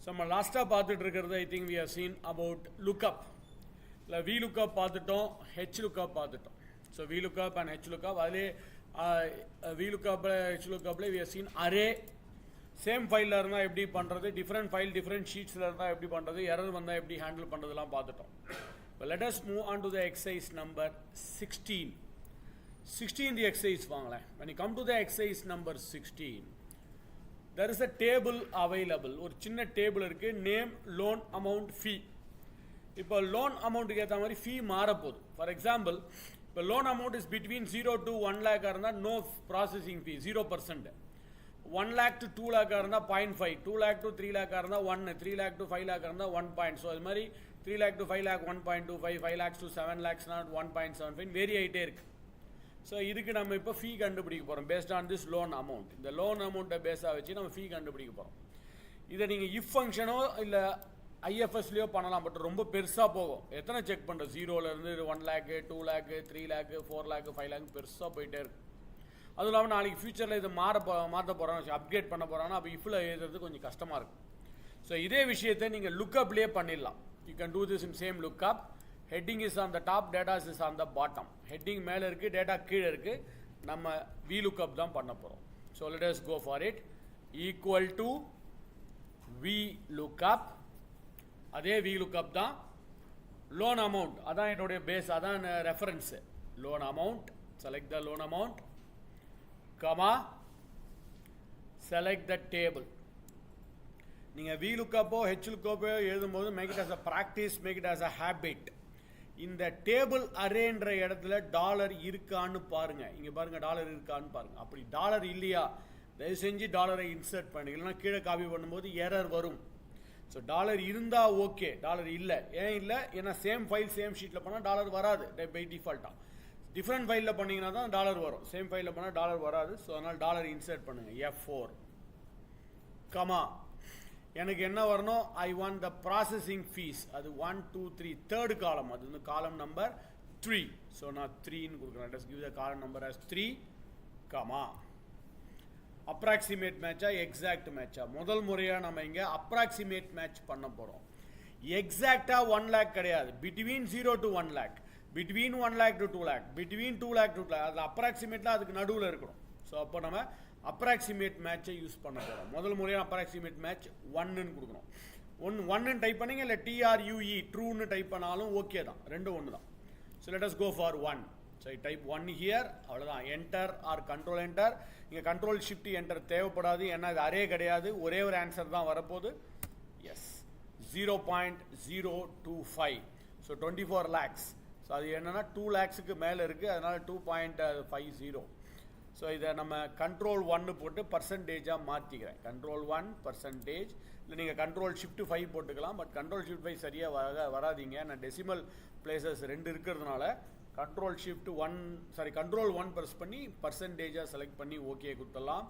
So நம்ம லாஸ்ட்டாக பார்த்துட்டு இருக்கிறது I think we have seen about lookup இல்லை வி லுக்அப் பார்த்துட்டோம், ஹெச் லுக்அப் பார்த்துட்டோம். So V lookup and H lookup அதிலே வி லுக்அப்பில் ஹெச் லுக்அப்பில் we have seen array same ஃபைலில் இருந்தால் எப்படி பண்ணுறது, டிஃப்ரெண்ட் ஃபைல் டிஃப்ரெண்ட் ஷீட்ஸில் இருந்தால் எப்படி பண்ணுறது, எரர் வந்தால் எப்படி ஹேண்டில் பண்ணுறதுலாம் பார்த்துட்டோம். இப்போ let us move on to the exercise number 16. 16th exercise வாங்களேன். When you come to the exercise number 16, there is a table available. ஒரு சின்ன டேபிள் இருக்கு, நேம், லோன் அமௌண்ட், ஃபீ. இப்போ லோன் அமௌண்ட்டுக்கு ஏற்ற மாதிரி ஃபீ மாறப்போகுது. ஃபார் எக்ஸாம்பிள், இப்போ loan amount is between 0 to 1 lakh இருந்தால் no processing fee 0%. 1 lakh to 2 lakh இருந்தால் 0.5, 2 lakh to 3 lakh இருந்தால் 1, 3 lakh to 5 lakh இருந்தால் 1 point. ஸோ அது மாதிரி 3 lakh to 5 lakh 1.25, 5 lakhs to 7 lakhs 1.75 vary ஆகிட்டே இருக்கு. ஸோ இதுக்கு நம்ம இப்போ ஃபீ கண்டுபிடிக்க போகிறோம் based on this loan amount. இந்த லோன் அமௌண்ட்டை பேஸாக வச்சு நம்ம ஃபீ கண்டுபிடிக்க போகிறோம். இதை நீங்கள் இஃப் ஃபங்க்ஷனோ இல்லை ஐஎஃப்எஸ்லையோ பண்ணலாம், பட் ரொம்ப பெருசாக போகும். எத்தனை செக் பண்ணுறது, 0லேருந்து 1 lakh 2 lakh 3 lakh 4 lakh 5 lakh பெருசாக போயிட்டே இருக்கு. அதுவும் இல்லாமல் நாளைக்கு ஃபியூச்சரில் இது மாற்ற போகிறோம், அப்கிரேட் பண்ண போகிறாங்கன்னா அப்போ இஃபில் எழுதுறது கொஞ்சம் கஷ்டமாக இருக்கும். ஸோ இதே விஷயத்தை நீங்கள் லுக்கப்லேயே பண்ணிடலாம். You can do this in same lookup. Heading is on the top, data is on the bottom. Heading மேலே இருக்குது, டேட்டா கீழே இருக்குது. நம்ம வி லுக்கப் தான் பண்ண போகிறோம். So let us go for it. Equal to V lookup. அதே V lookup தான் லோன் அமௌண்ட், அதான் என்னுடைய பேஸ், அதான் reference. Loan amount, select the loan amount, comma select the table. நீங்கள் வி லுக்கப்போ ஹெச் லுக்கப்போ எழுதும்போது make it as a practice, make it as a habit. இந்த டேபிள் அரேன்ற இடத்துல டாலர் இருக்கான்னு பாருங்க. இங்கே பாருங்க, டாலர் இருக்கான்னு பாருங்க. அப்படி டாலர் இல்லையா, தயவு செஞ்சு டாலரை இன்சர்ட் பண்ணி, இல்லைன்னா கீழே காப்பி பண்ணும்போது எரர் வரும். ஸோ டாலர் இருந்தால் ஓகே, டாலர் இல்லை. ஏன் இல்லை, ஏன்னா சேம் ஃபைல் சேம் ஷீட்டில் பண்ணால் டாலர் வராது பை டிஃபால்ட்டாக. டிஃப்ரெண்ட் ஃபைலில் பண்ணிங்கன்னா தான் டாலர் வரும். சேம் ஃபைலில் பண்ணால் டாலர் வராது. ஸோ அதனால் டாலர் இன்சர்ட் பண்ணுங்கள். F4 கமா எனக்கு என்ன வரணும், I want the processing fees. அது 1 2 3 தேர்ட் காலம், அது வந்து காலம் நம்பர் 3. ஸோ நான் 3ன்னு கொடுக்குறேன். Let's give the column number as 3 comma approximate மேட்சா எக்ஸாக்ட் மேட்சா. முதல் முறையாக நம்ம இங்கே அப்ராக்சிமேட் மேட்ச் பண்ண போகிறோம். எக்ஸாக்டாக 1 lakh கிடையாது, between 0 to 1 lakh, between 1 lakh to 2 lakh, between 2 lakh to 2 lakh. அது அப்ராக்சிமேட்டில் அதுக்கு நடுவில் இருக்கணும். ஸோ அப்போ நம்ம அப்ராக்சிமேட் மேட்சை யூஸ் பண்ண போகிறோம். முதல் முறையாக அப்ராக்சிமேட் மேட்ச் 1ன்னு கொடுக்கணும். 1ன்னு டைப் பண்ணிங்க, இல்லை TRUE ட்ரூன்னு டைப் பண்ணாலும் ஓகே தான், ரெண்டும் ஒன்று தான். So let us go for 1. So type 1 here, அவ்வளோதான். Enter or control enter. இங்கே கண்ட்ரோல் ஷிஃப்ட் என்டர் தேவைப்படாது, ஏன்னா இது அரே கிடையாது, ஒரே ஒரு ஆன்சர் தான் வரப்போகுது. எஸ் 0.025. So 24 lakhs. ஸோ அது என்னென்னா 2 lakhsக்கு மேலே இருக்குது, அதனால் 2.50. ஸோ இதை நம்ம கண்ட்ரோல் 1 போட்டு பர்சன்டேஜாக மாற்றிக்கிறேன். கண்ட்ரோல் 1 பர்சன்டேஜ், இல்லை நீங்கள் கண்ட்ரோல் ஷிஃப்ட் 5 போட்டுக்கலாம். பட் கண்ட்ரோல் ஷிஃப்ட் 5 சரியாக வராதிங்க, நான் டெசிமல் பிளேசஸ் 2 இருக்கிறதுனால கண்ட்ரோல் ஷிஃப்ட் 1 கண்ட்ரோல் 1 ப்ரெஸ் பண்ணி பர்சன்டேஜாக செலக்ட் பண்ணி ஓகே கொடுத்துடலாம்.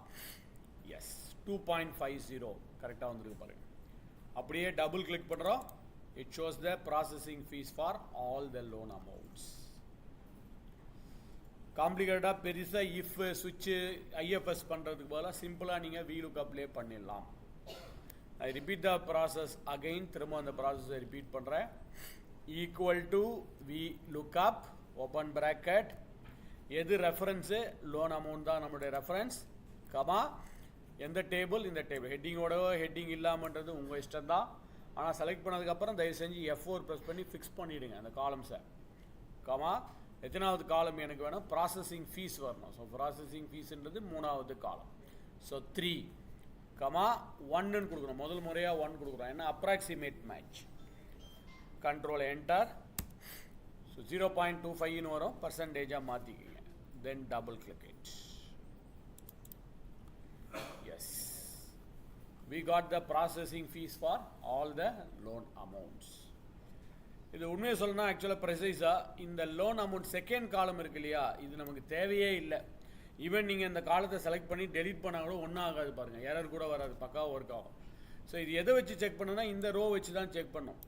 எஸ் 2.50 கரெக்டாக வந்துருக்கு பாருங்க. அப்படியே டபுள் கிளிக் பண்ணுறோம். It shows the processing fees for all the loan amounts. காம்ப்ளிகேட்டடாக பெருசாக இஃப் சுவிட்சு ஐஎஃப்எஸ் பண்ணுறதுக்கு பதிலாக சிம்பிளாக நீங்கள் வி லுக்கப்லேயே பண்ணிடலாம். I repeat the process again. திரும்ப அந்த ப்ராசஸை ரிப்பீட் பண்ணுறேன். Equal to V lookup open bracket. எது ரெஃபரன்ஸு, லோன் அமௌண்ட் தான் நம்மளுடைய ரெஃபரன்ஸ். கமா எந்த டேபிள், இந்த டேபிள். ஹெட்டிங்கோடவோ ஹெட்டிங் இல்லாமன்றது உங்கள் இஷ்டம் தான். ஆனால் செலக்ட் பண்ணதுக்கப்புறம் தயவு செஞ்சு F4 ப்ரெஸ் பண்ணி ஃபிக்ஸ் பண்ணிவிடுங்க அந்த காலம்ஸை. கமா எத்தனாவது காலம் எனக்கு வேணும், ப்ராசஸிங் ஃபீஸ் வரணும். ஸோ ப்ராசஸிங் ஃபீஸ்ன்றது 3வது காலம். ஸோ 3 கமா 1ன்னு கொடுக்குறோம். முதல் முறையாக 1 கொடுக்குறோம், ஏன்னா approximate match. Control enter. So 0.25ன்னு வரும், பர்சன்டேஜாக மாற்றிக்கிங்க. Then double click it. Yes we got the processing fees for all the loan amounts. இது உண்மையை சொல்லணும், ஆக்சுவலாக ப்ரெசைஸாக இந்த லோன் அமௌண்ட் செகண்ட் காலம் இருக்கு இல்லையா, இது நமக்கு தேவையே இல்லை. ஈவன் நீங்கள் இந்த காலத்தை செலக்ட் பண்ணி டெலிட் பண்ணால் கூட ஒன்றும் ஆகாது பாருங்கள், எரர் கூட வராது, பக்காவாக ஒர்க் ஆகும். ஸோ இது எதை வச்சு செக் பண்ணுன்னா, இந்த ரோ வச்சு தான் செக் பண்ணோம்.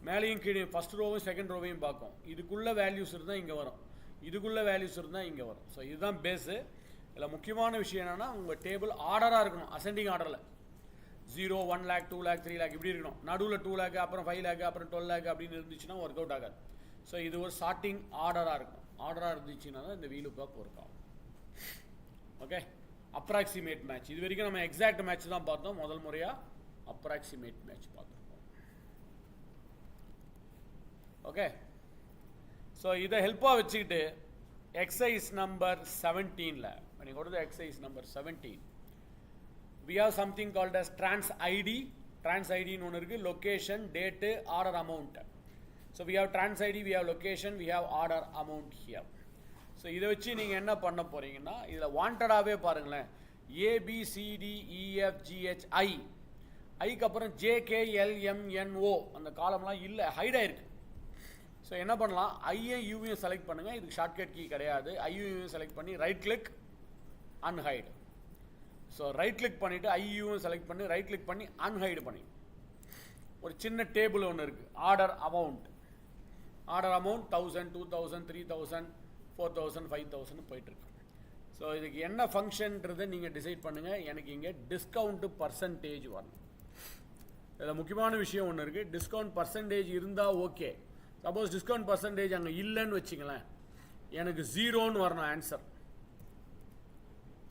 மேலேயும் கீழே ஃபஸ்ட் ரோவும் செகண்ட் ரோவையும் பார்க்கும். இதுக்குள்ளே வேல்யூஸ் இருந்தால் இங்கே வரும், இதுக்குள்ளே வேல்யூஸ் இருந்தால் இங்கே வரும். ஸோ இதுதான் பேஸு. இதில் முக்கியமான விஷயம் என்னென்னா, உங்கள் டேபிள் ஆர்டராக இருக்கணும், அசெண்டிங் ஆர்டரில். 0 1 lakh 2 lakh 3 lakh இப்படி இருக்கணும். நடுவில் 2 lakh அப்புறம் 5 lakh அப்புறம் 12 lakh அப்படின்னு இருந்துச்சுன்னா ஒர்க் அவுட் ஆகாது. ஸோ இது ஒரு ஸ்டார்டிங் ஆர்டராக இருக்கும். ஆர்டராக இருந்துச்சுன்னா தான் இந்த VLOOKUP ஒர்க் ஆகும். Okay, approximate match. இது வரைக்கும் நம்ம எக்ஸாக்ட் மேட்ச் தான் பார்த்தோம். முதல் முறையாக அப்ராக்சிமேட் மேட்ச் பார்த்துருக்கோம். ஓகே, ஸோ இதை ஹெல்ப்பாக வச்சுக்கிட்டு எக்ஸசைஸ் நம்பர் 17ல் நீங்கள் கொடுத்த exercise number 17 we have something called as trans ID. Trans ID ன்னு ஒன்று இருக்குது. Location, date, order amount. So we have trans ID, we have location, we have order amount here. So இதை வச்சு நீங்கள் என்ன பண்ண போகிறீங்கன்னா இதில் வாண்டடாகவே பாருங்களேன். ABCDEFGHI ஐக்கு அப்புறம் JKLMNO அந்த காலம்லாம் இல்லை, ஹைட் ஆயிருக்கு. ஸோ என்ன பண்ணலாம், ஐயும் யூவையும் செலக்ட் பண்ணுங்கள். இதுக்கு ஷார்ட்கட் கீ கிடையாது. ஐயும் செலக்ட் பண்ணி right click unhide. So right click பண்ணிவிட்டு ஐயும் செலக்ட் பண்ணி ரைட் கிளிக் பண்ணி அன்ஹைடு பண்ணி ஒரு சின்ன டேபிள் ஒன்று இருக்குது. ஆர்டர் அமௌண்ட் 1000 2000 3000 4000 5000 போயிட்டுருக்கு. ஸோ இதுக்கு என்ன ஃபங்க்ஷன்றதை நீங்கள் டிசைட் பண்ணுங்கள். எனக்கு இங்கே டிஸ்கவுண்ட்டு பர்சன்டேஜ் வரணும். இதில் முக்கியமான விஷயம் ஒன்று இருக்குது. டிஸ்கவுண்ட் பர்சன்டேஜ் இருந்தால் ஓகே. சப்போஸ் டிஸ்கவுண்ட் பர்சன்டேஜ் அங்கே இல்லைன்னு வச்சிங்களேன், எனக்கு 0ன்னு வரணும் ஆன்சர்.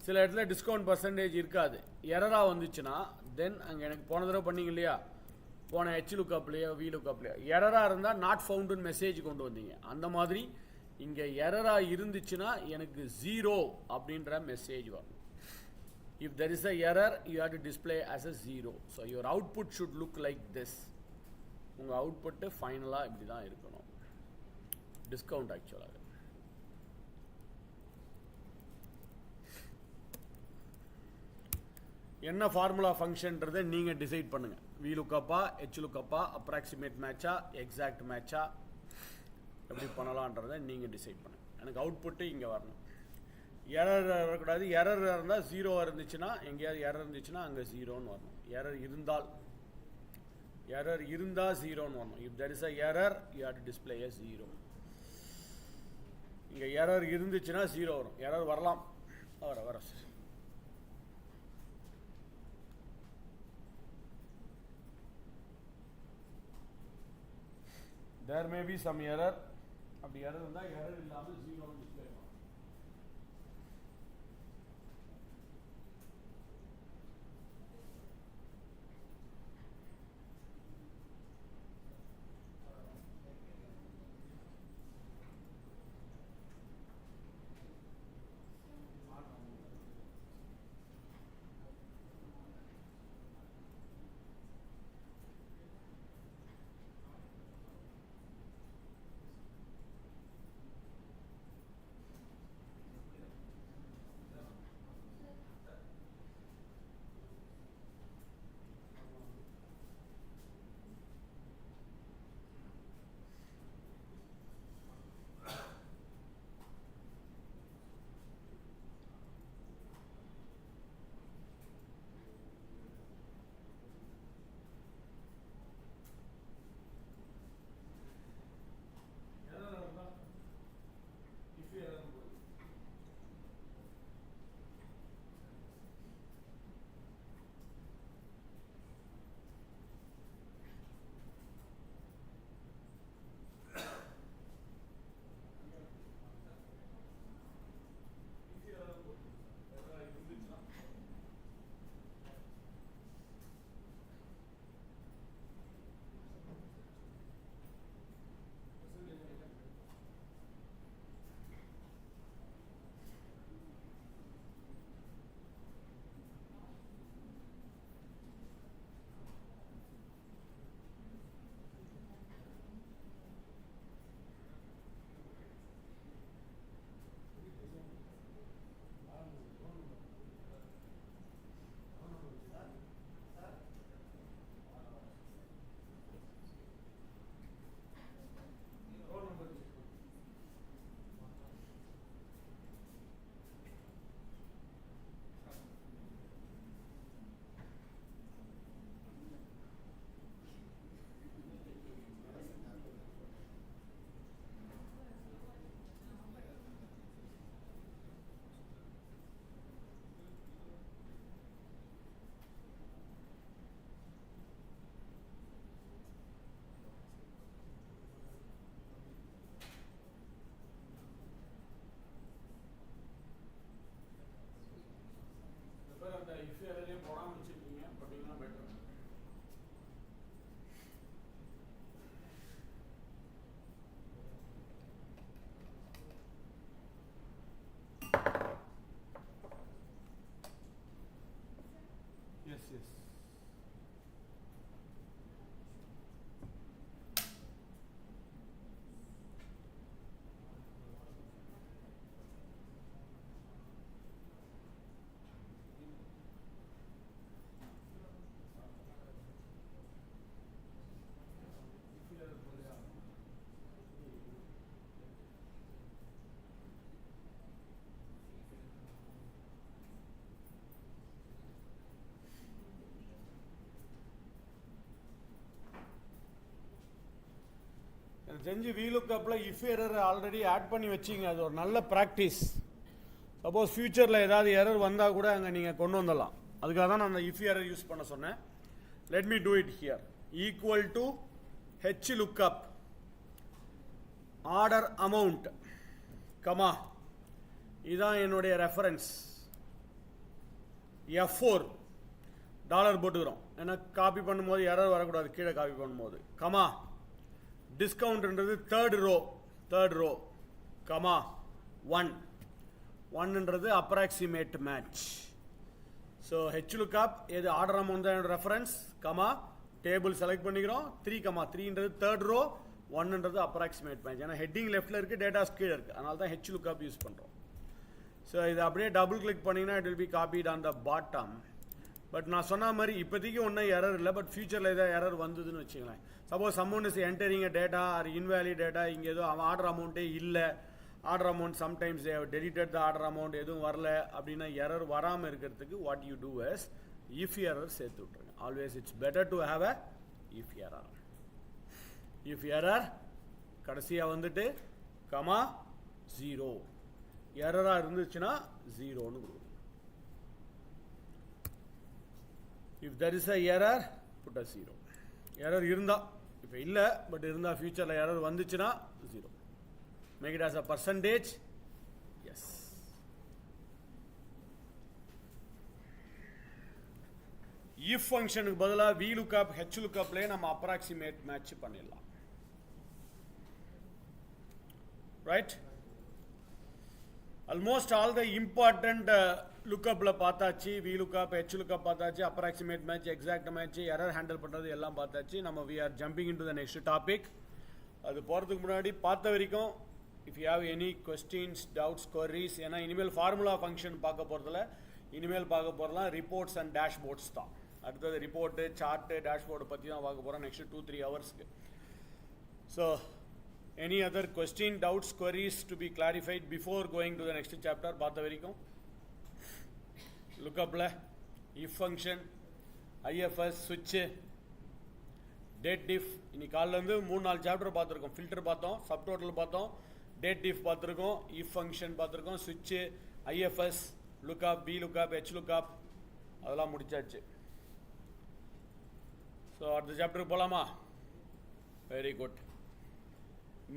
சில இடத்துல டிஸ்கவுண்ட் பர்சன்டேஜ் இருக்காது, எரராக வந்துச்சுன்னா தென் அங்கே எனக்கு போன தடவை பண்ணிங்க இல்லையா, போன HLOOKUPலையோ VLOOKUPலையோ எரராக இருந்தால் நாட் ஃபவுண்டுன்னு மெசேஜ் கொண்டு வந்தீங்க. அந்த மாதிரி இங்கே எரராக இருந்துச்சுன்னா எனக்கு 0 அப்படின்ற மெசேஜ் வரும். If there is a error you have to display as a 0. So your output should look like this. உங்கள் அவுட்புட்டு ஃபைனலாக இப்படி தான் இருக்கணும். டிஸ்கவுண்ட் ஆக்சுவலாக என்ன ஃபார்முலா ஃபங்க்ஷன்றதை நீங்கள் டிசைட் பண்ணுங்கள். VLOOKUP-ஆ HLOOKUP-ஆ அப்ராக்சிமேட் மேட்சா எக்ஸாக்ட் மேட்சா எப்படி பண்ணலான்றதை நீங்கள் டிசைட் பண்ணுங்கள். எனக்கு அவுட்புட்டு இங்கே வரணும். எரர் வரக்கூடாது. எரர் இருந்தால் 0 இருந்துச்சுன்னா, எங்கேயாவது எரர் இருந்துச்சுன்னா அங்கே 0ன்னு வரணும். எரர் இருந்தால் 0ன்னு வரணும். If there is a error you have to display a 0. இங்கே எரர் இருந்துச்சுன்னா 0 வரும். எரர் வரலாம், வர there may be some error. அப்படி எரர் இருந்தால் எரர் இல்லாமல் 0 டிஸ்பிளே ஆகும். தெரிஞ்சு VLOOKUPல if error ஆல்ரெடி ஆட் பண்ணி வச்சிங்க, அது ஒரு நல்ல ப்ராக்டிஸ். சப்போஸ் ஃபியூச்சரில் ஏதாவது எரர் வந்தால் கூட அங்கே நீங்கள் கொண்டு வந்துடலாம். அதுக்காக தான் நான் அந்த if error யூஸ் பண்ண சொன்னேன். Let me do it here. Equal to HLOOKUP order amount comma, இதுதான் என்னுடைய ரெஃபரன்ஸ். F4 டாலர் போட்டுக்கிறோம், ஏன்னா காப்பி பண்ணும்போது எரர் வரக்கூடாது, கீழே காப்பி பண்ணும்போது. கமா டிஸ்கவுண்ட்ன்றது தேர்ட் ரோ கமா 1ன்றது அப்ராக்சிமேட் மேட்ச். ஸோ HLOOKUP எது ஆர்டர் அமௌண்ட் தான் என்னோட ரெஃபரன்ஸ், கமா டேபிள் செலக்ட் பண்ணிக்கிறோம். 3,3ன்றது தேர்ட் ரோ, 1ன்றது அப்ராக்சிமேட் மேட்ச். ஏன்னா ஹெட்டிங் லெஃப்டில் இருக்குது, டேட்டாஸ் கீழே இருக்குது, அதனால தான் HLOOKUP யூஸ் பண்ணுறோம். ஸோ இது அப்படியே டபுள் கிளிக் பண்ணிங்கன்னா it will B copied on the bottom. But நான் சொன்ன மாதிரி இப்போதைக்கு ஒன்றும் எரர் இல்லை, பட் ஃபியூச்சரில் ஏதாவது எரர் வந்ததுன்னு வச்சுக்கலாம். Suppose amount is entering data or invalid data, இங்கே ஏதோ ஆர்டர் அமௌண்ட்டே இல்லை, order amount sometimes they have deleted the order amount, எதுவும் வரல அப்படின்னா எரர் வராமல் இருக்கிறதுக்கு what you do is if error சேர்த்து விட்ருங்க. Always it's better to have a if error. If error கடைசியாக வந்துட்டு கமா 0, எரராக இருந்துச்சுன்னா 0ன்னு கொடுக்கணும். If there is a error, put a 0. Error இருந்தால், இப்போ இல்லை பட் இருந்தால் ஃபியூச்சரில் எரர் வந்துச்சுன்னா 0. Make it as a percentage. Yes. If ஃபங்க்ஷனுக்கு பதிலாக VLOOKUP HLOOKUPலேயே நம்ம அப்ராக்சிமேட் மேட்ச் பண்ணிடலாம். Right, almost all the important லுக்கப்பில் பார்த்தாச்சு. VLOOKUP HLOOKUP பார்த்தாச்சு, approximate match, exact match, error handle பண்ணுறது எல்லாம் பார்த்தாச்சு. நம்ம we are jumping into the next topic. அது போகிறதுக்கு முன்னாடி பார்த்த வரைக்கும் if you have any questions, doubts, queries, ஏன்னா இனிமேல் ஃபார்முலா ஃபங்க்ஷன் பார்க்க போகிறதில்ல, இனிமேல் பார்க்க போகிறலாம் ரிப்போர்ட்ஸ் அண்ட் டேஷ்போர்ட்ஸ் தான். அடுத்தது ரிப்போர்ட்டு, சார்ட்டு, டேஷ்போர்டு பற்றி தான் பார்க்க போகிறோம் நெக்ஸ்ட் 2-3 ஹவர்ஸ்க்கு. So any other question, doubts, queries to be clarified before going to the next chapter? பார்த்த வரைக்கும் லுக்கப்ல if function, IFS, switch, date diff, இன்னைக்கு காலையிலேருந்து 3-4 சாப்டர் பார்த்துருக்கோம். ஃபில்டர் பார்த்தோம், சப்டோட்டல் பார்த்தோம், டேட் டிஃப் பார்த்துருக்கோம், if function பார்த்துருக்கோம், switch, IFS, lookup, VLOOKUP, HLOOKUP அதெல்லாம் முடிச்சாச்சு. ஸோ அடுத்த சாப்டருக்கு போகலாமா? Very good.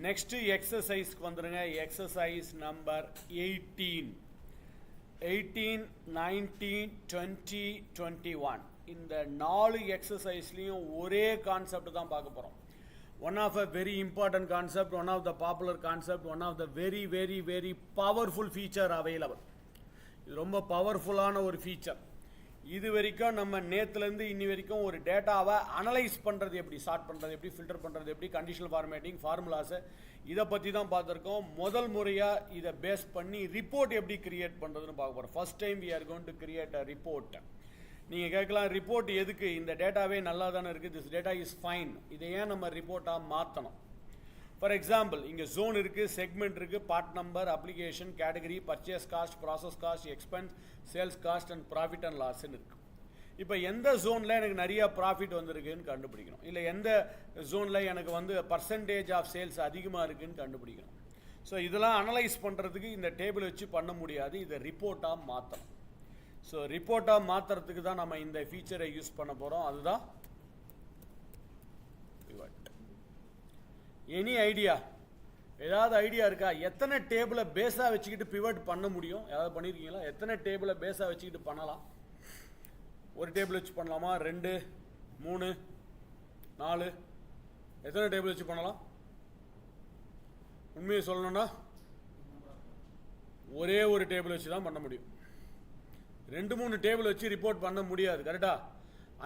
நெக்ஸ்ட் எக்ஸசைஸ்க்கு வந்துடுங்க. எக்ஸசைஸ் நம்பர் 18, 19, 20, 21 இந்த 4 எக்ஸசைஸ்லையும் ஒரே கான்செப்ட் தான் பார்க்க போகிறோம். One of a very important concept, one of the popular concept, one of the very very very powerful feature available. இது ரொம்ப பவர்ஃபுல்லான ஒரு ஃபீச்சர். இது வரைக்கும் நம்ம நேற்றுலேருந்து இன்னி வரைக்கும் ஒரு டேட்டாவை அனலைஸ் பண்ணுறது எப்படி, சார்ட் பண்ணுறது எப்படி, ஃபில்டர் பண்ணுறது எப்படி, கண்டிஷனல் ஃபார்மேட்டிங், ஃபார்முலாஸு, இதை பற்றி தான் பார்த்துருக்கோம். முதல் முறையாக இதை பேஸ் பண்ணி ரிப்போர்ட் எப்படி கிரியேட் பண்ணுறதுன்னு பார்க்க போகிறோம். First time we are going to create a report. நீங்கள் கேட்கலாம், ரிப்போர்ட் எதுக்கு, இந்த டேட்டாவே நல்லா தானே இருக்குது, திஸ் டேட்டா இஸ் ஃபைன், இதை ஏன் நம்ம ரிப்போர்ட்டாக மாற்றணும்? ஃபார் எக்ஸாம்பிள், இங்கே ஜோன் இருக்குது, செக்மெண்ட் இருக்குது, part number, application, category, purchase cost, process cost, expense, sales cost and profit and லாஸ்ன்னு இருக்குது. இப்போ எந்த ஜோனில் எனக்கு நிறையா ப்ராஃபிட் வந்திருக்குன்னு கண்டுபிடிக்கணும், இல்லை எந்த ஜோனில் எனக்கு வந்து பர்சன்டேஜ் ஆஃப் சேல்ஸ் அதிகமாக இருக்குதுன்னு கண்டுபிடிக்கணும். ஸோ இதெல்லாம் அனலைஸ் பண்ணுறதுக்கு இந்த டேபிள் வச்சு பண்ண முடியாது, இதை ரிப்போர்ட்டாக மாற்றணும். ஸோ ரிப்போர்ட்டாக மாற்றுறதுக்கு தான் நம்ம இந்த ஃபீச்சரை யூஸ் பண்ண போகிறோம். அதுதான் பிவட். எனி ஐடியா, ஏதாவது ஐடியா இருக்கா? எத்தனை டேபிளை பேஸாக வச்சுக்கிட்டு பிவட் பண்ண முடியும்? ஏதாவது பண்ணியிருக்கீங்களா? எத்தனை டேபிளை பேஸாக வச்சுக்கிட்டு பண்ணலாம்? ஒரு டேபிள் வச்சு பண்ணலாமா? 2, 3, 4, எத்தனை டேபிள் வச்சு பண்ணலாம்? உண்மையை சொல்லணும்னா ஒரே ஒரு டேபிள் வச்சு தான் பண்ண முடியும். 2-3 டேபிள் வச்சு ரிப்போர்ட் பண்ண முடியாது. கரெக்டா?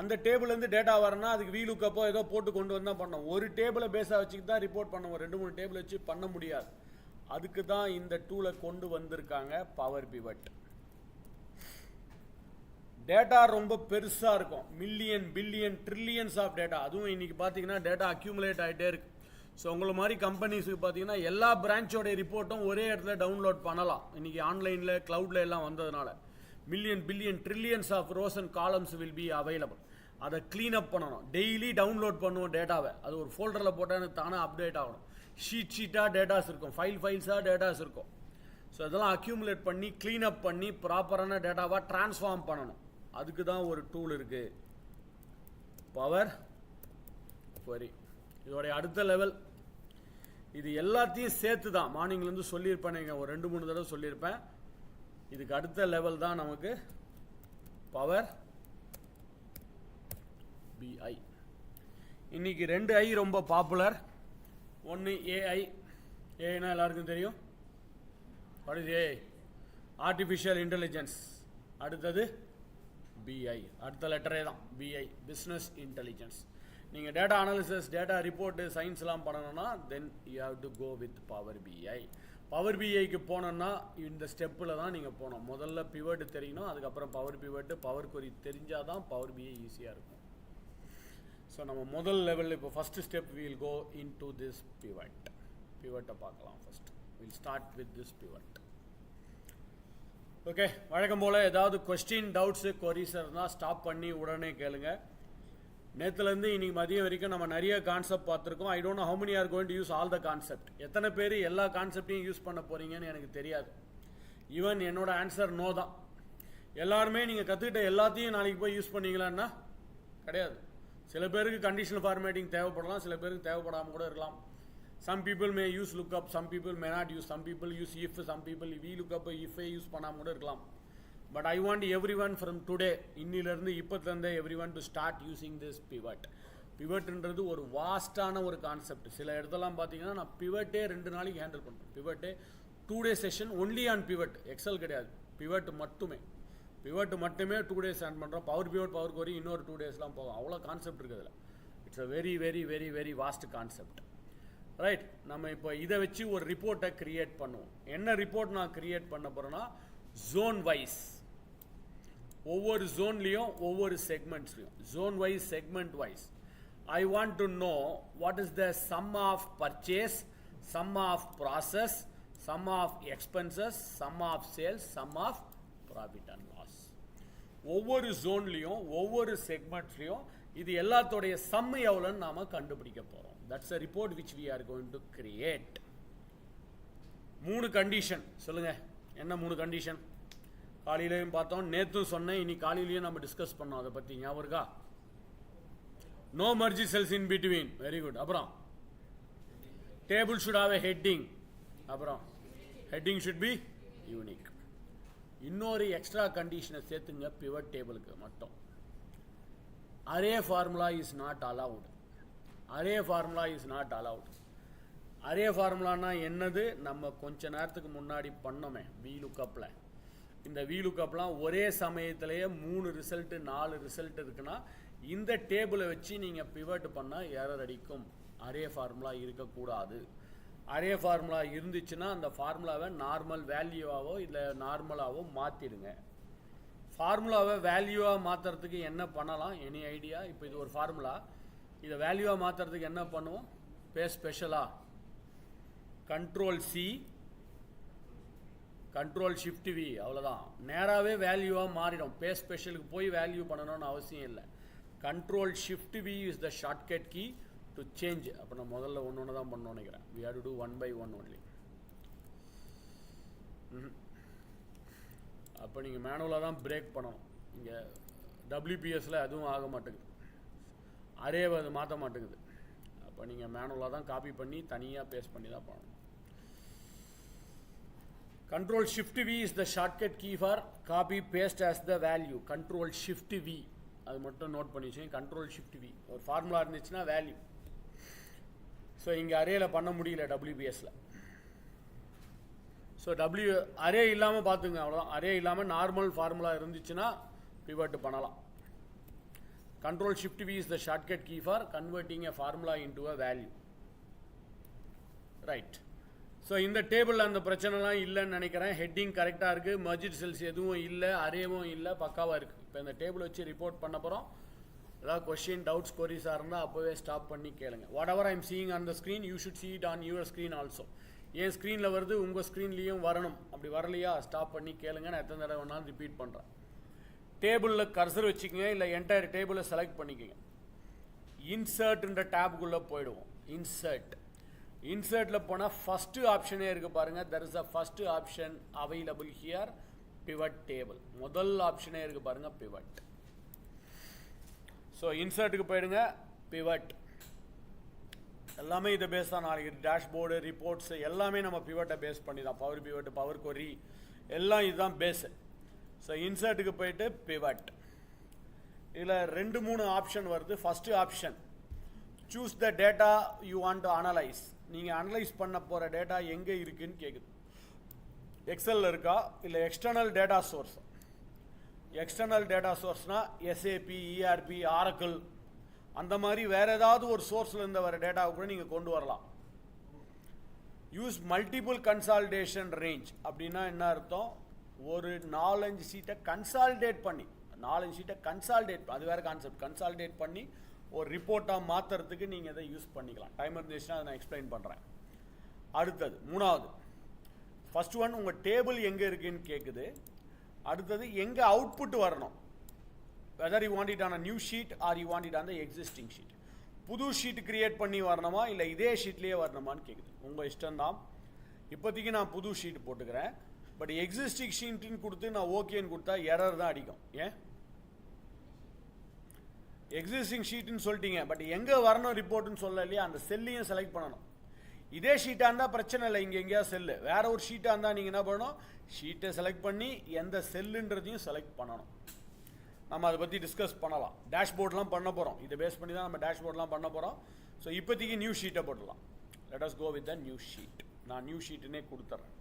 அந்த டேபிள்லேருந்து டேட்டா வரனா அதுக்கு VLOOKUP ஏதோ போட்டு கொண்டு வந்தால் பண்ணோம். ஒரு டேபிளை பேஸாக வச்சுக்கிட்டு தான் ரிப்போர்ட் பண்ணுவோம். 2-3 டேபிள் வச்சு பண்ண முடியாது. அதுக்கு தான் இந்த டூலை கொண்டு வந்திருக்காங்க, பவர் பிவட். டேட்டா ரொம்ப பெருசாக இருக்கும், million, billion, trillions of data. அதுவும் இன்றைக்கி பார்த்தீங்கன்னா டேட்டா அக்யூமுலேட் ஆகிட்டே இருக்குது. ஸோ உங்களை மாதிரி கம்பெனிஸுக்கு பார்த்தீங்கன்னா எல்லா பிரான்ச்சோடைய ரிப்போர்ட்டும் ஒரே இடத்துல டவுன்லோட் பண்ணலாம். இன்றைக்கி ஆன்லைனில், க்ளவுடில் எல்லாம் வந்ததுனால million, billion, trillions of rows and columns will be available. அதை க்ளீன் அப் பண்ணணும். டெய்லி டவுன்லோட் பண்ணுவோம் டேட்டாவை, அது ஒரு ஃபோல்டரில் போட்டால் எனக்கு தானே அப்டேட் ஆகணும். ஷீட்டாக டேட்டாஸ் இருக்கும், ஃபைல்ஸாக டேட்டாஸ் இருக்கும். ஸோ இதெல்லாம் அக்யூமுலேட் பண்ணி க்ளீன் அப் பண்ணி ப்ராப்பரான டேட்டாவாக ட்ரான்ஸ்ஃபார்ம் பண்ணணும். அதுக்கு தான் ஒரு டூல் இருக்குது, பவர் query. இதோடைய அடுத்த லெவல் இது எல்லாத்தையும் சேர்த்து தான் மார்னிங்லேருந்து சொல்லியிருப்பேன், நீங்கள் ஒரு 2-3 தடவை சொல்லியிருப்பேன். இதுக்கு அடுத்த லெவல் தான் நமக்கு பவர் BI. இன்னைக்கு 2 ஐ ரொம்ப பாப்புலர். ஒன்று ஏஐ. ஏஐனா எல்லாருக்கும் தெரியும். What is AI? Artificial intelligence. அடுத்தது பிஐ, அடுத்த லெட்டரே தான் பிஐ, பிஸ்னஸ் இன்டெலிஜென்ஸ். நீங்கள் டேட்டா அனாலிசிஸ், டேட்டா ரிப்போர்ட்டு, சயின்ஸ்லாம் பண்ணணும்னா then you have to go with power BI. Power பிஐக்கு போனோன்னா இந்த ஸ்டெப்பில் தான் நீங்கள் போகணும். முதல்ல பிவட் தெரியணும், அதுக்கப்புறம் பவர் பிவட்டு, பவர் query தெரிஞ்சால் தான் பவர் பிஐ ஈஸியாக இருக்கும். ஸோ நம்ம முதல் லெவலில் இப்போ first step we'll go into this pivot. பிவட்டை பார்க்கலாம் first. Will start with this pivot. Okay, வழக்கம் போல் ஏதாவது கொஸ்டின், டவுட்ஸு, கொரிஸ் இருந்தால் ஸ்டாப் பண்ணி உடனே கேளுங்க. நேற்றுலேருந்து இன்னைக்கு மதியம் வரைக்கும் நம்ம நிறைய கான்செப்ட் பார்த்துருக்கோம். I don't know how many R going to use all the concept. எத்தனை பேர் எல்லா கான்செப்டையும் யூஸ் பண்ண போகிறீங்கன்னு எனக்கு தெரியாது. ஈவன் என்னோட ஆன்சர் நோ தான். எல்லாருமே நீங்கள் கற்றுக்கிட்ட எல்லாத்தையும் நாளைக்கு போய் யூஸ் பண்ணீங்களான்னா கிடையாது. சில பேருக்கு கண்டிஷனல் ஃபார்மேட்டிங் தேவைப்படலாம், சில பேருக்கு தேவைப்படாமல் கூட இருக்கலாம். Some people may use lookup, some people may not use, some people use if, some people VLOOKUP, if use பண்ணாம கூட இருக்கலாம். But I want everyone from today, இன்னிலிருந்து இப்பத்திலிருந்தே everyone to start using this pivot. Pivotன்றது ஒரு வாஸ்டான ஒரு concept. சில இடத்தெல்லாம் பார்த்தீங்கன்னா நான் பிவட்டே 2 நாளைக்கு ஹேண்டில் பண்ணுறேன். பிவட்டே 2 days session only on pivot. Excel கிடையாது, பிவட் மட்டுமே. பிவட் மட்டுமே 2 days ஹேண்ட் பண்ணுறோம். பவர் பிவட், பவர் query இன்னொரு 2 daysலாம் போகும். அவ்வளோ கான்செப்ட் இருக்குதுல. It's a very very very very vast concept. Right, நம்ம இப்போ இதை வச்சு ஒரு ரிப்போர்ட்டை கிரியேட் பண்ணுவோம். என்ன ரிப்போர்ட் நான் கிரியேட் பண்ண போகிறேன்னா ஜோன் வைஸ், ஒவ்வொரு ஜோன்லேயும் ஒவ்வொரு செக்மெண்ட்ஸ்லையும், zone wise, segment wise. I want to know what is the sum of purchase, sum of process, sum of expenses, sum of sales, sum of profit and loss. ஒவ்வொரு ஜோன்லேயும் ஒவ்வொரு செக்மெண்ட்ஸ்லையும் இது எல்லாத்தோடைய சம் எவ்வளோன்னு நாம் கண்டுபிடிக்க போகிறோம். That's a report which we are going to create. 3 condition சொல்லுங்க. என்ன 3 கண்டிஷன்? காலையிலையும் பார்த்தோம், நேற்றும் சொன்னேன், இனி காலையிலையும் நம்ம டிஸ்கஸ் பண்ணோம். அதை பற்றி ஞாபகம் இருக்கா? No merge cells in between. Very good. அப்புறம் table should have a heading. அப்புறம் ஹெட்டிங் ஷுட் பி யூனிக். இன்னொரு எக்ஸ்ட்ரா கண்டிஷனை சேர்த்துங்க பிவட் டேபிளுக்கு மட்டும். Array formula is not allowed. Array formula is not allowed. Array ஃபார்முலானா என்னது? நம்ம கொஞ்ச நேரத்துக்கு முன்னாடி பண்ணோமே VLOOKUPல. இந்த VLOOKUPலாம் ஒரே சமயத்திலேயே 3 ரிசல்ட்டு 4 ரிசல்ட் இருக்குன்னா இந்த டேபிளை வச்சு நீங்கள் பிவட் பண்ணால் எரர் அடிக்கும். அரே ஃபார்முலா இருக்கக்கூடாது. அரே ஃபார்முலா இருந்துச்சுன்னா அந்த ஃபார்முலாவை நார்மல் வேல்யூவாவோ இல்லை நார்மலாவோ மாற்றிடுங்க. ஃபார்முலாவை வேல்யூவாக மாற்றுறதுக்கு என்ன பண்ணலாம்? Any idea? இப்போ இது ஒரு ஃபார்முலா, இதை வேல்யூவாக மாற்றுறதுக்கு என்ன பண்ணுவோம்? பே ஸ்பெஷலாக Ctrl+C, Ctrl+Shift+V, அவ்வளோதான். நேராகவே வேல்யூவாக மாறிடும். பே ஸ்பெஷலுக்கு போய் வேல்யூ பண்ணணும்னு அவசியம் இல்லை. Ctrl+Shift+V is the shortcut key to change. அப்போ நான் முதல்ல ஒன்று தான் பண்ணணும்னு நினைக்கிறேன். we have to do 1 by 1 only. அப்போ நீங்கள் மேனுவலாக தான் பிரேக் பண்ணணும். இங்கே WPSல அதுவும் ஆக மாட்டேங்குது, அரேவை அது மாற்ற மாட்டேங்குது. அப்போ நீங்கள் மேனுவலாக தான் காப்பி பண்ணி தனியாக பேஸ்ட் பண்ணி தான் பண்ணணும். Ctrl+Shift+V is the shortcut key for copy paste as the value. Ctrl+Shift+V அது மட்டும் நோட் பண்ணி வச்சுங்க. Ctrl+Shift+V ஒரு ஃபார்முலா இருந்துச்சுன்னா வேல்யூ. ஸோ இங்கே அரேல பண்ண முடியல WPSல. ஸோ அரே இல்லாமல் பார்த்துங்க, அவ்வளோதான். அரே இல்லாமல் நார்மல் ஃபார்முலா இருந்துச்சுன்னா பிவட் பண்ணலாம். Ctrl+Shift+V is the shortcut key for converting a formula into a value. Right. So இந்த டேபிளில் அந்த பிரச்சனைலாம் இல்லைன்னு நினைக்கிறேன். ஹெட்டிங் கரெக்டாக இருக்குது, மர்ஜிட் செல்ஸ் எதுவும் இல்லை, அரேவும் இல்லை, பக்காவாக இருக்குது. இப்போ இந்த டேபிள் வச்சு ரிப்போர்ட் பண்ண போகிறோம். ஏதாவது கொஸ்டின், டவுட்ஸ், கொரிஸாக இருந்தால் அப்போவே ஸ்டாப் பண்ணி கேளுங்க. What ever I am seeing on the screen you should see it on your screen also. என் ஸ்க்ரீனில் வருது, உங்கள் ஸ்க்ரீன்லேயும் வரணும். அப்படி வரலையா ஸ்டாப் பண்ணி கேளுங்க. நான் எத்தனை தடவை வேணாலும் ரிப்பீட் பண்ணுறேன். டேபிளில் கர்சர் வச்சுக்கோங்க, இல்லை என்டையர் டேபிளை செலக்ட் பண்ணிக்கோங்க. இன்சர்ட்ன்ற டேப்புக்குள்ளே போயிடுவோம். இன்சர்ட் இன்சர்ட்ல போனா ஃபர்ஸ்ட் ஆப்ஷனே இருக்கு பாருங்க. there is a first option available here, pivot table. முதல் ஆப்ஷனே இருக்கு பாருங்க, pivot. ஸோ இன்சர்ட்டுக்கு போயிடுங்க, pivot. எல்லாமே இதை பேஸ் தான். நாளைக்கு டேஷ்போர்டு ரிப்போர்ட்ஸ் எல்லாமே நம்ம பிவட்டை பேஸ் பண்ணி தான். பவர் பிவட், பவர் கொரி எல்லாம் இதுதான் பேஸு. ஸோ இன்சர்ட்டுக்கு போயிட்டு பிவட். இதில் 2-3 ஆப்ஷன் வருது. First option choose the data you want to analyse. நீங்கள் அனலைஸ் பண்ண போகிற டேட்டா எங்கே இருக்குன்னு கேட்குது. எக்ஸலில் இருக்கா இல்லை external data source. External data சோர்ஸ்னால் எஸ்ஏபி, இஆர்பி, ஆரக்கிள் அந்த மாதிரி வேறு ஏதாவது ஒரு சோர்ஸில் இருந்து வர டேட்டாவை கூட நீங்கள் கொண்டு வரலாம். யூஸ் மல்டிபிள் கன்சால்டேஷன் ரேஞ்ச் அப்படின்னா என்ன அர்த்தம்? ஒரு 4-5 ஷீட்டை கன்சால்டேட் பண்ணி, 4-5 ஷீட்டை கன்சால்டேட், அது வேறு கான்செப்ட். கன்சால்டேட் பண்ணி ஒரு ரிப்போர்ட்டாக மாற்றுறதுக்கு நீங்கள் இதை யூஸ் பண்ணிக்கலாம். டைம் இருந்துச்சுன்னா அதை நான் எக்ஸ்பிளைன் பண்ணுறேன். அடுத்தது 3வது. ஃபஸ்ட் ஒன் உங்கள் டேபிள் எங்கே இருக்குன்னு கேட்குது. அடுத்தது எங்கே அவுட்புட் வரணும். whether you want it on a new sheet or you want it on the existing sheet. புது ஷீட் கிரியேட் பண்ணி வரணுமா இல்லை இதே ஷீட்லேயே வரணுமான்னு கேட்குது. உங்கள் இஷ்டம்தான். இப்போதைக்கு நான் புது ஷீட் போட்டுக்கிறேன். பட் எக்ஸிஸ்டிங் ஷீட்டுன்னு கொடுத்து நான் ஓகேன்னு கொடுத்தா எரர் தான் அடிக்கும். ஏன்? எக்ஸிஸ்டிங் ஷீட்டுன்னு சொல்லிட்டீங்க, பட் எங்கே வரணும் ரிப்போர்ட்டுன்னு சொல்ல இல்லையா, அந்த செல்லையும் செலக்ட் பண்ணணும். இதே ஷீட்டாக இருந்தால் பிரச்சனை இல்லை, இங்கே எங்கேயா செல்லு. வேற ஒரு ஷீட்டாக இருந்தால் நீங்கள் என்ன பண்ணணும், ஷீட்டை செலக்ட் பண்ணி எந்த செல்லுன்றதையும் செலக்ட் பண்ணணும். நம்ம அதை பற்றி டிஸ்கஸ் பண்ணலாம். டேஷ்போர்ட்லாம் பண்ண போகிறோம். இதை பேஸ் பண்ணி தான் நம்ம டேஷ்போர்ட்லாம் பண்ண போகிறோம். ஸோ இப்போதைக்கு நியூ ஷீட்டை போட்டுடலாம். Let us go with the new sheet. நான் நியூ ஷீட்டுனே கொடுத்துட்றேன்.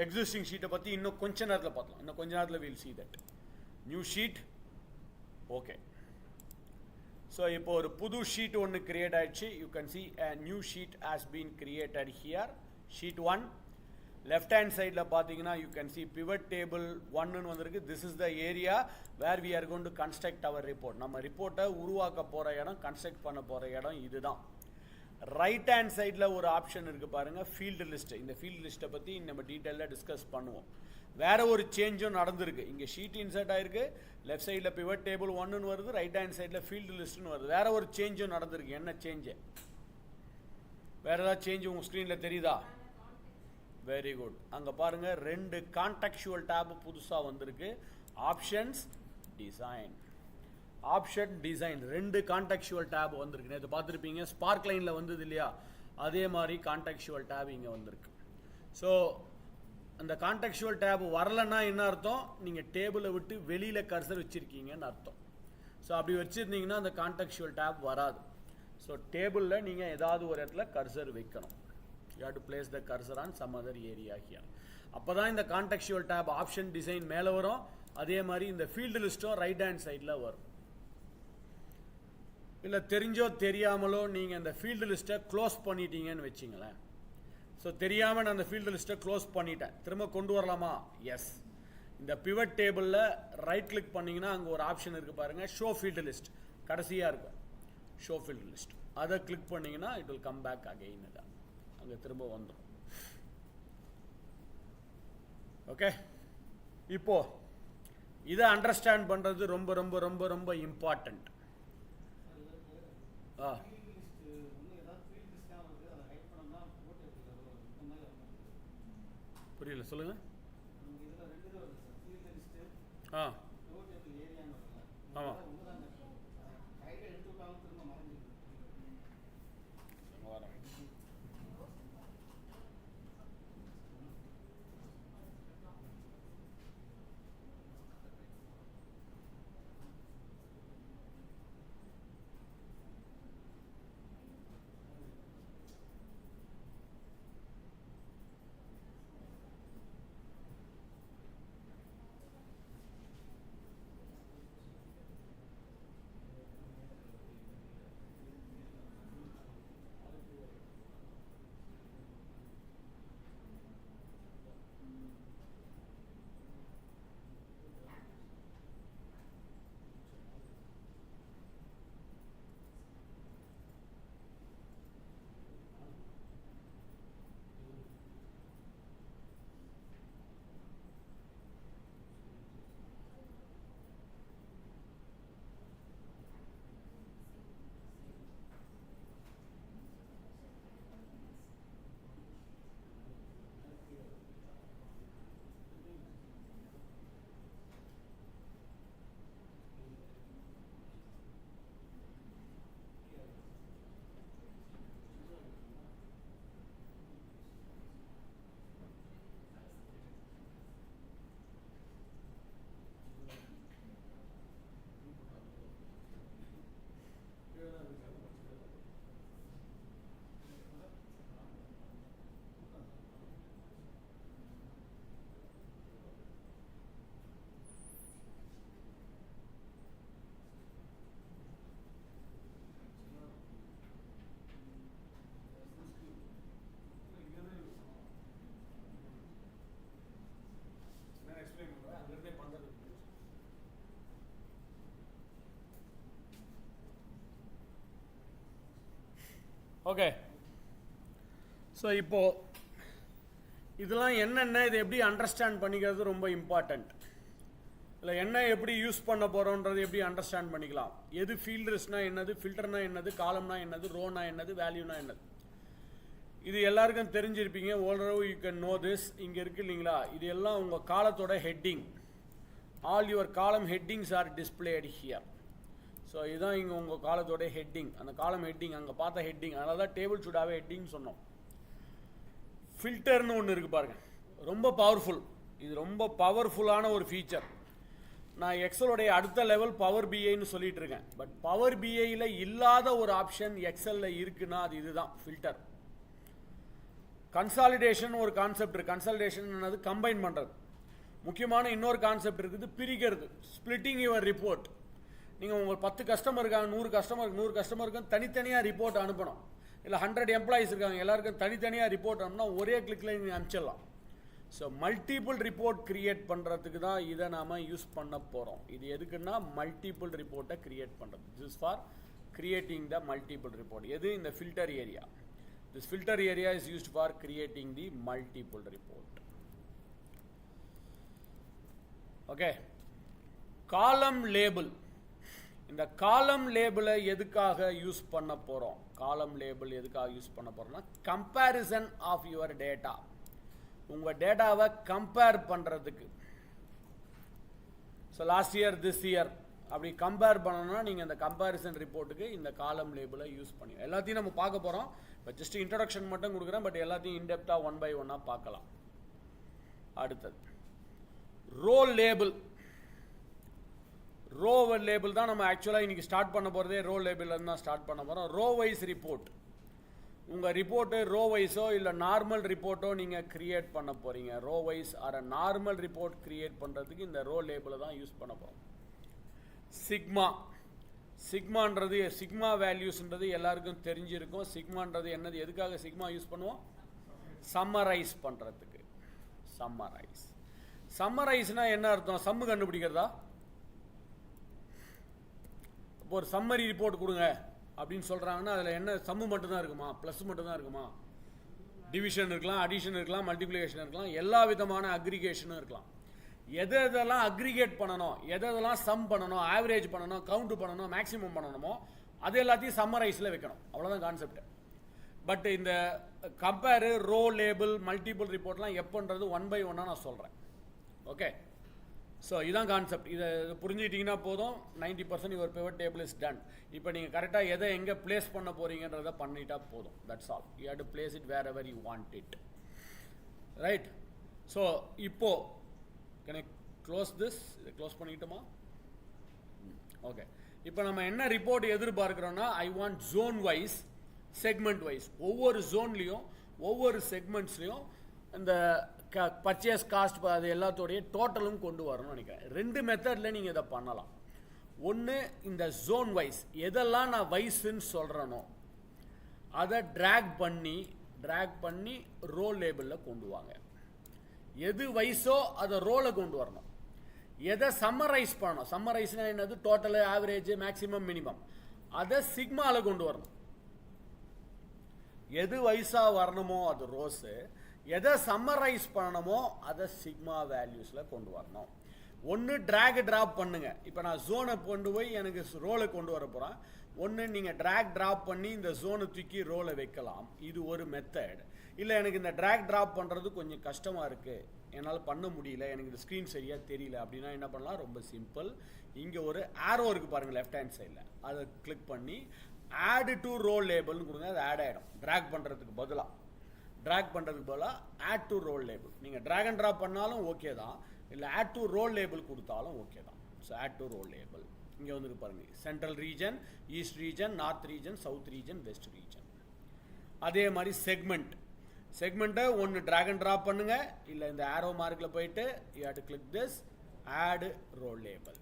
எக்ஸிஸ்டிங் ஷீட்டை பற்றி இன்னும் கொஞ்ச நேரத்தில் பார்க்கலாம். இன்னும் கொஞ்ச நேரத்தில் will see that. New sheet. Okay. So இப்போ ஒரு புது ஷீட் ஒன்று கிரியேட் ஆயிடுச்சு. You can see a new sheet has been created here. sheet 1. Left hand சைடில் பார்த்தீங்கன்னா you can see pivot table 1ன்னு வந்திருக்கு. This is the area where we are going to construct our report. நம்ம ரிப்போர்ட்டை உருவாக்க போகிற இடம், கன்ஸ்ட்ரக்ட் பண்ண போகிற இடம் இதுதான். ரைட் ஹேண்ட் சைடில் ஒரு ஆப்ஷன் இருக்குது பாருங்கள், ஃபீல்டு லிஸ்ட்டு. இந்த ஃபீல்டு லிஸ்ட்டை பற்றி நம்ம டீட்டெயிலாக டிஸ்கஸ் பண்ணுவோம். வேறு ஒரு சேஞ்சும் நடந்திருக்கு. இங்கே ஷீட் இன்சர்ட் ஆயிருக்கு. லெஃப்ட் சைடில் pivot table 1ன்னு வருது. ரைட் ஹேண்ட் சைடில் ஃபீல்டு லிஸ்ட்டுன்னு வருது. வேறு ஒரு சேஞ்சும் நடந்திருக்கு. என்ன சேஞ்சு? வேறு ஏதாவது சேஞ்சு உங்கள் ஸ்க்ரீனில் தெரியுதா? Very good. அங்கே பாருங்கள் 2 கான்டெக்சுவல் டேப் புதுசாக வந்திருக்கு. Options, design. Option, design 2 contextual tab வந்திருக்கு. நேற்று பார்த்துருப்பீங்க ஸ்பார்க் லைனில் வந்தது இல்லையா, அதே மாதிரி கான்டெக்சுவல் டேப் இங்கே வந்திருக்கு. ஸோ அந்த கான்டெக்சுவல் டேப் வரலன்னா என்ன அர்த்தம்? நீங்கள் டேபிளை விட்டு வெளியில் கர்சர் வச்சுருக்கீங்கன்னு அர்த்தம். ஸோ அப்படி வச்சுருந்தீங்கன்னா அந்த கான்டெக்சுவல் டேப் வராது. ஸோ டேபிளில் நீங்கள் ஏதாவது ஒரு இடத்துல கர்சர் வைக்கணும். You have to place the cursor on some other area here. அப்போ தான் இந்த கான்டெக்சுவல் டேப் ஆப்ஷன் டிசைன் மேலே வரும். அதே மாதிரி இந்த ஃபீல்டு லிஸ்ட்டும் ரைட் ஹேண்ட் சைடில் வரும். இல்லை தெரிஞ்சோ தெரியாமலோ நீங்கள் இந்த ஃபீல்டு லிஸ்ட்டை க்ளோஸ் பண்ணிட்டீங்கன்னு வச்சிங்களேன். ஸோ தெரியாமல் நான் அந்த ஃபீல்டு லிஸ்ட்டை க்ளோஸ் பண்ணிட்டேன், திரும்ப கொண்டு வரலாமா? எஸ். இந்த பிவட் டேபிளில் ரைட் கிளிக் பண்ணிங்கன்னா அங்கே ஒரு ஆப்ஷன் இருக்குது பாருங்கள், ஷோ ஃபீல்டு லிஸ்ட். கடைசியாக இருக்கும் ஷோ ஃபீல்டு லிஸ்ட். அதை கிளிக் பண்ணிங்கன்னா it will come back again. அதான் அங்கே திரும்ப வந்துடும். ஓகே. இப்போ இதை அண்டர்ஸ்டாண்ட் பண்ணுறது ரொம்ப ரொம்ப ரொம்ப ரொம்ப இம்பார்ட்டண்ட். புரியல, சொல்லுங்க. ஆமாம். ஓகே. ஸோ இப்போ இதெல்லாம் என்னென்ன, இதை எப்படி அண்டர்ஸ்டாண்ட் பண்ணிக்கிறது ரொம்ப இம்பார்ட்டண்ட். இல்லை என்ன எப்படி யூஸ் பண்ண போகிறோன்றது எப்படி அண்டர்ஸ்டாண்ட் பண்ணிக்கலாம். எது ஃபீல்டர்ஸ்னால் என்னது, ஃபில்டர்னா என்னது, காலம்னா என்னது, ரோனா என்னது, வேல்யூனா என்னது, இது எல்லாருக்கும் தெரிஞ்சிருப்பீங்க. Already you can know this. இங்கே இருக்குது இல்லைங்களா, இது எல்லாம் உங்கள் காலத்தோட heading. All your column headings are displayed here. So இதுதான் இங்கே உங்கள் காலத்தோட ஹெட்டிங். அந்த காலம் ஹெட்டிங் அங்கே பார்த்த ஹெட்டிங். அதனால தான் டேபிள் சுடாவே ஹெட்டிங் சொன்னோம். ஃபில்டர்னு ஒன்று இருக்குது பாருங்கள், ரொம்ப பவர்ஃபுல். இது ரொம்ப பவர்ஃபுல்லான ஒரு ஃபீச்சர். நான் எக்ஸலோடைய அடுத்த லெவல் பவர் பிஐன்னு சொல்லிட்டு இருக்கேன். பட் பவர் பிஐயில் இல்லாத ஒரு ஆப்ஷன் எக்ஸலில் இருக்குன்னா அது இதுதான், ஃபில்டர். கன்சாலிடேஷன் ஒரு கான்செப்ட் இருக்குது. கன்சாலிடேஷன் என்னது, கம்பைன் பண்ணுறது. முக்கியமான இன்னொரு கான்செப்ட் இருக்குது, பிரிக்கிறது, ஸ்பிளிட்டிங் யுவர் ரிப்போர்ட். நீங்கள் உங்கள் 10 கஸ்டமர் இருக்காங்க, 100 கஸ்டமருக்கும் தனித்தனியாக ரிப்போர்ட் அனுப்பணும். இல்லை 100 எம்ப்ளாயிஸ் இருக்காங்க, எல்லாருக்கும் தனித்தனியாக ரிப்போர்ட் அனுப்புனா ஒரே கிளிக்கில் நீங்கள் அனுப்பிச்சிடலாம். ஸோ மல்டிபிள் ரிப்போர்ட் கிரியேட் பண்ணுறதுக்கு தான் இதை நாம் யூஸ் பண்ண போகிறோம். இது எதுக்குன்னா மல்டிபிள் ரிப்போர்ட்டை கிரியேட் பண்ணுறது. This is for creating the multiple report. எது, இந்த filter area. This filter area is used for creating the multiple report. Okay. காலம் லேபிள். இந்த காலம் லேபிளை எதுக்காக யூஸ் பண்ண போகிறோம், காலம் லேபிள் எதுக்காக யூஸ் பண்ண போகிறோம்னா கம்பேரிசன் ஆஃப் யுவர் டேட்டா. உங்கள் டேட்டாவை கம்பேர் பண்ணுறதுக்கு. So last year this year அப்படி கம்பேர் பண்ணணும்னா நீங்கள் இந்த கம்பேரிசன் ரிப்போர்ட்டுக்கு இந்த காலம் லேபிளை யூஸ் பண்ணி எல்லாத்தையும் நம்ம பார்க்க போகிறோம். இப்போ ஜஸ்ட் இன்ட்ரடக்ஷன் மட்டும் கொடுக்குறேன். பட் எல்லாத்தையும் இன்டெப்த்தாக 1 by 1 பார்க்கலாம். அடுத்தது ரோ லேபிள். ரோ லேபிள் தான் நம்ம ஆக்சுவலாக இன்றைக்கி ஸ்டார்ட் பண்ண போகிறதே ரோ லேபிள்லேருந்து தான் ஸ்டார்ட் பண்ண போகிறோம். Row wise report. உங்கள் ரிப்போர்ட்டு ரோ வைஸோ இல்லை நார்மல் ரிப்போர்ட்டோ நீங்கள் க்ரியேட் பண்ண போகிறீங்க. Row wise or normal report create பண்ணுறதுக்கு இந்த ரோ லேபிளை தான் யூஸ் பண்ண போகிறோம். சிக்மா. சிக்மான்றது, சிக்மா வேல்யூஸ்ன்றது எல்லாருக்கும் தெரிஞ்சிருக்கும். சிக்மான்றது என்னது, எதுக்காக சிக்மா யூஸ் பண்ணுவோம், சம்மரைஸ் பண்ணுறதுக்கு. சம்மரைஸ். சம்மரைஸ்னால் என்ன அர்த்தம், சம்மு கண்டுபிடிக்கிறதா. இப்போ ஒரு சம்மரி ரிப்போர்ட் கொடுங்க அப்படின்னு சொல்கிறாங்கன்னா அதில் என்ன, சம்மு மட்டும்தான் இருக்குமா, ப்ளஸ் மட்டும்தான் இருக்குமா, டிவிஷன் இருக்கலாம், அடிஷன் இருக்கலாம், மல்டிப்ளிகேஷன் இருக்கலாம், எல்லா விதமான அக்ரிகேஷனும் இருக்கலாம். எதெல்லாம் அக்ரிகேட் பண்ணணும், எதெல்லாம் சம் பண்ணணும், ஆவரேஜ் பண்ணணும், கவுண்ட் பண்ணணும், மேக்ஸிமம் பண்ணணுமோ அது எல்லாத்தையும் சம்மரைஸில் வைக்கணும். அவ்வளோதான் கான்செப்ட். பட் இந்த compare, row label, multiple ரிப்போர்ட்லாம் எப்போன்றது 1 by 1 நான் சொல்கிறேன். ஓகே. ஸோ இதான் கான்செப்ட். இதை புரிஞ்சுக்கிட்டிங்கன்னா போதும். 90% your pivot table is done. இப்போ நீங்கள் கரெக்டாக எதை எங்கே பிளேஸ் பண்ண போகிறீங்கன்றதை பண்ணிட்டா போதும். That's all. You have to place it wherever you want it. Right. So இப்போ கேன் ஐ க்ளோஸ் திஸ்? இதை க்ளோஸ் பண்ணிக்கிட்டோமா? ஓகே. இப்போ நம்ம என்ன ரிப்போர்ட் எதிர்பார்க்குறோன்னா, I want zone wise, segment wise. ஒவ்வொரு ஜோன்லேயும் ஒவ்வொரு செக்மெண்ட்ஸ்லையும் இந்த பர்ச்சேஸ் காஸ்ட் அது எல்லாத்தோடைய டோட்டலும் கொண்டு வரணும்னு நினைக்கிறேன். 2 மெத்தடில் நீங்கள் இதை பண்ணலாம். ஒன்று, இந்த ஜோன் வைஸ் எதெல்லாம் நான் வைஸ்ன்னு சொல்கிறேனோ அதை ட்ராக் பண்ணி ரோ லேபிளில் கொண்டு வாங்க. எது வைஸோ அதை ரோவில் கொண்டு வரணும். எதை சம்மரைஸ் பண்ணணும், சம்மரைஸ்னால் என்னது, டோட்டலு, ஆவரேஜ், மேக்ஸிமம், மினிமம், அதை சிக்மாவில் கொண்டு வரணும். எது வைஸாக வரணுமோ அது ரோஸு, எதை சம்மரைஸ் பண்ணணுமோ அதை சிக்மா வேல்யூஸில் கொண்டு வரணும். ஒன்று ட்ராக் ட்ராப் பண்ணுங்க. இப்போ நான் ஜோனை கொண்டு போய் எனக்கு ரோலை கொண்டு வர போகிறேன். ஒன்று நீங்கள் ட்ராக் ட்ராப் பண்ணி இந்த ஜோனை தூக்கி ரோலை வைக்கலாம். இது ஒரு மெத்தட். இல்லை எனக்கு இந்த ட்ராக் ட்ராப் பண்ணுறது கொஞ்சம் கஷ்டமாக இருக்குது, என்னால் பண்ண முடியல, எனக்கு இந்த ஸ்க்ரீன் சரியாக தெரியல அப்படின்னா என்ன பண்ணலாம், ரொம்ப சிம்பிள். இங்கே ஒரு ஆரோ இருக்குது பாருங்கள் லெஃப்ட் ஹேண்ட் சைடில், அதை கிளிக் பண்ணி ஆட் டு ரோ லேபிள்னு கொடுங்க. அது ஆட் ஆகிடும். ட்ராக் பண்ணுறதுக்கு பதிலாக ஆட் டு ரோல் லேபிள். நீங்கள் ட்ராக் அண்ட் ட்ராப் பண்ணாலும் ஓகே தான், இல்லை ஆட் டு ரோல் லேபிள் கொடுத்தாலும் ஓகே தான். So add to row label இங்கே வந்து பாருங்கள், central region, east region, north region, south region, west region. அதே மாதிரி செக்மெண்ட்டை ஒன்று ட்ராக் அண்ட் ட்ராப் பண்ணுங்க, இல்லை இந்த ஆரோ மார்க்கில் போயிட்டு you have to click this add row label.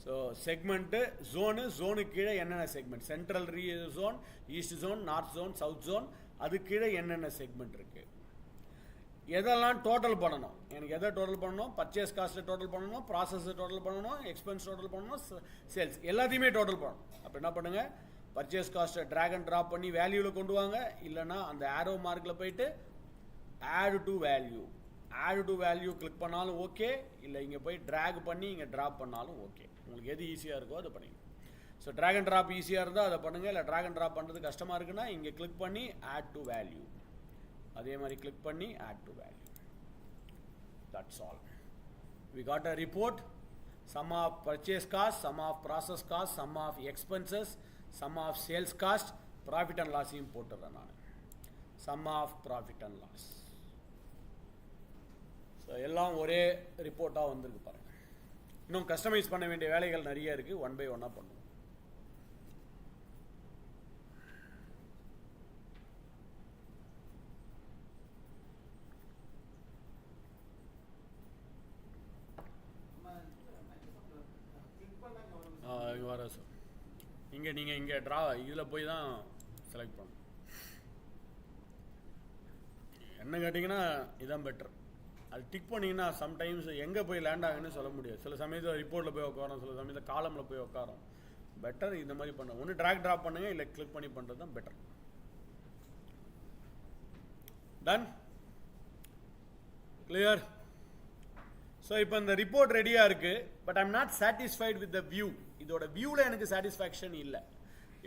So segment, ஜோனுக்கு கீழே என்னென்ன segment, central zone, east zone, north zone, south zone, அது கீழே என்னென்ன செக்மெண்ட் இருக்குது, எதெல்லாம் டோட்டல் பண்ணணும், எனக்கு எதை டோட்டல் பண்ணணும், பர்ச்சேஸ் காஸ்ட்டை டோட்டல் பண்ணணும், ப்ராசஸை டோட்டல் பண்ணணும், எக்ஸ்பென்ஸ் டோட்டல் பண்ணணும், சேல்ஸ் எல்லாத்தையுமே டோட்டல் பண்ணணும். அப்போ என்ன பண்ணுங்கள், பர்ச்சேஸ் காஸ்ட்டை ட்ராக் அண்ட் ட்ராப் பண்ணி வேல்யூவில் கொண்டு வாங்க, இல்லைனா அந்த ஆரோ மார்க்கில் போயிட்டு ஆட் டு வேல்யூ கிளிக் பண்ணாலும் ஓகே, இல்லை இங்கே போய் ட்ராக் பண்ணி இங்கே ட்ராப் பண்ணாலும் ஓகே. உங்களுக்கு எது ஈஸியாக இருக்கோ அதை பண்ணுங்க. ஸோ ட்ராக் அண்ட் ட்ராப் ஈஸியாக இருந்தால் அதை பண்ணுங்கள், இல்லை ட்ராக் அண்ட் ட்ராப் பண்ணுறது கஷ்டமாக இருக்குன்னா இங்கே கிளிக் பண்ணி ஆட் டு வேல்யூ, அதே மாதிரி கிளிக் பண்ணி add to value. That's all. We got a report, sum of purchase cost, sum of process cost, sum of expenses, sum of sales cost, profit and loss போட்டுறேன் நான். sum of profit and loss. So எல்லாம் ஒரே ரிப்போர்ட்டாக வந்திருக்கு பாருங்க. இன்னும் customise பண்ண வேண்டிய வேலைகள் நிறைய இருக்குது, ஒன் பை ஒன்னாக பண்ணுவோம். இங்கே வர சார், இங்கே நீங்கள் இங்கே ட்ரா இதில் போய் தான் செலக்ட் பண்ணணும். என்ன கேட்டிங்கன்னா இதான் பெட்டர். அது டிக் பண்ணிங்கன்னா சம்டைம்ஸ் எங்கே போய் லேண்ட் ஆகுன்னு சொல்ல முடியாது. சில சமயத்தில் ரிப்போர்ட்டில் போய் உட்காரோம், சில சமயத்தில் காலமில் போய் உட்காரோம். பெட்டர் இந்த மாதிரி பண்ண ஒன்று ட்ராக் ட்ராப் பண்ணுங்கள், இல்லை கிளிக் பண்ணி பண்ணுறது தான் பெட்டர். Ton, clear. ஸோ இப்போ இந்த ரிப்போர்ட் ரெடியாக இருக்குது, but I'm not satisfied with the view. இதோட வியூவில் எனக்கு சாட்டிஸ்ஃபேக்ஷன் இல்லை.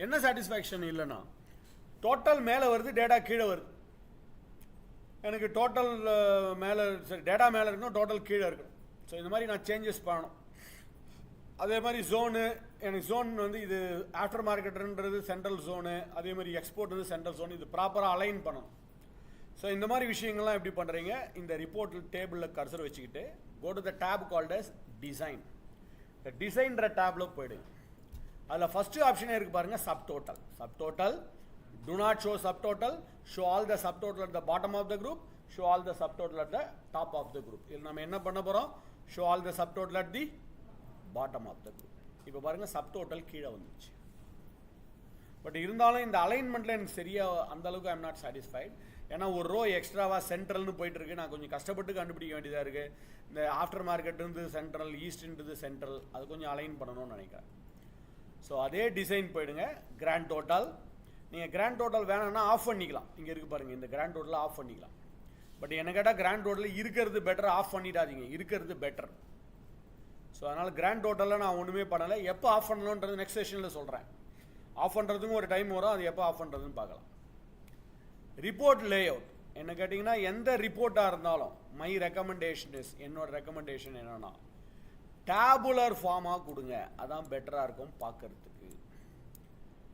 என்ன சாட்டிஸ்ஃபேக்ஷன் இல்லைன்னா, டோட்டல் மேலே வருது, டேட்டா கீழே வருது. எனக்கு டோட்டல் மேலே சரி டேட்டா மேலே இருக்கணும், டோட்டல் கீழே இருக்கணும். ஸோ இந்த மாதிரி நான் சேஞ்சஸ் பண்ணணும். அதே மாதிரி ஜோனு, எனக்கு ஜோன் வந்து இது ஆஃப்டர் மார்க்கெட்டுன்றது சென்ட்ரல் ஜோனு, அதே மாதிரி எக்ஸ்போர்ட் வந்து சென்ட்ரல் ஜோன், இது ப்ராப்பராக அலைன் பண்ணணும். ஸோ இந்த மாதிரி விஷயங்கள்லாம் எப்படி பண்ணுறீங்க, இந்த ரிப்போர்ட்டில் டேபிளில் கர்சர் வச்சுக்கிட்டு go to the tab called as design. இந்த டிசைன்ற டேப்ல போயிடுங்க. அதில் ஃபர்ஸ்ட் ஆப்ஷனே இருக்கு பாருங்க, subtotal. Subtotal, do not show subtotal, show all the subtotal at the bottom of the group, show all the subtotal at the top of the group. இதில் நம்ம என்ன பண்ண போகிறோம், show all the subtotal at the bottom of the group. இப்போ பாருங்க subtotal கீழே வந்துச்சு. But இருந்தாலும் இந்த அலைன்மெண்ட்டில் எனக்கு சரியாக அந்தளவுக்கு ஐம் நாட் சாட்டிஸ்ஃபைட். ஏன்னா ஒரு ரோ எக்ஸ்ட்ராவாக சென்ட்ரல்னு போயிட்டு இருக்கு, நான் கொஞ்சம் கஷ்டப்பட்டு கண்டுபிடிக்க வேண்டியதாக இருக்குது. இந்த ஆஃப்டர் மார்க்கெட் இருந்து சென்ட்ரல், ஈஸ்ட்ன்றது சென்ட்ரல், அது கொஞ்சம் அலைன் பண்ணணும்னு நினைக்கிறேன். ஸோ அதே டிசைன் போயிடுங்க. கிராண்ட் டோட்டல், நீங்கள் கிராண்ட் டோட்டல் வேணும்னா ஆஃப் பண்ணிக்கலாம். இங்கே இருக்குது பாருங்கள், இந்த கிராண்ட் டோட்டல் ஆஃப் பண்ணிக்கலாம். பட் என்ன கேட்டால் கிராண்ட் டோட்டல் இருக்கிறது பெட்டர், ஆஃப் பண்ணிடாதீங்க, இருக்கிறது பெட்டர். ஸோ அதனால் கிராண்ட் டோட்டலில் நான் ஒன்றுமே பண்ணலை. எப்போ ஆஃப் பண்ணணுன்றது நெக்ஸ்ட் செஷனில் சொல்கிறேன். ஆஃப் பண்ணுறதுக்கும் ஒரு டைம் வரும், அது எப்போ ஆஃப் பண்ணுறதுன்னு பார்க்கலாம். ரிப்போர்ட் லேஅவுட் என்ன கேட்டிங்கன்னா, எந்த ரிப்போர்ட்டாக இருந்தாலும் மை ரெக்கமெண்டேஷன் இஸ், என்னோட ரெக்கமெண்டேஷன் என்னன்னா டேபுலர் ஃபார்மாக கொடுங்க, அதான் பெட்டராக இருக்கும் பார்க்கறதுக்கு.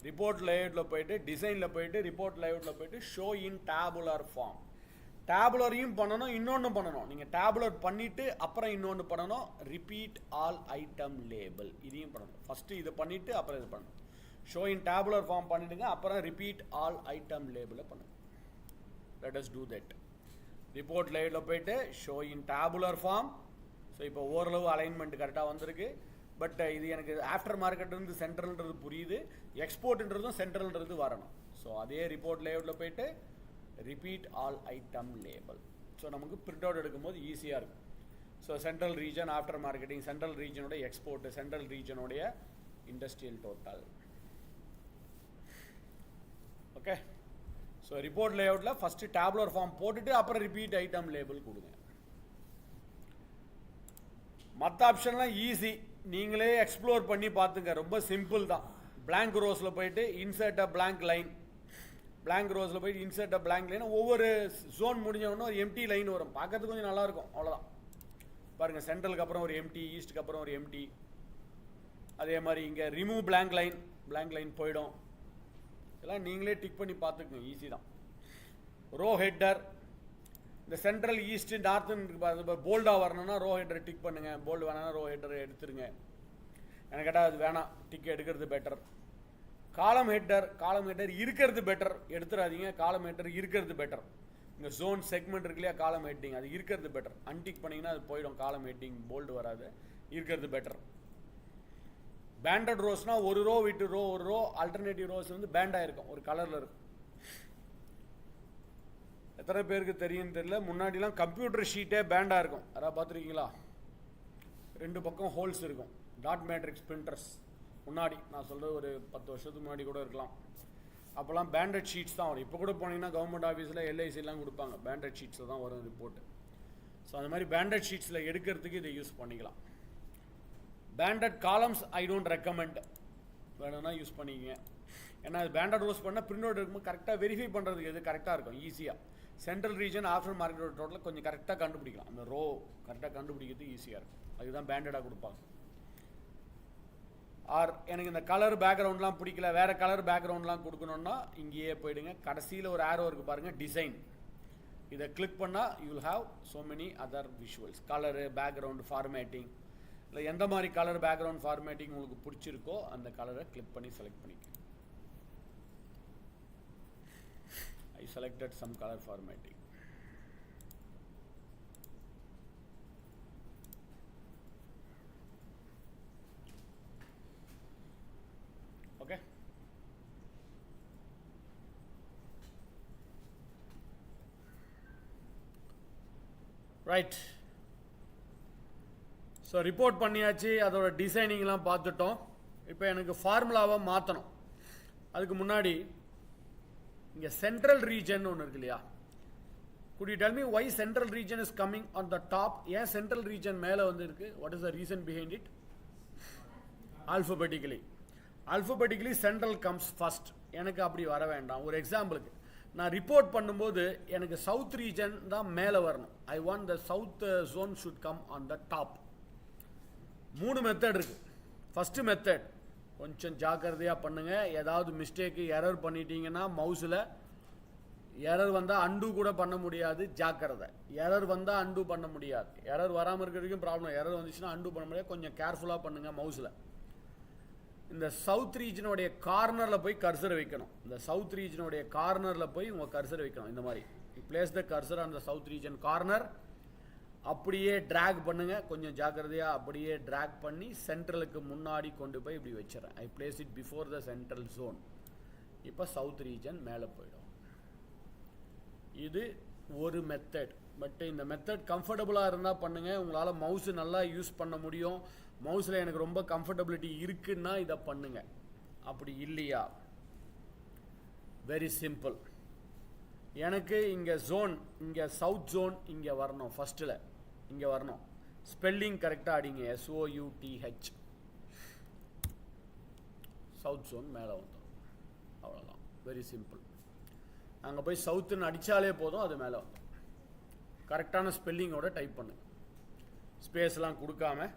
ரிப்போர்ட் லேஅவுட்டில் போயிட்டு டிசைனில் போயிட்டு ரிப்போர்ட் லேஅவுட்டில் போயிட்டு ஷோ இன் டேபுலர் ஃபார்ம். டேபுலரையும் பண்ணணும், இன்னொன்று பண்ணணும். நீங்கள் டேபுலர் பண்ணிவிட்டு அப்புறம் இன்னொன்று பண்ணணும், ரிப்பீட் ஆல் ஐட்டம் லேபிள், இதையும் பண்ணணும். ஃபஸ்ட்டு இதை பண்ணிவிட்டு அப்புறம் இது பண்ணணும். ஷோ இன் டேபுலர் ஃபார்ம் பண்ணிவிடுங்க, அப்புறம் ரிப்பீட் ஆல் ஐட்டம் லேபிளை பண்ணுங்க. Let us do that. Report லேஅவுட்டில் போயிட்டு show in tabular form. So இப்போ ஓரளவு அலைன்மெண்ட் கரெக்டாக வந்திருக்கு. பட் இது எனக்கு ஆஃப்டர் மார்க்கெட்லேருந்து சென்ட்ரல்ன்றது புரியுது, எக்ஸ்போர்ட்ன்றதும் சென்ட்ரல்ன்றது வரணும். ஸோ அதே ரிப்போர்ட் லேஅவுட்டில் போயிட்டு repeat all item label. So நமக்கு பிரிண்ட் அவுட் எடுக்கும்போது ஈஸியாக இருக்கும். So central region after marketing, central ரீஜனோட எக்ஸ்போர்ட், சென்ட்ரல் ரீஜனோடைய industrial total. Okay. So report லேஅவுட்டில் ஃபஸ்ட்டு டேபுலர் ஃபார்ம் போட்டுட்டு அப்புறம் ரிப்பீட் ஐட்டம் லேபிள் கொடுங்க. மற்ற ஆப்ஷன்லாம் ஈஸி, நீங்களே எக்ஸ்ப்ளோர் பண்ணி பார்த்துங்க, ரொம்ப சிம்பிள் தான். பிளாங்க் ரோஸில் போயிட்டு insert a blank line, blank ரோஸில் போயிட்டு இன்சர்ட் அ பிளாங்க் லைன், ஒவ்வொரு ஜோன் முடிஞ்சவொன்னே ஒரு எம்டி லைன் வரும், பார்க்கறதுக்கு கொஞ்சம் நல்லாயிருக்கும், அவ்வளோதான். பாருங்கள், சென்ட்ரலுக்கு அப்புறம் ஒரு எம்டி, ஈஸ்ட்டுக்கு அப்புறம் ஒரு எம்டி. அதே மாதிரி இங்கே remove blank line, blank line போயிடும். இதெல்லாம் நீங்களே டிக் பண்ணி பார்த்துக்குங்க, ஈஸி தான். ரோ ஹெட்டர், இந்த சென்ட்ரல் ஈஸ்ட் நார்த்துன்னு போல்டாக வரணும்னா ரோ ஹெட்டரை டிக் பண்ணுங்கள், போல்டு வேணாம்னா ரோ ஹெட்டரை எடுத்துருங்க. எனக்கு கேட்டால் அது வேணாம், டிக் எடுக்கிறது பெட்டர். காலம் ஹெட்டர், காலம் ஹெட்டர் இருக்கிறது பெட்டர், எடுத்துடாதீங்க, காலம் ஹெட்டர் இருக்கிறது பெட்டர். இங்கே ஜோன் செக்மெண்ட் இருக்கு இல்லையா, காலம் ஹெட்டிங், அது இருக்கிறது பெட்டர். அன்டிக் பண்ணிங்கன்னா அது போயிடும், காலம் ஹெட்டிங் போல்டு வராது, இருக்கிறது பெட்டர். பேண்டட் ரோஸ்னா ஒரு ரோ விட்டு ரோ, ஒரு ரோ ஆல்டர்னேட்டிவ் ரோஸ் வந்து பேண்டாக இருக்கும், ஒரு கலரில் இருக்கும். எத்தனை பேருக்கு தெரியும்னு தெரியல, முன்னாடிலாம் கம்ப்யூட்டர் ஷீட்டே பேண்டாக இருக்கும், அதான் பார்த்துருக்கீங்களா? ரெண்டு பக்கம் ஹோல்ஸ் இருக்கும், டாட் மேட்ரிக்ஸ் பிரிண்டர்ஸ். முன்னாடி நான் சொல்கிறது ஒரு 10 வருஷத்துக்கு முன்னாடி கூட இருக்கலாம். அப்போல்லாம் பேண்டட் ஷீட்ஸ் தான் வரும். இப்போ கூட போனீங்கன்னா கவர்மெண்ட் ஆஃபீஸில் எல்ஐசிலாம் கொடுப்பாங்க, பேண்டட் ஷீட்ஸில் தான் வரும் ரிப்போர்ட்டு. ஸோ அந்த மாதிரி பேண்டட் ஷீட்ஸில் எடுக்கிறதுக்கு இதை யூஸ் பண்ணிக்கலாம். Banded columns I don't recommend, வேணும்னா யூஸ் பண்ணிக்கங்க. ஏன்னா அது பேண்டட் ரோஸ் பண்ணால் பிரிண்ட் அவுட் இருக்கும்போது கரெக்டாக வெரிஃபை பண்ணுறதுக்கு எது கரெக்டாக இருக்கும், ஈஸியாக. சென்ட்ரல் ரீஜன் ஆஃப்டர் மார்க்கெட் டோட்டலில் கொஞ்சம் கரெக்டாக கண்டுபிடிக்கலாம், அந்த ரோ கரெக்டாக கண்டுபிடிக்கிறது ஈஸியாக இருக்கும். அதுதான் பேண்டடாக கொடுப்பாங்க. ஆர் எனக்கு இந்த கலர் பேக்ரவுண்ட்லாம் பிடிக்கல, வேறு கலர் பேக்ரவுண்ட்லாம் கொடுக்கணுன்னா இங்கேயே போயிடுங்க. கடைசியில் ஒரு ஆரோ இருக்குது பாருங்கள், டிசைன். இதை கிளிக் பண்ணால் you will have so many other visuals. Colour, background, formatting, இல்லை எந்த மாதிரி கலர் பேக்ரவுண்ட் ஃபார்மேட்டிங் உங்களுக்கு பிடிச்சிருக்கோ அந்த கலரை கிளிக் பண்ணி செலக்ட் பண்ணிக்க. I selected some color formatting. Okay. Right. So report பண்ணியாச்சு, அதோட டிசைனிங்லாம் பார்த்துட்டோம். இப்போ எனக்கு ஃபார்முலாவை மாற்றணும். அதுக்கு முன்னாடி இங்கே சென்ட்ரல் ரீஜன் ஒன்று இருக்கு இல்லையா? could you tell me why central region is coming on the top? ஏன் சென்ட்ரல் ரீஜன் மேலே வந்து இருக்கு? what is the reason behind it? alphabetically central comes first. எனக்கு அப்படி வர வேண்டாம். ஒரு எக்ஸாம்பிளுக்கு நான் ரிப்போர்ட் பண்ணும்போது எனக்கு சவுத் ரீஜன் தான் மேலே வரணும். I want the south zone should come on the top. 3 method இருக்கு. ஃபர்ஸ்ட் மெத்தட் கொஞ்சம் ஜாக்கிரதையாக பண்ணுங்கள். ஏதாவது மிஸ்டேக்கு எரர் பண்ணிட்டீங்கன்னா மவுஸில் எரர் வந்தால் அண்டு கூட பண்ண முடியாது, ஜாக்கிரதை. எரர் வந்தால் அண்டு பண்ண முடியாது. எரர் வராமல் இருக்கிறதுக்கும் ப்ராப்ளம். எரர் வந்துச்சுன்னா அண்டு பண்ண முடியாது. கொஞ்சம் கேர்ஃபுல்லாக பண்ணுங்கள் மவுஸில். இந்த சவுத் ரீஜனுடைய கார்னரில் போய் கர்சரை வைக்கணும். இந்த சவுத் ரீஜனுடைய கார்னரில் போய் உங்கள் கர்சரை வைக்கணும். இந்த மாதிரி place the cursor on the south region corner. அப்படியே ட்ராக் பண்ணுங்கள், கொஞ்சம் ஜாக்கிரதையாக அப்படியே ட்ராக் பண்ணி சென்ட்ரலுக்கு முன்னாடி கொண்டு போய் இப்படி வச்சிடறேன். I place it before the central zone. இப்போ சவுத் ரீஜன் மேலே போயிடும். இது ஒரு மெத்தட். பட் இந்த மெத்தட் கம்ஃபர்டபுளாக இருந்தால் பண்ணுங்கள். உங்களால் மவுஸு நல்லா யூஸ் பண்ண முடியும். மவுஸில் எனக்கு ரொம்ப கம்ஃபர்டபிலிட்டி இருக்குன்னா இதை பண்ணுங்கள். அப்படி இல்லையா, வெரி சிம்பிள். எனக்கு இங்கே ஜோன், இங்கே சவுத் ஜோன் இங்கே வரணும். ஃபஸ்ட்டில் இங்கே வரணும். ஸ்பெல்லிங் கரெக்டாக அடிங்க, SOUTH. சவுத் ஜோன் மேலே வந்துடும். அவ்வளோதான், வெரி சிம்பிள். அங்கே போய் சவுத்துன்னு அடித்தாலே போதும், அது மேலே வந்துடும். கரெக்டான ஸ்பெல்லிங்கோட டைப் பண்ணுங்க. ஸ்பேஸ்லாம் கொடுக்காம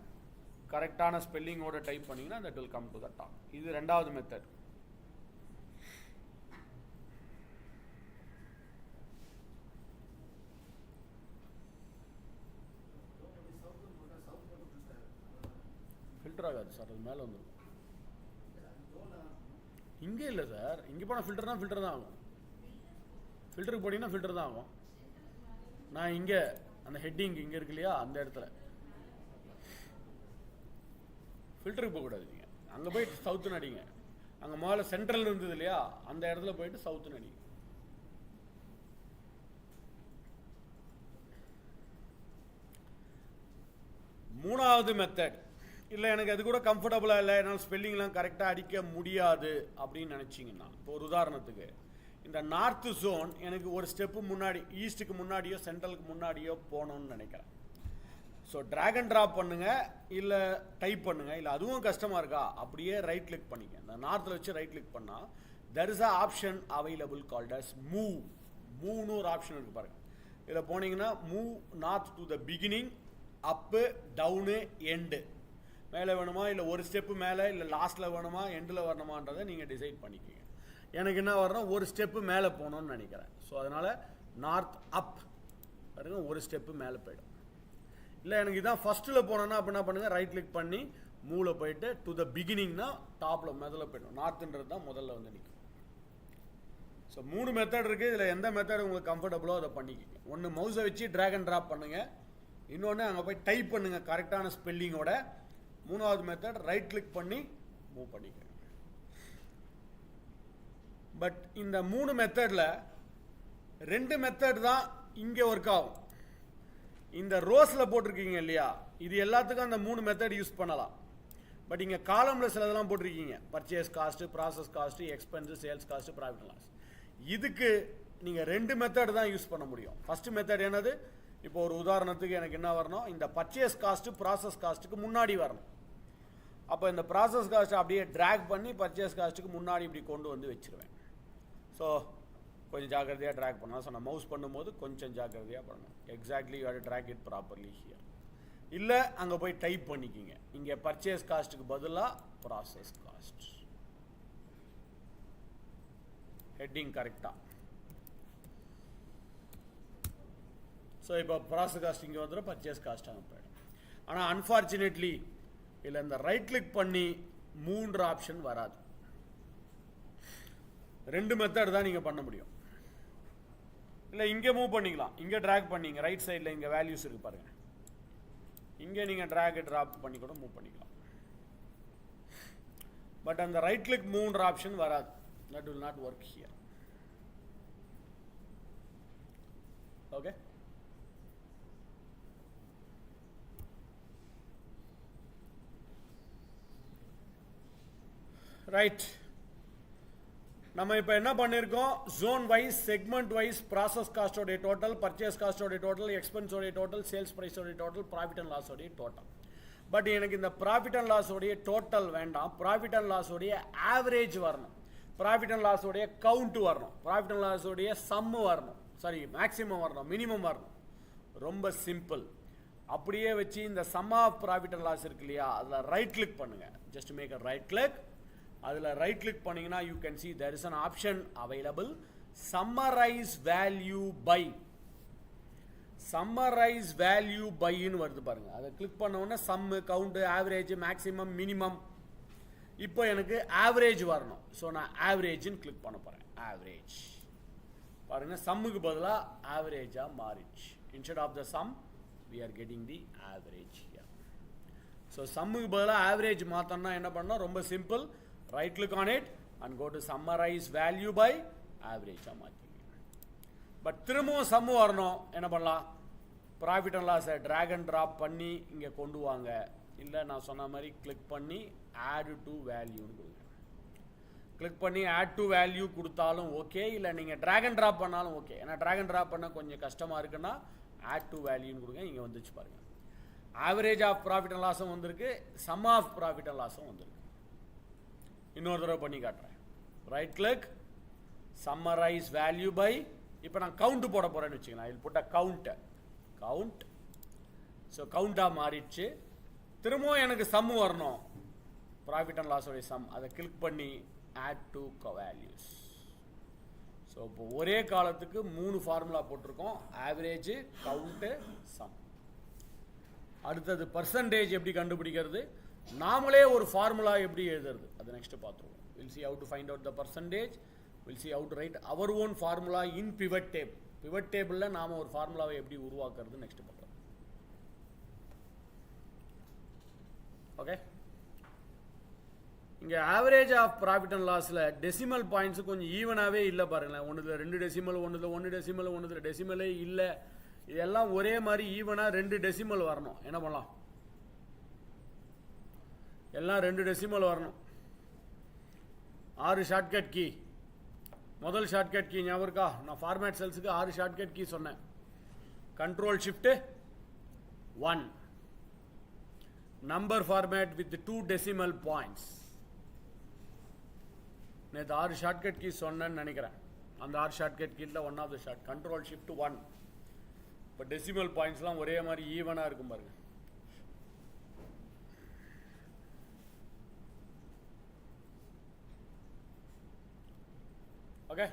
கரெக்டான ஸ்பெல்லிங்கோட டைப் பண்ணிங்கன்னா that will come to the top. இது ரெண்டாவது மெத்தட். ஃபில்டர் ஆகாது சார், அது மேலே வந்துடும். இங்கே இல்லை சார், இங்கே போனால் ஃபில்டர் தான் ஆகும். ஃபில்டருக்கு போனீங்கன்னா ஃபில்டர் தான் ஆகும். நான் இங்கே அந்த ஹெட்டிங் இங்கே இருக்கு இல்லையா, அந்த இடத்துல ஃபில்டருக்கு போகக்கூடாது. நீங்கள் அங்கே போயிட்டு சவுத்துன்னு அடிங்க. அங்கே முதல்ல சென்ட்ரல் இருந்தது இல்லையா, அந்த இடத்துல போயிட்டு சவுத்துன்னு அடிங்க. மூணாவது மெத்தட், இல்லை எனக்கு அது கூட கம்ஃபர்டபுளாக இல்லை, என்னால் ஸ்பெல்லிங்லாம் கரெக்டாக அடிக்க முடியாது அப்படின்னு நினச்சிங்கன்னா, இப்போ ஒரு உதாரணத்துக்கு இந்த நார்த்து ஜோன் எனக்கு ஒரு ஸ்டெப்பு முன்னாடி, ஈஸ்ட்டுக்கு முன்னாடியோ சென்ட்ரலுக்கு முன்னாடியோ போகணுன்னு நினைக்கிறேன். ஸோ ட்ராக் அண்ட் ட்ராப் பண்ணுங்கள், இல்லை டைப் பண்ணுங்கள். இல்லை அதுவும் கஷ்டமாக இருக்கா, அப்படியே ரைட் கிளிக் பண்ணிக்க. இந்த நார்த்தில் வச்சு ரைட் கிளிக் பண்ணால் there is a option available called as move. மூவ்னு ஒரு ஆப்ஷன் இருக்குது பாருங்கள். இதில் போனீங்கன்னா move north to the beginning, up, down, end. மேலே வேணுமா, இல்லை ஒரு ஸ்டெப்பு மேலே, இல்லை லாஸ்ட்டில் வேணுமா, எண்டில் வரணுமான்றதை நீங்கள் டிசைட் பண்ணிக்கோங்க. எனக்கு என்ன வரணும், ஒரு ஸ்டெப்பு மேலே போகணுன்னு நினைக்கிறேன். ஸோ அதனால் நார்த் அப் பாருங்க, ஒரு ஸ்டெப்பு மேலே போய்டும். இல்லை எனக்கு இதான் ஃபஸ்ட்டில் போனோன்னா அப்போ என்ன பண்ணுங்கள், ரைட் கிளிக் பண்ணி மூவில் போயிட்டு டு த பிகினிங்னா டாப்பில் முதல்ல போய்டும். நார்த்துன்றது தான் முதல்ல வந்து நிற்கும். ஸோ 3 மெத்தட் இருக்குது. இதில் எந்த மெத்தட் உங்களுக்கு கம்ஃபர்டபுளோ அதை பண்ணிக்கோங்க. ஒன்று மவுஸை வச்சு ட்ராக் அண்ட் ட்ராப் பண்ணுங்கள், இன்னொன்று அங்கே போய் டைப் பண்ணுங்கள் கரெக்டான ஸ்பெல்லிங்கோட. மூணாவது மெத்தட் ரைட் கிளிக் பண்ணி மூவ் பண்ணிக்கோங்க. பட் இந்த 3 மெத்தடில் 2 மெத்தட் தான் இங்கே ஒர்க் ஆகும். இந்த ரோஸில் போட்டிருக்கீங்க இல்லையா, இது எல்லாத்துக்கும் அந்த 3 மெத்தட் யூஸ் பண்ணலாம். பட் இங்கே காலமில் சிலதெல்லாம் போட்டிருக்கீங்க, purchase cost, process cost, expense, sales cost, profit and loss. இதுக்கு நீங்கள் 2 மெத்தட் தான் யூஸ் பண்ண முடியும். ஃபஸ்ட்டு மெத்தட் என்னது, இப்போ ஒரு உதாரணத்துக்கு எனக்கு என்ன வரணும், இந்த பர்ச்சேஸ் காஸ்ட்டு ப்ராசஸ் காஸ்ட்டுக்கு முன்னாடி வரணும். அப்போ இந்த ப்ராசஸ் காஸ்ட்டை அப்படியே ட்ராக் பண்ணி பர்ச்சேஸ் காஸ்ட்டுக்கு முன்னாடி இப்படி கொண்டு வந்து வச்சுருவேன். ஸோ கொஞ்சம் ஜாக்கிரதையாக ட்ராக் பண்ணலாம். ஸோ நான் மவுஸ் பண்ணும்போது கொஞ்சம் ஜாக்கிரதையாக பண்ணணும். Exactly you have to drag it properly here. இல்லை அங்கே போய் டைப் பண்ணிக்கிங்க, இங்கே பர்ச்சேஸ் காஸ்ட்டுக்கு பதிலாக ப்ராசஸ் காஸ்ட், ஹெட்டிங் கரெக்டாக. ஸோ இப்போ ப்ராசஸ் காஸ்ட் இங்கே வந்துடும், பர்ச்சேஸ் காஸ்ட் அங்கே போயிடும். ஆனால் அன்ஃபார்ச்சுனேட்லி இல்லை இந்த ரைட் கிளிக் பண்ணி 3 ஆப்ஷன் வராது. 2 மெத்தட் தான் நீங்கள் பண்ண முடியும். இல்லை இங்கே மூவ் பண்ணிக்கலாம், இங்கே ட்ராக் பண்ணிங்க, ரைட் சைடில் இங்கே வேல்யூஸ் இருக்கு பாருங்கள், இங்கே நீங்கள் ட்ராக் ட்ராப் பண்ணி கூட மூவ் பண்ணிக்கலாம். பட் அந்த ரைட் கிளிக் 3 ஆப்ஷன் வராது. That will not work here. Okay, right. நம்ம இப்போ என்ன பண்ணியிருக்கோம், zone wise, segment wise, process காஸ்டோடைய டோட்டல், பர்ச்சேஸ் காஸ்டோடைய டோட்டல், எக்ஸ்பென்ஸோடைய டோட்டல், சேல்ஸ் ப்ரைஸோடைய டோட்டல், ப்ராஃபிட் அண்ட் லாஸோடைய டோட்டல். பட் எனக்கு இந்த ப்ராஃபிட் அண்ட் லாஸோடைய டோட்டல் வேண்டாம், ப்ராஃபிட் அண்ட் லாஸோடைய ஆவரேஜ் வரணும், ப்ராஃபிட் அண்ட் லாஸோடைய கவுண்ட் வரணும், ப்ராஃபிட் அண்ட் லாஸோடைய சம்மு வரணும், சாரி மேக்ஸிமம் வரணும், மினிமம் வரணும். ரொம்ப சிம்பிள். அப்படியே வச்சு இந்த sum of profit and loss இருக்கு இல்லையா, அதில் ரைட் கிளிக் பண்ணுங்கள். Just make a right click. அதில் ரைட் கிளிக் பண்ணிங்கன்னா you can see there is an option available, summarize value by. summarize value by ன்னு வருது பாருங்க. அதை கிளிக் பண்ண உடனே சம்மு, கவுண்ட், ஆவரேஜ், மேக்ஸிமம், மினிமம். இப்போ எனக்கு ஆவரேஜ் வரணும். ஸோ நான் ஆவரேஜ்னு கிளிக் பண்ண போகிறேன். ஆவரேஜ் பாருங்க, சம்முக்கு பதிலாக ஆவரேஜாக மாறிடுச்சு. Instead of the sum we are getting the average here. So சம்முக்கு பதிலாக ஆவரேஜ் மாற்றோம்னா என்ன பண்ணோம், ரொம்ப simple. Right click on it and go to summarize value by ஆவரேஜாக மாற்றிங்க. பட் திரும்பவும் சம்மு வரணும், என்ன பண்ணலாம், ப்ராஃபிட் அண்ட் லாஸை ட்ராக் அண்ட் ட்ராப் பண்ணி இங்கே கொண்டு வாங்க. இல்லை நான் சொன்ன மாதிரி கிளிக் பண்ணி ஆட் டு வேல்யூன்னு கொடுங்க. கிளிக் பண்ணி ஆட் டு வேல்யூ கொடுத்தாலும் ஓகே, இல்லை நீங்கள் ட்ராக் அண்ட் ட்ராப் பண்ணாலும் ஓகே. ஏன்னா ட்ராக் அண்ட் ட்ராப் பண்ண கொஞ்சம் கஷ்டமாக இருக்குன்னா ஆட் டு வேல்யூன்னு கொடுங்க. இங்கே வந்துச்சு பாருங்கள், ஆவரேஜ் ஆஃப் ப்ராஃபிட் அண்ட் லாஸும் வந்திருக்கு, சம் ஆஃப் ப்ராஃபிட் அண்ட் லாஸும் வந்திருக்கு. இன்னொரு தடவை பண்ணி காட்டுறேன். Right click, summarize value by. இப்போ நான் கவுண்ட் போட போகிறேன்னு வச்சுக்கலாம். இதில் போட்ட கவுண்ட். ஸோ கவுண்டாக மாறிடுச்சு. திரும்பவும் எனக்கு சம்மு வரணும், ப்ராஃபிட் அண்ட் லாஸோடைய சம். அதை கிளிக் பண்ணி ஆட் டு வேல்யூஸ். ஸோ இப்போ ஒரே காலத்துக்கு 3 ஃபார்முலா போட்டிருக்கோம், ஆவரேஜ், கவுண்ட்டு, சம். அடுத்தது பர்சன்டேஜ் எப்படி கண்டுபிடிக்கிறது, நாமளே ஒரு ஃபார்முலா எப்படி எழுதுறது, அது நெக்ஸ்ட் பார்த்துருவோம். Will see how to find out the percentage, will see how to write our own formula in pivot table. Pivot டேபிளில் நாம் ஒரு ஃபார்முலாவை எப்படி உருவாக்குறது நெக்ஸ்ட் பார்க்கலாம். ஓகே, இங்கே ஆவரேஜ் ஆஃப் ப்ராஃபிட் அண்ட் லாஸில் டெசிமல் பாயிண்ட்ஸு கொஞ்சம் ஈவனாகவே இல்லை பாருங்களேன். ஒன்றுல 2 டெசிமல், ஒன்றுல 1 டெசிமல், ஒன்றுல டெசிமலே இல்லை. இதெல்லாம் ஒரே மாதிரி ஈவனாக 2 டெசிமல் வரணும். என்ன பண்ணலாம், எல்லாம் 2 டெசிமல் வரணும். 6 ஷார்ட்கட் கீ. முதல் ஷார்ட்கட் கீ ஞாபகம் இருக்கா, நான் ஃபார்மேட் செல்ஸுக்கு 6 ஷார்ட்கட் கீ சொன்னேன். Control shift 1, number format with 2 decimal points. நேற்று 6 ஷார்ட்கட் கீ சொன்னேன்னு நினைக்கிறேன். அந்த 6 ஷார்ட்கட் கீயில் one of the short control shift 1. இப்போ டெசிமல் பாயிண்ட்ஸ்லாம் ஒரே மாதிரி ஈவனாக இருக்கும் பாருங்க. ஓகே,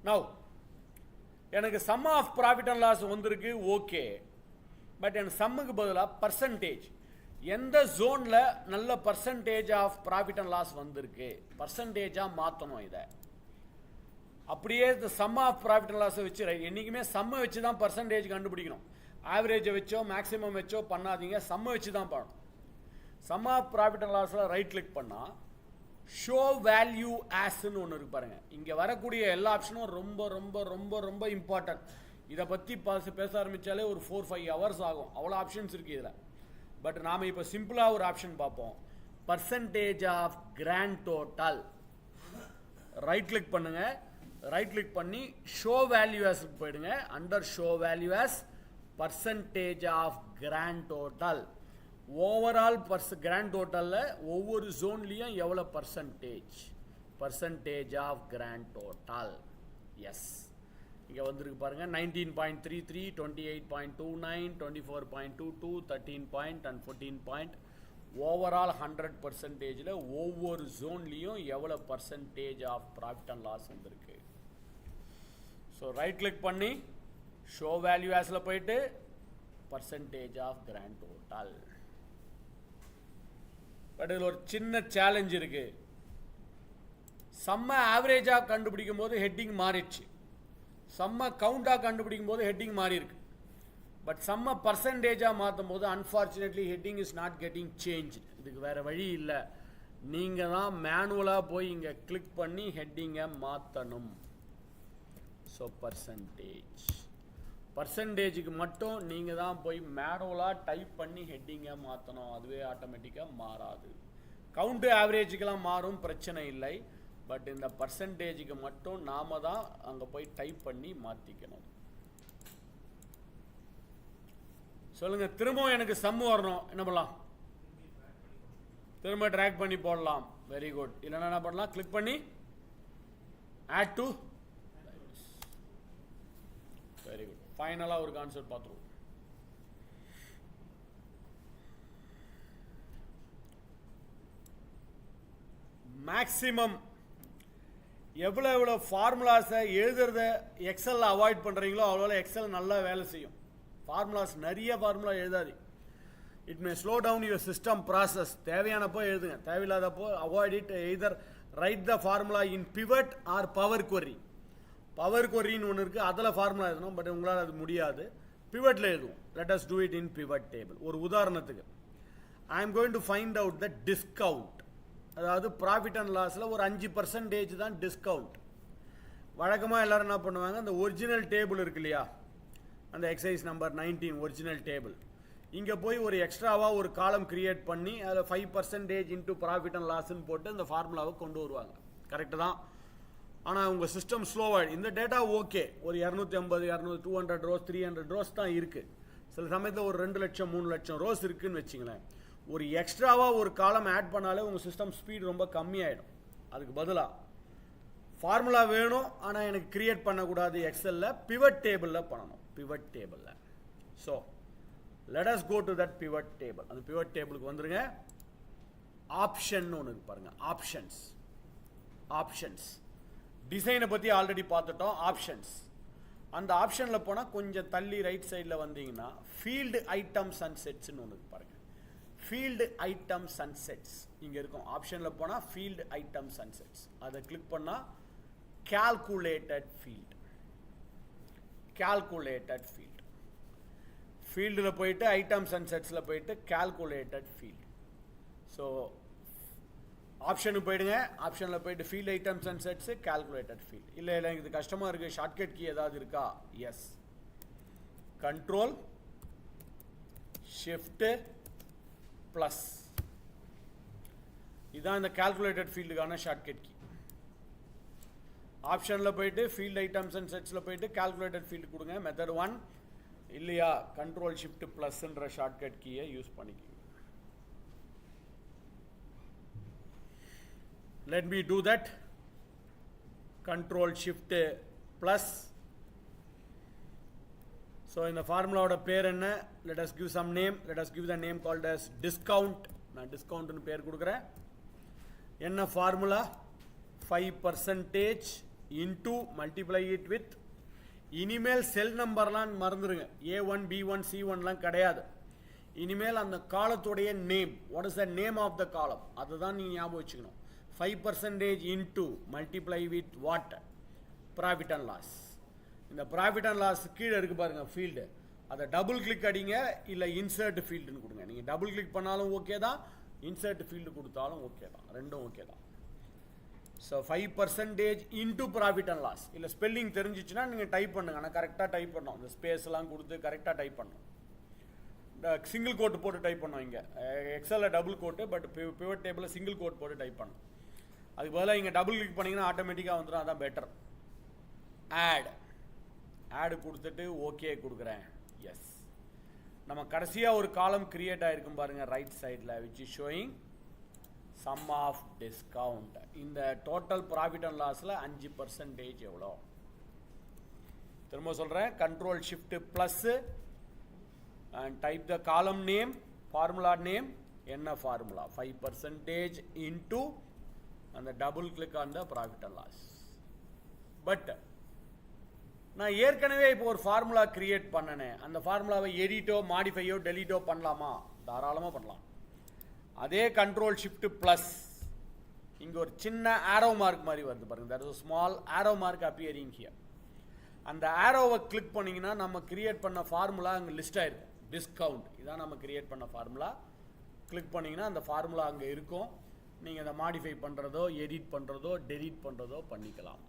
நவ் எனக்கு sum of profit and loss வந்திருக்கு, ஓகே. பட் எனக்கு சம்முக்கு பதிலாக பர்சன்டேஜ், எந்த ஜோனில் நல்ல percentage of profit and loss வந்திருக்கு, பர்சன்டேஜாக மாற்றணும். இதை அப்படியே இந்த சம் ஆஃப் ப்ராஃபிட் அண்ட் லாஸை வச்சு என்றைக்குமே சம்மை வச்சு தான் பர்சன்டேஜ் கண்டுபிடிக்கணும். ஆவரேஜை வச்சோ மேக்ஸிமம் வச்சோ பண்ணாதீங்க, சம்மை வச்சு தான் பண்ணணும். சம் ஆஃப் ப்ராஃபிட் அண்ட் லாஸில் ரைட் கிளிக் பண்ணால் ஷோ வேல்யூ ஆஸ்ன்னு ஒன்று இருக்கு பாருங்க. இங்கே வரக்கூடிய எல்லா ஆப்ஷனும் ரொம்ப ரொம்ப ரொம்ப ரொம்ப இம்பார்ட்டன்ட். இதை பற்றி பேச ஆரம்பித்தாலே ஒரு 4-5 hours ஆகும். அவ்வளோ ஆப்ஷன்ஸ் இருக்குது இதில். பட் நாம் இப்போ சிம்பிளாக ஒரு ஆப்ஷன் பார்ப்போம். Percentage of grand total. Right click பண்ணுங்கள். ரைட் கிளிக் பண்ணி ஷோ வேல்யூ ஆஸ்க்கு போயிடுங்க. Under show value as percentage of grand total. Overall grand டோட்டலில் ஒவ்வொரு ஜோன்லேயும் எவ்வளோ percentage of grand total. Yes, இங்கே வந்துருக்கு பாருங்கள். 19.33, 28.29, 24.22, 13 and 14. ஓவரால் 100%ல் ஒவ்வொரு ஜோன்லேயும் எவ்வளோ percentage of profit and loss வந்திருக்கு. ஸோ ரைட் கிளிக் பண்ணி ஷோ வேல்யூ ஆஸில் போயிட்டு percentage of grand total. But இதில் ஒரு சின்ன சேலஞ்ச் இருக்கு. சம்ம ஆவரேஜாக கண்டுபிடிக்கும் போது ஹெட்டிங் மாறிடுச்சு. சம்ம கவுண்டாக கண்டுபிடிக்கும் போது ஹெட்டிங் மாறி இருக்கு. பட் சம்ம பர்சன்டேஜாக மாற்றும் போது unfortunately heading is not getting change. இதுக்கு வேறு வழி இல்லை. நீங்கள் தான் மேனுவலாக போய் இங்கே கிளிக் பண்ணி ஹெட்டிங்கை மாற்றணும். ஸோ பர்சன்டேஜுக்கு மட்டும் நீங்கள் தான் போய் மேனுவலாக டைப் பண்ணி ஹெட்டிங்கை மாற்றணும். அதுவே ஆட்டோமேட்டிக்காக மாறாது. கவுண்ட்டு ஆவரேஜுக்கெல்லாம் மாறும், பிரச்சனை இல்லை. பட் இந்த பர்சன்டேஜுக்கு மட்டும் நாம தான் அங்கே போய் டைப் பண்ணி மாற்றிக்கணும். சொல்லுங்க, திரும்பவும் எனக்கு சம்மு வரணும், என்ன பண்ணலாம்? திரும்ப ட்ராக் பண்ணி போடலாம். Very good. இல்லைன்னா என்ன பண்ணலாம்? கிளிக் பண்ணி ஆட் டு. Very good. ஃபைனலாக ஒரு கான்செப்ட் பார்த்துருவோம். மேக்ஸிமம் எவ்வளோ ஃபார்முலாஸை எழுதுறத எக்ஸலில் அவாய்ட் பண்ணுறீங்களோ அவ்வளோ எக்ஸல் நல்லா வேலை செய்யும். ஃபார்முலாஸ் நிறைய ஃபார்முலா எழுதாது. It may slow down your system process. தேவையானப்போ எழுதுங்க, தேவையில்லாதப்போ avoid it. Either write the formula in pivot or power query. Power கொரின்னு ஒன்று இருக்குது, அதில் ஃபார்முலா எழுதணும். பட் உங்களால் அது முடியாது. பிவட்டில் எழுதுவோம். Let us do it in pivot table. ஒரு உதாரணத்துக்கு, ஐ am going to find out the discount. அதாவது ப்ராஃபிட் அண்ட் லாஸில் ஒரு 5% தான் டிஸ்கவுண்ட். வழக்கமாக எல்லோரும் என்ன பண்ணுவாங்க, அந்த ஒரிஜினல் டேபிள் இருக்கு இல்லையா, அந்த எக்ஸசைஸ் நம்பர் 19 ஒரிஜினல் டேபிள், இங்கே போய் ஒரு எக்ஸ்ட்ராவாக ஒரு காலம் கிரியேட் பண்ணி அதில் 5% இன்ட்டு ப்ராஃபிட் அண்ட் லாஸ்ன்னு போட்டு அந்த ஃபார்முலாவை கொண்டு வருவாங்க. கரெக்டு தான். ஆனால் உங்கள் சிஸ்டம் ஸ்லோவாக இந்த டேட்டா ஓகே, ஒரு 250, 200 ரோஸ், 300 ரோஸ் தான் இருக்குது. சில சமயத்தில் ஒரு 2 லட்சம் 3 லட்சம் ரோஸ் இருக்குதுன்னு வச்சிங்களேன். ஒரு எக்ஸ்ட்ராவாக ஒரு காலம் ஆட் பண்ணாலே உங்கள் சிஸ்டம் ஸ்பீட் ரொம்ப கம்மியாயிடும். அதுக்கு பதிலாக ஃபார்முலா வேணும், ஆனால் எனக்கு கிரியேட் பண்ணக்கூடாது எக்ஸலில், பிவட் டேபிளில் பண்ணணும். பிவட் டேபிளில். So let us go to that pivot table. அந்த pivot tableக்கு வந்துருங்க. ஆப்ஷன் ஒன்று இருக்கு பாருங்க. ஆப்ஷன்ஸ் டிசைனை பற்றி ஆல்ரெடி பார்த்துட்டோம். ஆப்ஷன்ஸ், அந்த ஆப்ஷனில் போனால் கொஞ்சம் தள்ளி ரைட் சைடில் வந்தீங்கன்னா ஃபீல்டு ஐட்டம்ஸ் அண்ட் செட்ஸ்ன்னு ஒன்று இருக்கு பாருங்க. ஃபீல்டு ஐட்டம்ஸ் அண்ட் செட்ஸ் இங்கே இருக்கும். ஆப்ஷனில் போனால் ஃபீல்டு ஐட்டம்ஸ் அண்ட் செட்ஸ், அதை கிளிக் பண்ணால் calculated field. ஃபீல்டில் போயிட்டு ஐட்டம்ஸ் அண்ட் செட்ஸில் போயிட்டு calculated field. ஸோ ஆப்ஷனுக்கு போயிடுங்க. ஆப்ஷனில் போயிட்டு field items and sets calculated field. இல்லை எனக்கு இது கஷ்டமாக இருக்குது, ஷார்ட்கட் கீ ஏதாவது இருக்கா? Yes, control shift plus. இதுதான் இந்த calculated ஃபீல்டுக்கான ஷார்ட்கட் கீ. ஆப்ஷனில் போயிட்டு ஃபீல்டு ஐட்டம்ஸ் அண்ட் செட்ஸில் போயிட்டு calculated field கொடுங்க. மெத்தட் 1 இல்லையா, கண்ட்ரோல் ஷிஃப்ட் ப்ளஸ்ன்ற ஷார்ட்கட் கீயை யூஸ் பண்ணிக்கோங்க. let me do that. Control shift plus. So இந்த ஃபார்முலாவோட பேர் என்ன? let us give some name. let us give the name called as discount. நான் டிஸ்கவுண்ட்னு பேர் கொடுக்குறேன். என்ன formula? 5% into multiply it with. இனிமேல் செல் நம்பர்லாம் மறந்துடுங்க. A1 B1 C1லாம் கிடையாது. இனிமேல் அந்த காலத்துடைய name, what is the name of the column, அதை தான் நீங்கள் ஞாபகம் வச்சுக்கணும். 5% into multiply with what? Profit and loss. இந்த ப்ராஃபிட் அண்ட் லாஸ் கீழே இருக்குது பாருங்கள் ஃபீல்டு, அதை டபுள் கிளிக் அடிங்க, இல்லை இன்சர்ட் ஃபீல்டுன்னு கொடுங்க. நீங்கள் டபுள் கிளிக் பண்ணாலும் ஓகே தான், இன்சர்ட் ஃபீல்டு கொடுத்தாலும் ஓகே தான், ரெண்டும் ஓகே தான். So 5% into profit and loss. இல்லை ஸ்பெல்லிங் தெரிஞ்சிச்சுன்னா நீங்கள் டைப் பண்ணுங்க. ஆனால் கரெக்டாக டைப் பண்ணோம். இந்த ஸ்பேஸ்லாம் கொடுத்து கரெக்டாக டைப் பண்ணணும். சிங்கிள் கோட் போட்டு டைப் பண்ணோம். இங்கே எக்ஸலில் டபுள் கோட்டு, பட் பிவட் டேபிளில் சிங்கிள் கோட் போட்டு டைப் பண்ணணும். அதுக்கு பதிலாக இங்கே டபுள் கிளிக் பண்ணிங்கன்னா ஆட்டோமேட்டிக்காக வந்துடும். அதான் பெட்டர். ஆட் கொடுத்துட்டு ஓகே கொடுக்குறேன். எஸ், நம்ம கடைசியாக ஒரு காலம் கிரியேட் ஆகிருக்கும் பாருங்கள் ரைட் சைடில், which is showing sum of discount. இந்த டோட்டல் ப்ராஃபிட் அண்ட் லாஸில் 5% எவ்வளோ? திரும்ப சொல்கிறேன், control shift plus and type the column name, formula name. என்ன ஃபார்முலா? 5% இன்டூ அந்த double click on the profit and loss. But நான் ஏற்கனவே இப்போ ஒரு ஃபார்முலா கிரியேட் பண்ணனேன். அந்த ஃபார்முலாவை எடிட்டோ மாடிஃபையோ டெலீட்டோ பண்ணலாமா? தாராளமாக பண்ணலாம். அதே கண்ட்ரோல் ஷிஃப்ட் ப்ளஸ் இங்கே ஒரு சின்ன ஆரோ மார்க் மாதிரி வருது பாருங்க. That is small arrow mark appearing here. அந்த ஆரோவை கிளிக் பண்ணிங்கன்னா நம்ம கிரியேட் பண்ண ஃபார்முலா அங்கே லிஸ்ட் ஆகிருக்கும். டிஸ்கவுண்ட் இதான் நம்ம கிரியேட் பண்ண ஃபார்முலா. கிளிக் பண்ணிங்கன்னா அந்த ஃபார்முலா அங்கே இருக்கும். நீங்கள் அதை மாடிஃபை பண்ணுறதோ எடிட் பண்ணுறதோ டெலீட் பண்ணுறதோ பண்ணிக்கலாம்.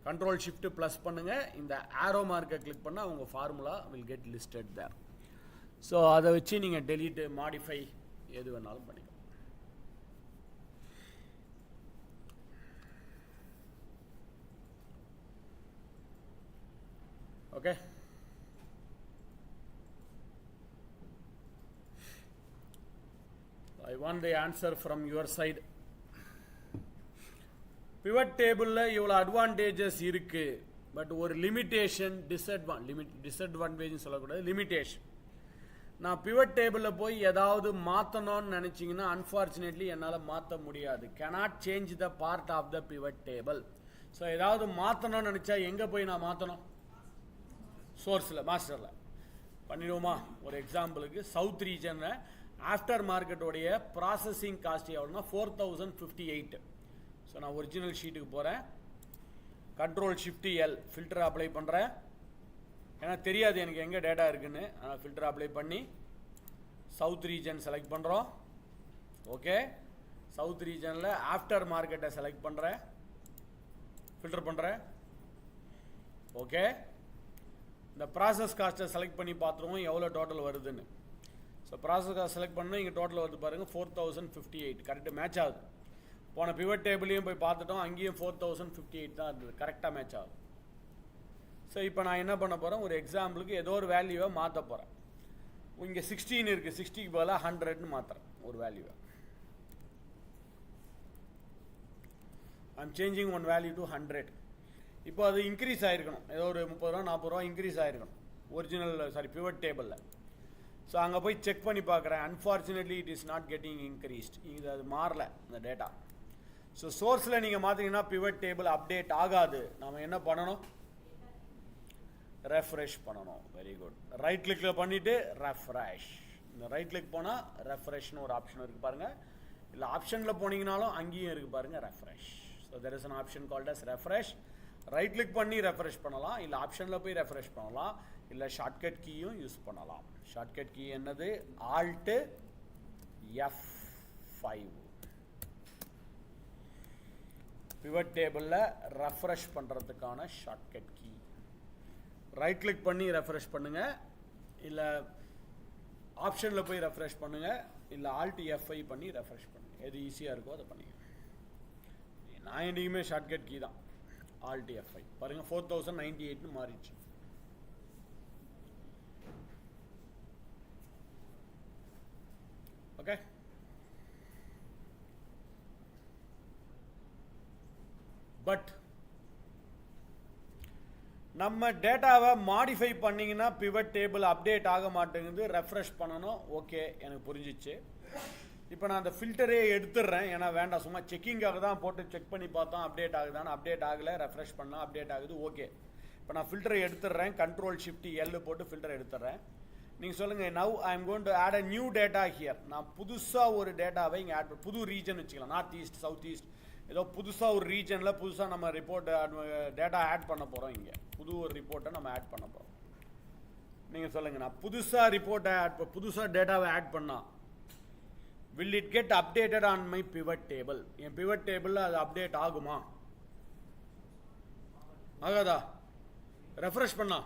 கண்ட்ரோல் ஷிஃப்ட் ப்ளஸ் பண்ணுங்கள். இந்த ஆரோ மார்க்கை கிளிக் பண்ணால் உங்கள் formula will get listed there. So அதை வச்சு நீங்கள் டெலீட் மாடிஃபை எது வேணாலும் பண்ணிக்கலாம். Okay, I want the answer from your side. பிவட் டேபிளில் இவ்வளோ அட்வான்டேஜஸ் இருக்குது. பட் ஒரு லிமிட்டேஷன், டிஸ்அட்வான்டேஜ்னு சொல்லக்கூடாது, லிமிட்டேஷன். நான் பிவட் டேபிளில் போய் ஏதாவது மாற்றணும்னு நினச்சிங்கன்னா அன்ஃபார்ச்சுனேட்லி என்னால் மாற்ற முடியாது. cannot change the part of the pivot table. So ஏதாவது மாற்றணும்னு நினச்சா எங்கே போய் நான் மாற்றணும்? சோர்ஸில், மாஸ்டரில் பண்ணிடுவோமா? ஒரு எக்ஸாம்பிளுக்கு சவுத் ரீஜனில் ஆஃப்டர் மார்க்கெட்டோடைய ப்ராசஸிங் காஸ்ட் எவ்வளோனா 4058. ஸோ நான் ஒரிஜினல் ஷீட்டுக்கு போகிறேன். Control shift L, filter apply பண்ணுறேன். ஏன்னா தெரியாது எனக்கு எங்கே டேட்டா இருக்குன்னு. ஃபில்டர் அப்ளை பண்ணி சவுத் ரீஜன் செலக்ட் பண்ணுறோம். ஓகே, சவுத் ரீஜனில் ஆஃப்டர் மார்க்கெட்டை செலக்ட் பண்ணுறேன், ஃபில்டர் பண்ணுறேன். ஓகே, இந்த ப்ராசஸ் காஸ்ட்டை செலக்ட் பண்ணி பார்த்துருவோம் எவ்வளோ டோட்டல் வருதுன்னு. ஸோ ப்ராசஸ் காஸ்ட் செலக்ட் பண்ணால் இங்கே டோட்டல் வருது பாருங்கள் 4058. கரெக்டு, மேட்ச் ஆகுது. போன பிவட் டேபிளையும் போய் பார்த்துட்டோம், அங்கேயும் 4058 தான் இருந்தது. கரெக்டாக மேட்ச் ஆகுது. ஸோ இப்போ நான் என்ன பண்ண போகிறேன், ஒரு எக்ஸாம்பிளுக்கு ஏதோ ஒரு வேல்யூவை மாற்ற போகிறேன். இங்கே 16 இருக்குது, 60க்கு பதிலாக 100ன்னு மாற்றுறேன் ஒரு வேல்யூவை. I'm changing one value to 100. இப்போ அது இன்க்ரீஸ் ஆகிருக்கணும், ஏதோ ஒரு 30 ரூபா 40 ரூபா இன்க்ரீஸ் ஆகிருக்கணும் ஒரிஜினல் பிவட் டேபிளில். ஸோ அங்கே போய் செக் பண்ணி பார்க்குறேன். Unfortunately it is not getting increased. இது அது மாறல இந்த டேட்டா. ஸோ சோர்ஸில் நீங்கள் மாற்றிங்கன்னா பிவட் டேபிள் அப்டேட் ஆகாது. நம்ம என்ன பண்ணணும்? ரெஃப்ரெஷ் பண்ணணும். Very good. ரைட் கிளிக்கில் பண்ணிவிட்டு ரெஃப்ரெஷ். இந்த ரைட் கிளிக் போனால் ரெஃப்ரெஷ்னு ஒரு ஆப்ஷன் இருக்குது பாருங்கள். இல்லை ஆப்ஷனில் போனீங்கனாலும் அங்கேயும் இருக்குது பாருங்கள் refresh. So there is an option called as refresh. Right click பண்ணி ரெஃப்ரெஷ் பண்ணலாம், இல்லை ஆப்ஷனில் போய் ரெஃப்ரெஷ் பண்ணலாம், இல்லை ஷார்ட்கட் கீயும் யூஸ் பண்ணலாம். ஷார்ட்கட் கீ என்னது? Alt F5. பிவட் டேபிளில் ரெஃப்ரெஷ் பண்ணுறதுக்கான ஷார்ட்கட் கீ. ரைட் கிளிக் பண்ணி ரெஃப்ரெஷ் பண்ணுங்கள், இல்லை ஆப்ஷனில் போய் ரெஃப்ரெஷ் பண்ணுங்கள், இல்லை Alt F5 பண்ணி ரெஃப்ரெஷ் பண்ணுங்கள். எது ஈஸியாக இருக்கோ அதை பண்ணிங்க. நான் என்றைக்குமே ஷார்ட்கட் கீ தான். Alt F5 பாருங்கள் 4098ன்னு மாறிடுச்சு. ஓகே, பட் நம்ம டேட்டாவை மாடிஃபை பண்ணிங்கன்னா பிவட் டேபிள் அப்டேட் ஆக மாட்டேங்குது. ரெஃப்ரெஷ் பண்ணணும். ஓகே, எனக்கு புரிஞ்சிச்சு. இப்போ நான் அந்த ஃபில்டரே எடுத்துடுறேன். ஏன்னா வேண்டாம், சும்மா செக்கிங்காக தான் போட்டு செக் பண்ணி பார்த்தோம் அப்டேட் ஆகுதான்னு. அப்டேட் ஆகலை. ரெஃப்ரெஷ் பண்ணால் அப்டேட் ஆகுது. ஓகே, இப்போ நான் ஃபில்டரை எடுத்துடுறேன். கண்ட்ரோல் ஷிஃப்ட் எல் போட்டு ஃபில்டர் எடுத்துடுறேன். நீங்கள் சொல்லுங்கள், now I am going to add a new data here. நான் புதுசாக ஒரு டேட்டாவை இங்கே ஆட் புது ரீஜன் வச்சுக்கலாம். நார்த் ஈஸ்ட், சவுத் ஈஸ்ட், ஏதோ புதுசாக ஒரு ரீஜனில் புதுசாக நம்ம ரிப்போர்ட் டேட்டா ஆட் பண்ண போகிறோம். இங்கே புது ஒரு ரிப்போர்ட்டை நம்ம ஆட் பண்ண போகிறோம். நீங்கள் சொல்லுங்கள், நான் புதுசாக ரிப்போர்ட்டை புதுசாக டேட்டாவை ஆட் பண்ணால் will it get updated on my pivot table? N pivot table அது update ஆகுமா? ஆகாதா? refresh பண்ணா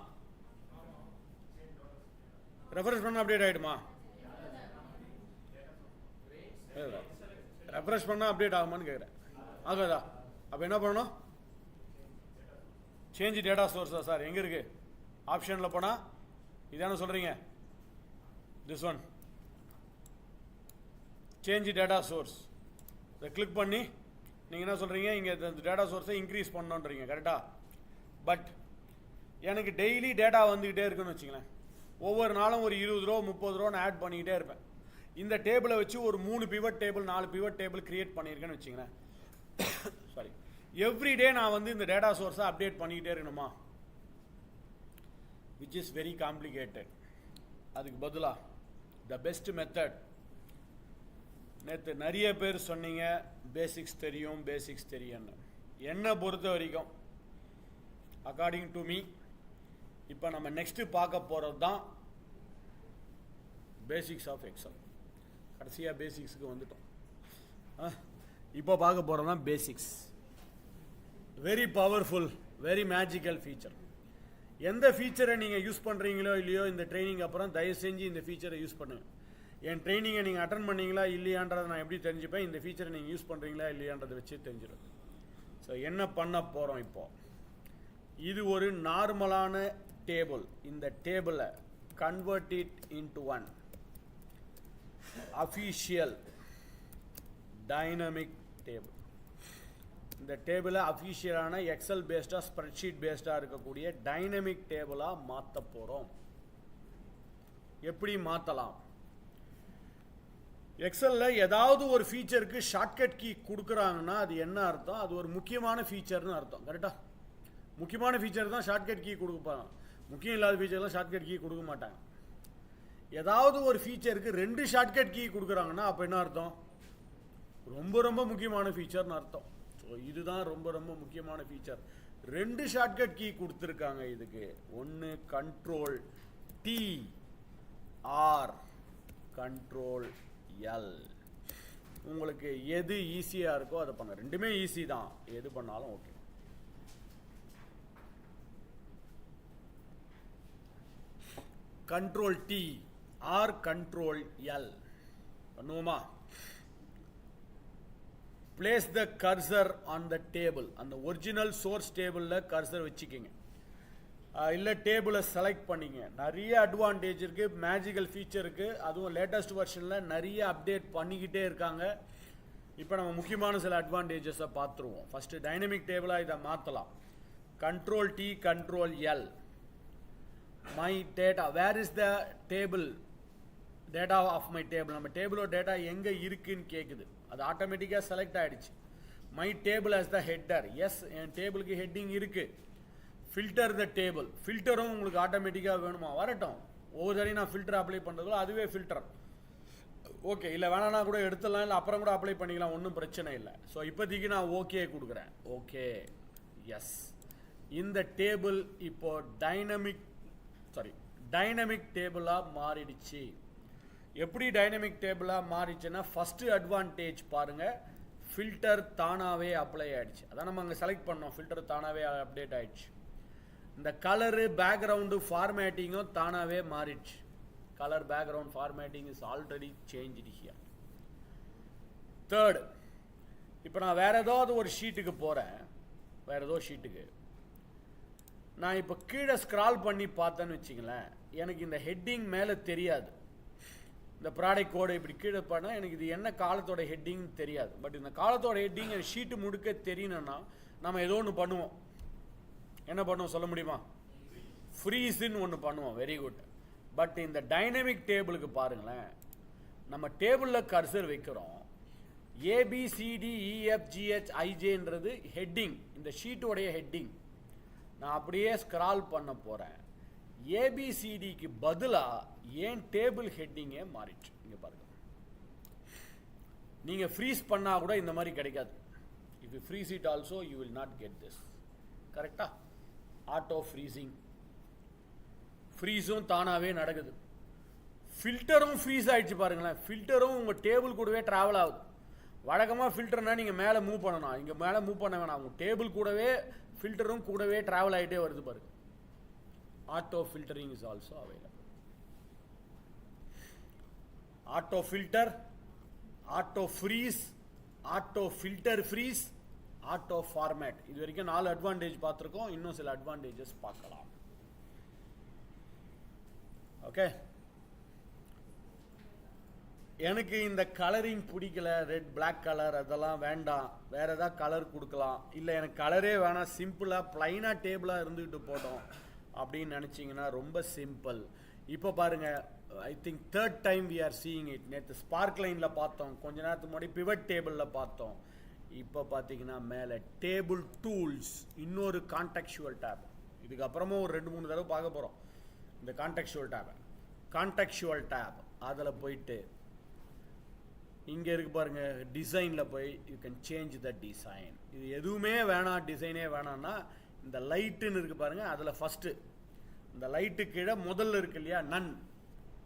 update ஆயிடுமா? refresh பண்ணா update ஆகுமான்னு கேக்குறேன். ஆகாதா? அப்ப என்ன பண்ணணும்? change data source சார் எங்க இருக்கு? ஆப்ஷன்ல போனா இதான சொல்றீங்க? this one change data source இதை கிளிக் பண்ணி நீங்கள் என்ன சொல்கிறீங்க இங்கே டேட்டா சோர்ஸை இன்க்ரீஸ் பண்ணணுன்றீங்க கரெக்டாக. பட் எனக்கு டெய்லி டேட்டா வந்துக்கிட்டே இருக்குன்னு வச்சுங்களேன். ஒவ்வொரு நாளும் ஒரு 20 ரூபா 30 ரூபான்னு ஆட் பண்ணிக்கிட்டே இருப்பேன். இந்த டேபிளை வச்சு ஒரு 3 pivot table 4 pivot table create பண்ணியிருக்கேன்னு வச்சுங்களேன். சாரி, எவ்ரிடே நான் வந்து இந்த டேட்டா சோர்ஸை அப்டேட் பண்ணிக்கிட்டே இருக்கணுமா? Which is very complicated. அதுக்கு பதிலாக த பெஸ்ட் மெத்தட், நேற்று நிறைய பேர் சொன்னீங்க பேசிக்ஸ் தெரியும் பேசிக்ஸ் தெரியும்னு. என்னை பொறுத்த வரைக்கும் அக்கார்டிங் டு மீ இப்போ நம்ம நெக்ஸ்ட்டு பார்க்க போகிறது தான் பேசிக்ஸ் ஆஃப் எக்ஸல். கடைசியாக பேசிக்ஸுக்கு வந்துட்டோம். இப்போ பார்க்க போகிறது தான் basics. Very powerful, very magical feature. எந்த ஃபீச்சரை நீங்கள் யூஸ் பண்ணுறீங்களோ இல்லையோ இந்த ட்ரைனிங் அப்புறம் தயவு செஞ்சு இந்த ஃபீச்சரை யூஸ் பண்ணுங்கள். என் ட்ரைனிங்கை நீங்கள் அட்டன் பண்ணீங்களா இல்லையான்றதை நான் எப்படி தெரிஞ்சுப்பேன்? இந்த ஃபீச்சரை நீங்கள் யூஸ் பண்ணுறீங்களா இல்லையான்றதை வச்சு தெரிஞ்சிடும். ஸோ என்ன பண்ண போகிறோம் இப்போது, இது ஒரு நார்மலான டேபிள். இந்த டேபிளை convert it into one official dynamic table. இந்த டேபிளை அஃபிஷியலான எக்ஸல் பேஸ்டாக ஸ்ப்ரெட்ஷீட் பேஸ்டாக இருக்கக்கூடிய டைனமிக் டேபிளாக மாற்ற போகிறோம். எப்படி மாற்றலாம்? எக்ஸலில் ஏதாவது ஒரு ஃபீச்சருக்கு ஷார்ட்கட் கீ கொடுக்குறாங்கன்னா அது என்ன அர்த்தம்? அது ஒரு முக்கியமான ஃபீச்சர்னு அர்த்தம். கரெக்டாக? முக்கியமான ஃபீச்சர் தான் ஷார்ட்கட் கீ கொடுப்பாங்க. முக்கியம் இல்லாத ஃபீச்சர்லாம் ஷார்ட்கட் கீ கொடுக்க மாட்டாங்க. ஏதாவது ஒரு ஃபீச்சருக்கு 2 ஷார்ட்கட் கீ கொடுக்குறாங்கன்னா அப்போ என்ன அர்த்தம்? ரொம்ப ரொம்ப முக்கியமான ஃபீச்சர்னு அர்த்தம். ஸோ இதுதான் ரொம்ப ரொம்ப முக்கியமான ஃபீச்சர். 2 ஷார்ட்கட் கீ கொடுத்துருக்காங்க இதுக்கு. ஒன்று control T or control L. உங்களுக்கு எது ஈஸியாக இருக்கோ அதை பண்ண. ரெண்டுமே ஈஸி தான், எது பண்ணாலும் okay. Control T or control L பண்ணுவோமா? Place the cursor on the table. அந்த ஒரிஜினல் சோர்ஸ் டேபிளில் கர்சர் வச்சுக்கிங்க. இல்லை டேபிளை செலக்ட் பண்ணிங்க. நிறைய அட்வான்டேஜ் இருக்குது, மேஜிக்கல் ஃபீச்சர் இருக்குது. அதுவும் லேட்டஸ்ட் வெர்ஷனில் நிறைய அப்டேட் பண்ணிக்கிட்டே இருக்காங்க. இப்போ நம்ம முக்கியமான சில அட்வான்டேஜஸை பார்த்துருவோம். ஃபஸ்ட்டு டைனமிக் டேபிளாக இதை மாற்றலாம். Control T control L. My data, where is the table, data of my table. நம்ம டேபிளோட டேட்டா எங்கே இருக்குன்னு கேட்குது. அது ஆட்டோமேட்டிக்காக செலக்ட் ஆகிடுச்சு. My table has the header. Yes, என் டேபிளுக்கு ஹெட்டிங் இருக்குது. Filter the table. ஃபில்டரும் உங்களுக்கு ஆட்டோமேட்டிக்காக வேணுமா? வரட்டும். ஒவ்வொரு தடையும் நான் ஃபில்டர் அப்ளை பண்ணுறதுல அதுவே ஃபில்டர். ஓகே, இல்லை வேணான்னா கூட எடுத்துடலாம், இல்லை அப்புறம் கூட அப்ளை பண்ணிக்கலாம், ஒன்றும் பிரச்சனை இல்லை. ஸோ இப்போதைக்கு நான் ஓகே கொடுக்குறேன். Okay, yes. இந்த டேபிள் இப்போ டைனமிக் டேபிளாக மாறிடுச்சு. எப்படி டைனமிக் டேபிளாக மாறிடுச்சுன்னா ஃபஸ்ட்டு அட்வான்டேஜ் பாருங்கள், ஃபில்டர் தானாகவே அப்ளை ஆகிடுச்சு. அதான் நம்ம அங்கே செலக்ட் பண்ணோம், ஃபில்டர் தானாகவே அப்டேட் ஆகிடுச்சு. இந்த கலரு பேக்ரவுண்டு ஃபார்மேட்டிங்கும் தானாகவே மாறிடுச்சு. Colour background formatting is already changed here. Third, இப்போ நான் வேறு ஏதாவது ஒரு ஷீட்டுக்கு போகிறேன். வேறு ஏதோ ஷீட்டுக்கு நான் இப்போ கீழே ஸ்க்ரால் பண்ணி பார்த்தேன்னு வச்சுங்களேன், எனக்கு இந்த ஹெட்டிங் மேலே தெரியாது. இந்த ப்ராடக்ட் கோடு இப்படி கீழே பண்ணால் எனக்கு இது என்ன காலத்தோட ஹெட்டிங்னு தெரியாது. பட் இந்த காலத்தோட ஹெட்டிங் எனக்கு ஷீட்டு முழுக்க தெரியணும்னா நம்ம ஏதோ ஒன்று பண்ணுவோம். என்ன பண்ணுவோம் சொல்ல முடியுமா? ஃப்ரீஸ்ன்னு ஒன்று பண்ணுவோம். Very good. பட் இந்த டைனமிக் டேபிளுக்கு பாருங்களேன், நம்ம டேபிளில் கர்சர் வைக்கிறோம். ABCDEFGHIJன்றது ஹெட்டிங், இந்த ஷீட்டோடைய ஹெட்டிங். நான் அப்படியே ஸ்க்ரால் பண்ண போகிறேன். ஏபிசிடிக்கு பதிலாக ஏன் டேபிள் ஹெட்டிங்கே மாறிடுச்சு. இங்கே பாருங்கள், நீங்கள் ஃப்ரீஸ் பண்ணால் கூட இந்த மாதிரி கிடைக்காது. If you freeze it also you will not get this. கரெக்டாக? ஆட்டோ ஃப்ரீசிங், ஃப்ரீஸும் தானாகவே நடக்குது. ஃபில்டரும் ஃப்ரீஸ் ஆகிடுச்சு பாருங்களேன். ஃபில்டரும் உங்கள் டேபிள் கூடவே ட்ராவல் ஆகுது. வழக்கமாக ஃபில்டர்னால் நீங்கள் மேலே மூவ் பண்ணணும், இங்கே மேலே மூவ் பண்ண வேணாம், உங்கள் டேபிள் கூடவே ஃபில்டரும் கூடவே ட்ராவல் ஆகிட்டே வருது பாருங்க. Auto filtering is also available. Auto filter, auto freeze, auto filter freeze, auto format. இது வரைக்கும் 4 அட்வான்டேஜ் பார்த்துருக்கோம். இன்னும் சில அட்வான்டேஜஸ் பார்க்கலாம். ஓகே, எனக்கு இந்த கலரிங் பிடிக்கல, ரெட் பிளாக் கலர் அதெல்லாம் வேண்டாம், வேற ஏதாவது கலர் கொடுக்கலாம், இல்லை எனக்கு கலரே வேணாம், சிம்பிளாக பிளைனாக டேபிளாக இருந்துக்கிட்டு போட்டோம் அப்படின்னு நினச்சிங்கன்னா ரொம்ப சிம்பிள். இப்போ பாருங்க, I think 3rd time we are seeing it. நேற்று ஸ்பார்க் லைனில் பார்த்தோம், கொஞ்ச நேரத்துக்கு முன்னாடி பிவட் டேபிளில் பார்த்தோம். இப்போ பார்த்தீங்கன்னா மேலே டேபிள் டூல்ஸ், இன்னொரு கான்டெக்சுவல் டேப். இதுக்கப்புறமா ஒரு 2-3 தடவை பார்க்க போகிறோம் இந்த கான்டெக்சுவல் டேப். கான்டெக்சுவல் டேப் அதில் போயிட்டு இங்கே இருக்கு பாருங்க, டிசைனில் போய் you can change the design. இது எதுவுமே வேணாம், டிசைனே வேணாம்னா இந்த லைட்டுன்னு இருக்கு பாருங்க, அதில் ஃபஸ்ட்டு இந்த லைட்டு கீழே முதல்ல இருக்கு இல்லையா நன்,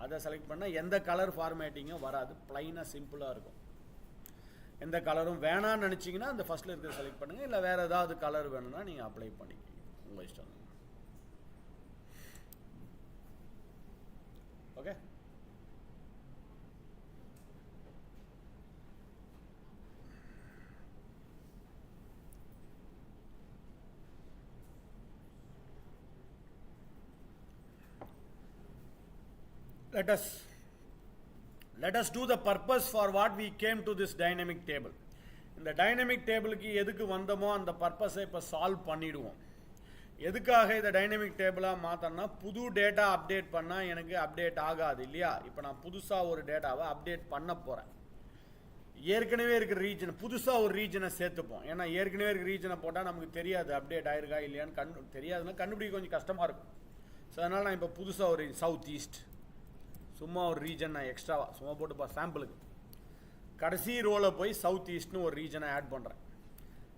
அதை செலக்ட் பண்ணால் எந்த கலர் ஃபார்மேட்டிங்கும் வராது, பிளைனாக சிம்பிளாக இருக்கும். எந்த கலரும் வேணான்னு நினச்சிங்கன்னா அந்த ஃபஸ்ட்டில் இருக்கிறத செலக்ட் பண்ணுங்கள், இல்லை வேறு ஏதாவது கலர் வேணும்னா நீங்கள் அப்ளை பண்ணிக்கிங்க, உங்கள் இஷ்டம். Okay, let us do the purpose for what we came to this dynamic table. இந்த டைனமிக் டேபிளுக்கு எதுக்கு வந்தோமோ அந்த பர்பஸை இப்போ சால்வ் பண்ணிடுவோம். எதுக்காக இதை டைனமிக் டேபிளாக மாற்றோம்னா, புது டேட்டா அப்டேட் பண்ணால் எனக்கு அப்டேட் ஆகாது இல்லையா. இப்போ நான் புதுசாக ஒரு டேட்டாவை அப்டேட் பண்ண போகிறேன். ஏற்கனவே இருக்கிற ரீஜன், புதுசாக ஒரு ரீஜனை சேர்த்துப்போம். ஏன்னா ஏற்கனவே இருக்கிற ரீஜனை போட்டால் நமக்கு தெரியாது அப்டேட் ஆயிருக்கா இல்லையான்னு. தெரியாதுன்னா கண்டுபிடிக்க கொஞ்சம் கஷ்டமாக இருக்கும். ஸோ அதனால் நான் இப்போ புதுசாக ஒரு சவுத் ஈஸ்ட் சும்மா ஒரு ரீஜன் நான் எக்ஸ்ட்ராவாக சும்மா போட்டுப்பா சாம்பிளுக்கு கடைசி ரோவில் போய் சவுத் ஈஸ்ட்னு ஒரு ரீஜனை ஆட் பண்ணுறேன்.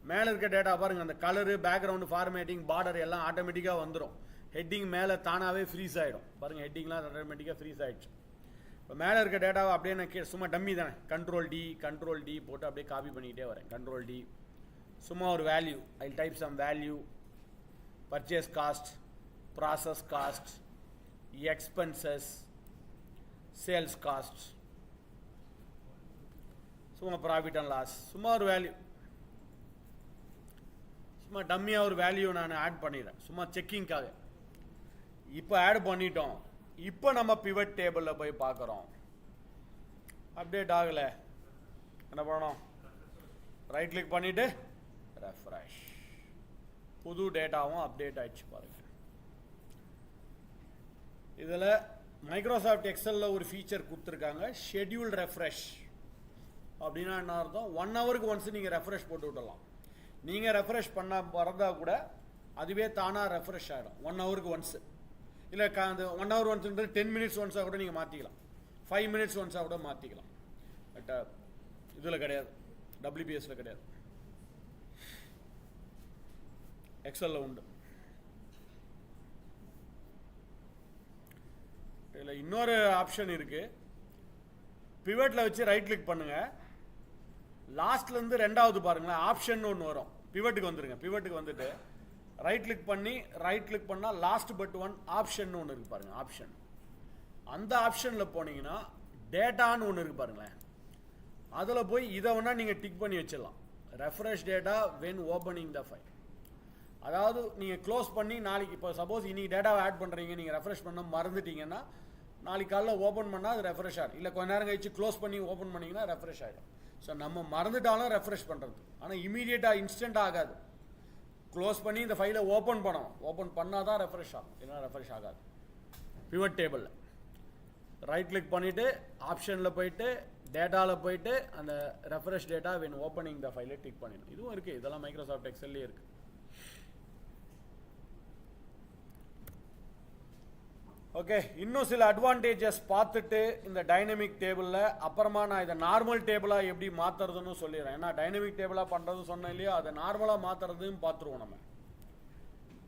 மேலே இருக்க டேட்டா பாருங்கள், அந்த கலரு, பேக்ரவுண்டு, ஃபார்மேட்டிங், பார்டர் எல்லாம் ஆட்டோமேட்டிக்காக வந்துடும். ஹெட்டிங் மேலே தானாகவே ஃப்ரீஸ் ஆகிடும் பாருங்கள், ஹெட்டிங்லாம் ஆட்டோமேட்டிக்காக ஃப்ரீஸ் ஆகிடுச்சு. இப்போ மேலே இருக்க டேட்டாவை அப்படியே நான் சும்மா டம்மி தானே, கண்ட்ரோல் டி போட்டு அப்படியே காப்பி பண்ணிக்கிட்டே வரேன். கண்ட்ரோல் டி, சும்மா ஒரு value, I type some value, purchase cost, process cost, expenses, sales cost, சும்மா ப்ராஃபிட் அண்ட் லாஸ், சும்மா ஒரு வேல்யூ, சும்மா டம்மியாக ஒரு வேல்யூ நான் ஆட் பண்ணிடுறேன் சும்மா செக்கிங்காக. இப்போ ஆட் பண்ணிட்டோம். இப்போ நம்ம பிவட் டேபிளில் போய் பார்க்குறோம், அப்டேட் ஆகலை, என்ன பண்ணணும், ரைட் கிளிக் பண்ணிவிட்டு ரெஃப்ரெஷ், புது டேட்டாவும் அப்டேட் ஆகிடுச்சு பாருங்கள். இதில் மைக்ரோசாஃப்ட் எக்ஸலில் ஒரு ஃபீச்சர் கொடுத்துருக்காங்க, ஷெட்யூல் ரெஃப்ரெஷ். அப்படின்னா என்ன அர்த்தம், 1 ஹவருக்கு ஒன்ஸ் நீங்கள் ரெஃப்ரெஷ் போட்டு விடலாம். நீங்கள் ரெஃப்ரெஷ் பண்ண வரதா கூட அதுவே தானாக ரெஃப்ரெஷ் ஆகிடும் 1 ஹவருக்கு ஒன்ஸு. இல்லை அந்த 1 ஹவர் ஒன்ஸுன்றது 10 மினிட்ஸ் ஒன்ஸாக கூட நீங்கள் மாற்றிக்கலாம், 5 மினிட்ஸ் ஒன்ஸாக கூட மாற்றிக்கலாம். பட் இதில் கிடையாது, WPSல கிடையாது, எக்ஸலில் உண்டு. இதில் இன்னொரு ஆப்ஷன் இருக்குது, பிவட்டில் வச்சு ரைட் கிளிக் பண்ணுங்கள், லாஸ்ட்லேருந்து 2வது பாருங்களேன் ஆப்ஷன் ஒன்று வரும். பிவட்டுக்கு வந்துடுங்க, பிவட்டுக்கு வந்துட்டு ரைட் கிளிக் பண்ணால் லாஸ்ட் பட் 1 ஆப்ஷன் ஒன்று இருக்குது பாருங்கள், ஆப்ஷன். அந்த ஆப்ஷனில் போனீங்கன்னா டேட்டான்னு ஒன்று இருக்குது பாருங்களேன், அதில் போய் இதை வேணால் நீங்கள் டிக் பண்ணி வச்சிடலாம், refresh data when opening the file. அதாவது நீங்கள் க்ளோஸ் பண்ணி நாளைக்கு, இப்போ சப்போஸ் இன்றைக்கி டேட்டாவை ஆட் பண்ணுறீங்க, நீங்கள் ரெஃப்ரெஷ் பண்ண மறந்துட்டீங்கன்னா நாளைக்கு காலைல ஓப்பன் பண்ணால் அது ரெஃப்ரெஷ் ஆகும். இல்லை கொஞ்ச நேரம் கழிச்சு க்ளோஸ் பண்ணி ஓப்பன் பண்ணிங்கன்னா ரெஃப்ரெஷ் ஆகிடும். ஸோ நம்ம மறந்துட்டாலும் ரெஃப்ரெஷ் பண்ணுறது, ஆனால் இமீடியட்டாக இன்ஸ்டண்ட்டாக ஆகாது. க்ளோஸ் பண்ணி இந்த ஃபைலை ஓப்பன் பண்ணணும், ஓப்பன் பண்ணால் தான் ரெஃப்ரெஷ் ஆகும், இல்லைனா ரெஃப்ரெஷ் ஆகாது. பிவட் டேபிளில் ரைட் கிளிக் பண்ணிவிட்டு ஆப்ஷனில் போயிட்டு டேட்டாவில் போயிட்டு அந்த refresh data when opening the ஃபைலை டிக் பண்ணிடணும். இதுவும் இருக்குது, இதெல்லாம் மைக்ரோசாஃப்ட் எக்ஸல்லே இருக்குது. ஓகே, இன்னும் சில அட்வான்டேஜஸ் பார்த்துட்டு இந்த டைனமிக் டேபிளில் அப்புறமா நான் இதை நார்மல் டேபிளாக எப்படி மாற்றுறதுன்னு சொல்லிடுறேன். ஏன்னா டைனமிக் டேபிளாக பண்ணுறது சொன்னேன் இல்லையா, அதை நார்மலாக மாற்றுறதுன்னு பார்த்துருவோம் நம்ம.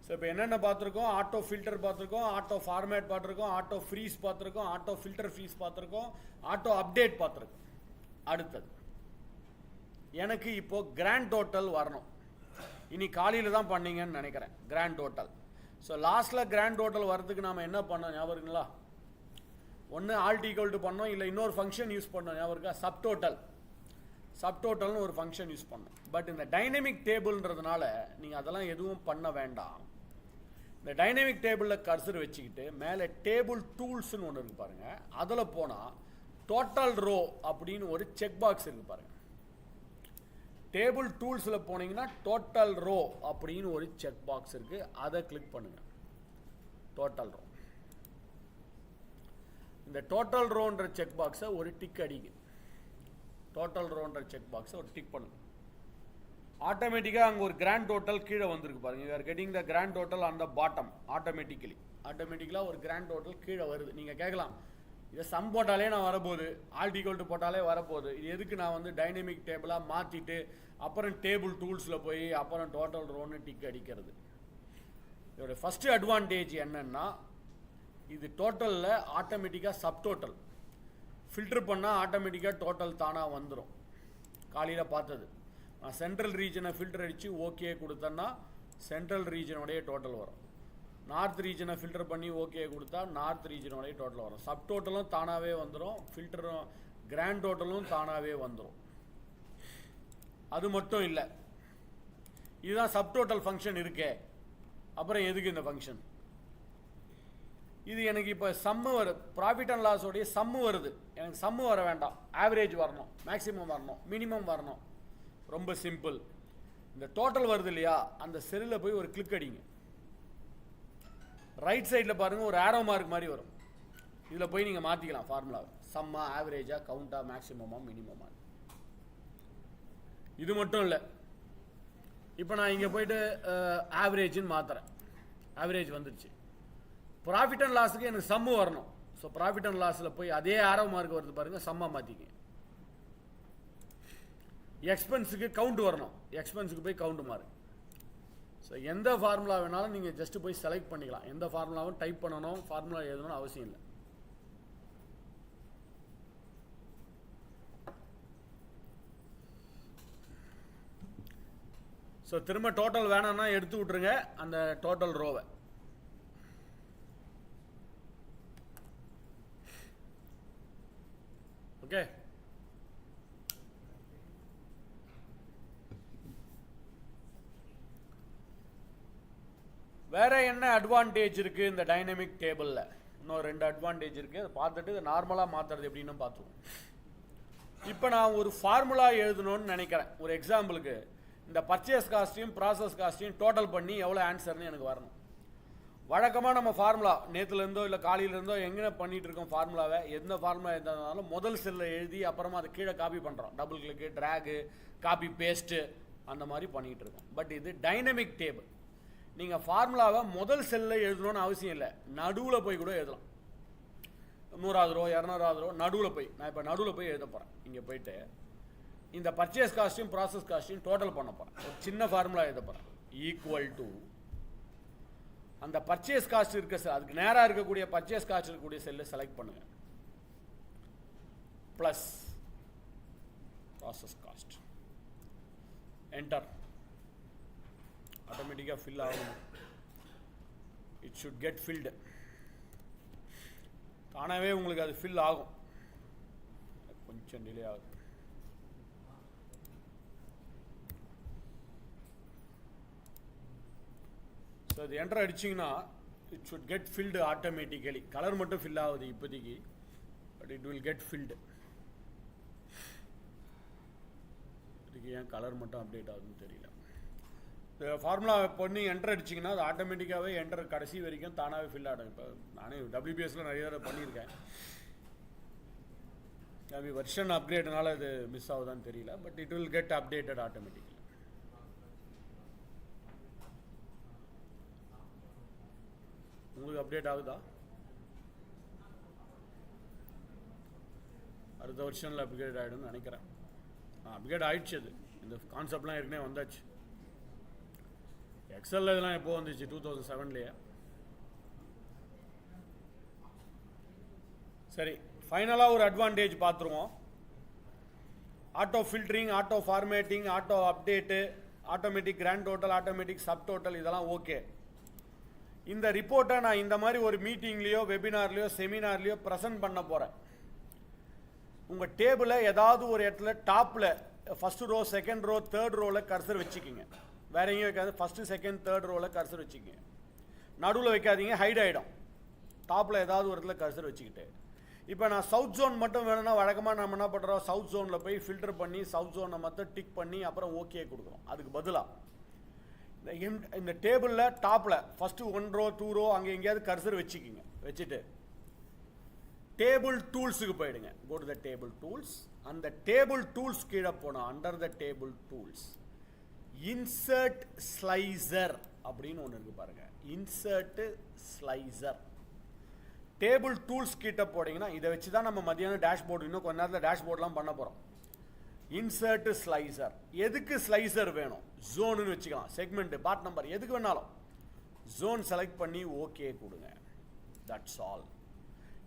ஸோ இப்போ என்னென்ன பார்த்துருக்கோம், ஆட்டோ ஃபில்டர் பார்த்துருக்கோம், ஆட்டோ ஃபார்மேட் பார்த்துருக்கோம், ஆட்டோ ஃப்ரீஸ் பார்த்துருக்கோம், ஆட்டோ ஃபில்டர் ஃப்ரீஸ் பார்த்துருக்கோம், ஆட்டோ அப்டேட் பார்த்துருக்கோம். அடுத்தது எனக்கு இப்போ கிராண்ட் டோட்டல் வரணும். இனி காலையில் தான் பண்ணீங்கன்னு நினைக்கிறேன் கிராண்ட் டோட்டல். ஸோ லாஸ்ட்டில் கிராண்ட் டோட்டல் வரதுக்கு நாம் என்ன பண்ணோம் ஞாபகம் இருக்குங்களா? ஒன்று ஆல்ட் ஈக்குவல் டு பண்ணோம், இல்லை இன்னொரு ஃபங்க்ஷன் யூஸ் பண்ணோம் ஞாபகம் இருக்கா? சப்டோட்டல்னு ஒரு ஃபங்க்ஷன் யூஸ் பண்ணோம். பட் இந்த டைனமிக் டேபிள்ன்றதுனால நீங்கள் அதெல்லாம் எதுவும் பண்ண வேண்டாம். இந்த டைனமிக் டேபிளில் கர்சர் வச்சுக்கிட்டு மேலே டேபிள் டூல்ஸ்னு ஒன்று இருக்குது பாருங்கள், அதில் போனால் டோட்டல் ரோ அப்படின்னு ஒரு செக் பாக்ஸ் இருக்குது பாருங்கள். டேபிள் டூல்ஸில் போனீங்கன்னா டோட்டல் ரோ அப்படின்னு ஒரு செக் பாக்ஸ் இருக்குது, அதை கிளிக் பண்ணுங்கள். டோட்டல் ரோ, இந்த டோட்டல் ரோன்ற செக் பாக்ஸை ஒரு டிக் அடிங்க. டோட்டல் ரோன்ற செக் பாக்ஸை ஒரு டிக் பண்ணுங்க. ஆட்டோமேட்டிக்காக அங்கே ஒரு கிராண்ட் டோட்டல் கீழே வந்திருக்கு பாருங்கள். You are getting the grand total on the bottom. ஆட்டோமேட்டிக்கலாக ஒரு கிராண்ட் டோட்டல் கீழே வருது. நீங்கள் கேட்கலாம், இதை சம் போட்டாலே நான் வரப்போகுது, ஆல்ட் ஈக்குவல் டு போட்டாலே வரப்போகுது, இது எதுக்கு நான் வந்து டைனமிக் டேபிளாக மாற்றிட்டு அப்புறம் டேபிள் டூல்ஸில் போய் அப்புறம் டோட்டல் ரோன்னு டிக் அடிக்கிறது? இதோட ஃபஸ்ட்டு அட்வான்டேஜ் என்னன்னா, இது டோட்டலில் ஆட்டோமேட்டிக்காக சப்டோட்டல் ஃபில்டர் பண்ணால் ஆட்டோமேட்டிக்காக டோட்டல் தானாக வந்துடும். காலையில் பார்த்தது, நான் சென்ட்ரல் ரீஜனை ஃபில்டர் அடித்து ஓகே கொடுத்தேன்னா சென்ட்ரல் ரீஜனோடைய டோட்டல் வரும். நார்த் ரீஜனை ஃபில்டர் பண்ணி ஓகே கொடுத்தா நார்த் ரீஜனோடைய டோட்டல் வரும். சப் டோட்டலும் தானாகவே வந்துடும், ஃபில்டரும் கிராண்ட் டோட்டலும் தானாகவே வந்துடும். அது மட்டும் இல்லை, இதுதான் சப் டோட்டல் ஃபங்க்ஷன் இருக்கே, அப்புறம் எதுக்கு இந்த ஃபங்க்ஷன்? இது எனக்கு இப்போ சம்மு வருது, ப்ராஃபிட் அண்ட் லாஸோடைய சம்மு வருது. எனக்கு சம்மு வர வேண்டாம், ஆவரேஜ் வரணும், மேக்ஸிமம் வரணும், மினிமம் வரணும். ரொம்ப சிம்பிள். இந்த டோட்டல் வருது இல்லையா, அந்த செல்லில் போய் ஒரு கிளிக் அடிங்க. ரைட் சைடில் பாருங்கள், ஒரு ஆரோ மார்க் மாதிரி வரும். இதில் போய் நீங்கள் மாற்றிக்கலாம் ஃபார்முலாவை, சம்மா, ஆவரேஜா, கவுண்டா, மேக்ஸிமமா, மினிமமா. இது மட்டும் இல்லை, இப்போ நான் இங்கே போயிட்டு ஆவரேஜ்னு மாற்றுறேன், ஆவரேஜ் வந்துடுச்சு. ப்ராஃபிட் அண்ட் லாஸுக்கு எனக்கு சம்மு வரணும். ஸோ ப்ராஃபிட் அண்ட் லாஸில் போய் அதே ஆரோ மார்க் வருது பாருங்கள், சம்மா மாற்றிக்க. எக்ஸ்பென்ஸுக்கு கவுண்ட் வரணும், எக்ஸ்பென்ஸுக்கு போய் கவுண்ட் மாறு. ஸோ எந்த ஃபார்முலா வேணாலும் நீங்கள் ஜஸ்ட்டு போய் செலக்ட் பண்ணிக்கலாம். எந்த ஃபார்முலாவும் டைப் பண்ணணும், ஃபார்முலா எழுதணும்னு அவசியம் இல்லை. ஸோ திரும்ப டோட்டல் வேணும்னா எடுத்து விட்ருங்க அந்த டோட்டல் ரோவை. ஓகே, வேற என்ன அட்வான்டேஜ் இருக்குது இந்த டைனமிக் டேபிளில்? இன்னும் 2 அட்வான்டேஜ் இருக்குது, அதை பார்த்துட்டு நார்மலாக மாற்றுறது எப்படின்னு பார்த்துருவோம். இப்போ நான் ஒரு ஃபார்முலா எழுதணும்னு நினைக்கிறேன். ஒரு எக்ஸாம்பிளுக்கு, இந்த பர்ச்சேஸ் காஸ்ட்டையும் ப்ராசஸ் காஸ்ட்டையும் டோட்டல் பண்ணி எவ்வளோ ஆன்சர்னு எனக்கு வரணும். வழக்கமாக நம்ம ஃபார்முலா நேற்றுலேருந்தோ இல்லை காலையிலேருந்தோ எங்கே பண்ணிகிட்டு இருக்கோம் ஃபார்முலாவை, எந்த ஃபார்முலா இருந்தாலும் முதல் செல்லில் எழுதி அப்புறமா அதை கீழே காப்பி பண்ணுறோம். டபுள் கிளிக்கு, ட்ராகு, காப்பி பேஸ்ட்டு, அந்த மாதிரி பண்ணிகிட்டு இருக்கோம். பட் இது டைனமிக் டேபிள். நீங்கள் ஃபார்முலாவை முதல் செல்லில் எழுதணும்னு அவசியம் இல்லை, நடுவில் போய் கூட எழுதலாம். 100வது ரோ, 200வது ரோ, நடுவில் போய், நான் இப்போ நடுவில் போய் எழுத போகிறேன். இங்கே போயிட்டு இந்த பர்ச்சேஸ் காஸ்ட்டையும் ப்ராசஸ் காஸ்ட்டையும் டோட்டல் பண்ண போகிறேன். ஒரு சின்ன ஃபார்முலா எழுத போகிறேன். ஈக்குவல் டு அந்த பர்ச்சேஸ் காஸ்ட் இருக்க செல், அதுக்கு நேராக இருக்கக்கூடிய பர்ச்சேஸ் காஸ்ட் இருக்கக்கூடிய செல்லை செலக்ட் பண்ணுங்கள், ப்ளஸ் ப்ராசஸ் காஸ்ட், என்டர். ஆட்டோமேட்டிக்காக ஃபில் ஆகணும். It should get filled. தானாகவே உங்களுக்கு அது ஃபில் ஆகும், கொஞ்சம் டிலே ஆகுது. ஸோ அது என்டர் அடிச்சிங்கன்னா it should get filled automatically. Colour மட்டும் ஃபில் ஆகுது இப்போதைக்கு, but it will get filled. இதுக்கு ஏன் கலர் மட்டும் அப்டேட் ஆகுதுன்னு தெரியல. இந்த ஃபார்முலா பண்ணி என்டர் அடிச்சிங்கன்னா அது ஆட்டோமேட்டிக்காகவே என்டர் கடைசி வரைக்கும் தானாகவே ஃபில் ஆகிடும். இப்போ நானே WPSல நிறைய தடவை பண்ணியிருக்கேன். மேபி வெர்ஷன் அப்கிரேட்னால இது மிஸ் ஆகுதான்னு தெரியல, but it will get updated automatically. உங்களுக்கு அப்டேட் ஆகுதா? அடுத்த வருஷனில் அப்கிரேட் ஆகிடும்னு நினைக்கிறேன். அப்கிரேட் ஆகிடுச்சு. அது இந்த கான்செப்ட்லாம் ஏற்கனவே வந்தாச்சு. எக்ஸலில் இதெல்லாம் எப்போ வந்துச்சு? 2007லேயே. சரி, ஃபைனலாக ஒரு அட்வான்டேஜ் பார்த்துருவோம். Auto filtering, auto formatting, auto update, automatic grand total, automatic sub total, இதெல்லாம் ஓகே. இந்த ரிப்போர்ட்டை நான் இந்த மாதிரி ஒரு மீட்டிங்லேயோ வெபினார்லேயோ செமினார்லேயோ ப்ரெசென்ட் பண்ண போகிறேன். உங்கள் டேபிளை ஏதாவது ஒரு இடத்துல டாப்பில் first row, second row, third ரோவில் கர்சர் வச்சுக்கிங்க. வேற எங்கேயும் வைக்காது. ஃபஸ்ட்டு, செகண்ட், தேர்ட் ரோவில் கர்சர் வச்சுக்கிங்க. நடுவில் வைக்காதீங்க, ஹைட் ஆகிடும். டாப்பில் ஏதாவது ஒரு இடத்துல கர்சர் வச்சுக்கிட்டு, இப்போ நான் சவுத் ஜோன் மட்டும் வேணும்னா வழக்கமாக நம்ம என்ன பண்ணுறோம், சவுத் ஜோனில் போய் ஃபில்டர் பண்ணி சவுத் ஜோனை மட்டும் டிக் பண்ணி அப்புறம் ஓகே கொடுக்குறோம். அதுக்கு பதிலாக இந்த டேபிளில் டாப்பில் ஃபஸ்ட்டு 1 ரோ 2 ரோ அங்கே எங்கேயாவது கர்சர் வச்சுக்கிங்க. வச்சுட்டு டேபிள் டூல்ஸுக்கு போயிடுங்க. Go to the table tools. அந்த டேபிள் டூல்ஸ் கீழே போனோம். Under the table tools insert slicer அப்படின்னு ஒன்று இருக்கு பாருங்க. இன்சர்ட் ஸ்லைசர் டேபிள் டூல்ஸ் கிட்ட போனீங்கன்னா இதை வச்சு தான் நம்ம மதியானம் டேஷ்போர்டு, இன்னும் கொஞ்ச நேரத்தில் டேஷ்போர்ட்லாம் பண்ண போகிறோம். Insert slicer. எதுக்கு ஸ்லைசர் வேணும்? ஜோனுன்னு வச்சுக்கலாம், செக்மெண்ட், பார்ட் நம்பர், எதுக்கு வேணாலும் ஜோன் செலக்ட் பண்ணி ஓகே கொடுங்க. That's all.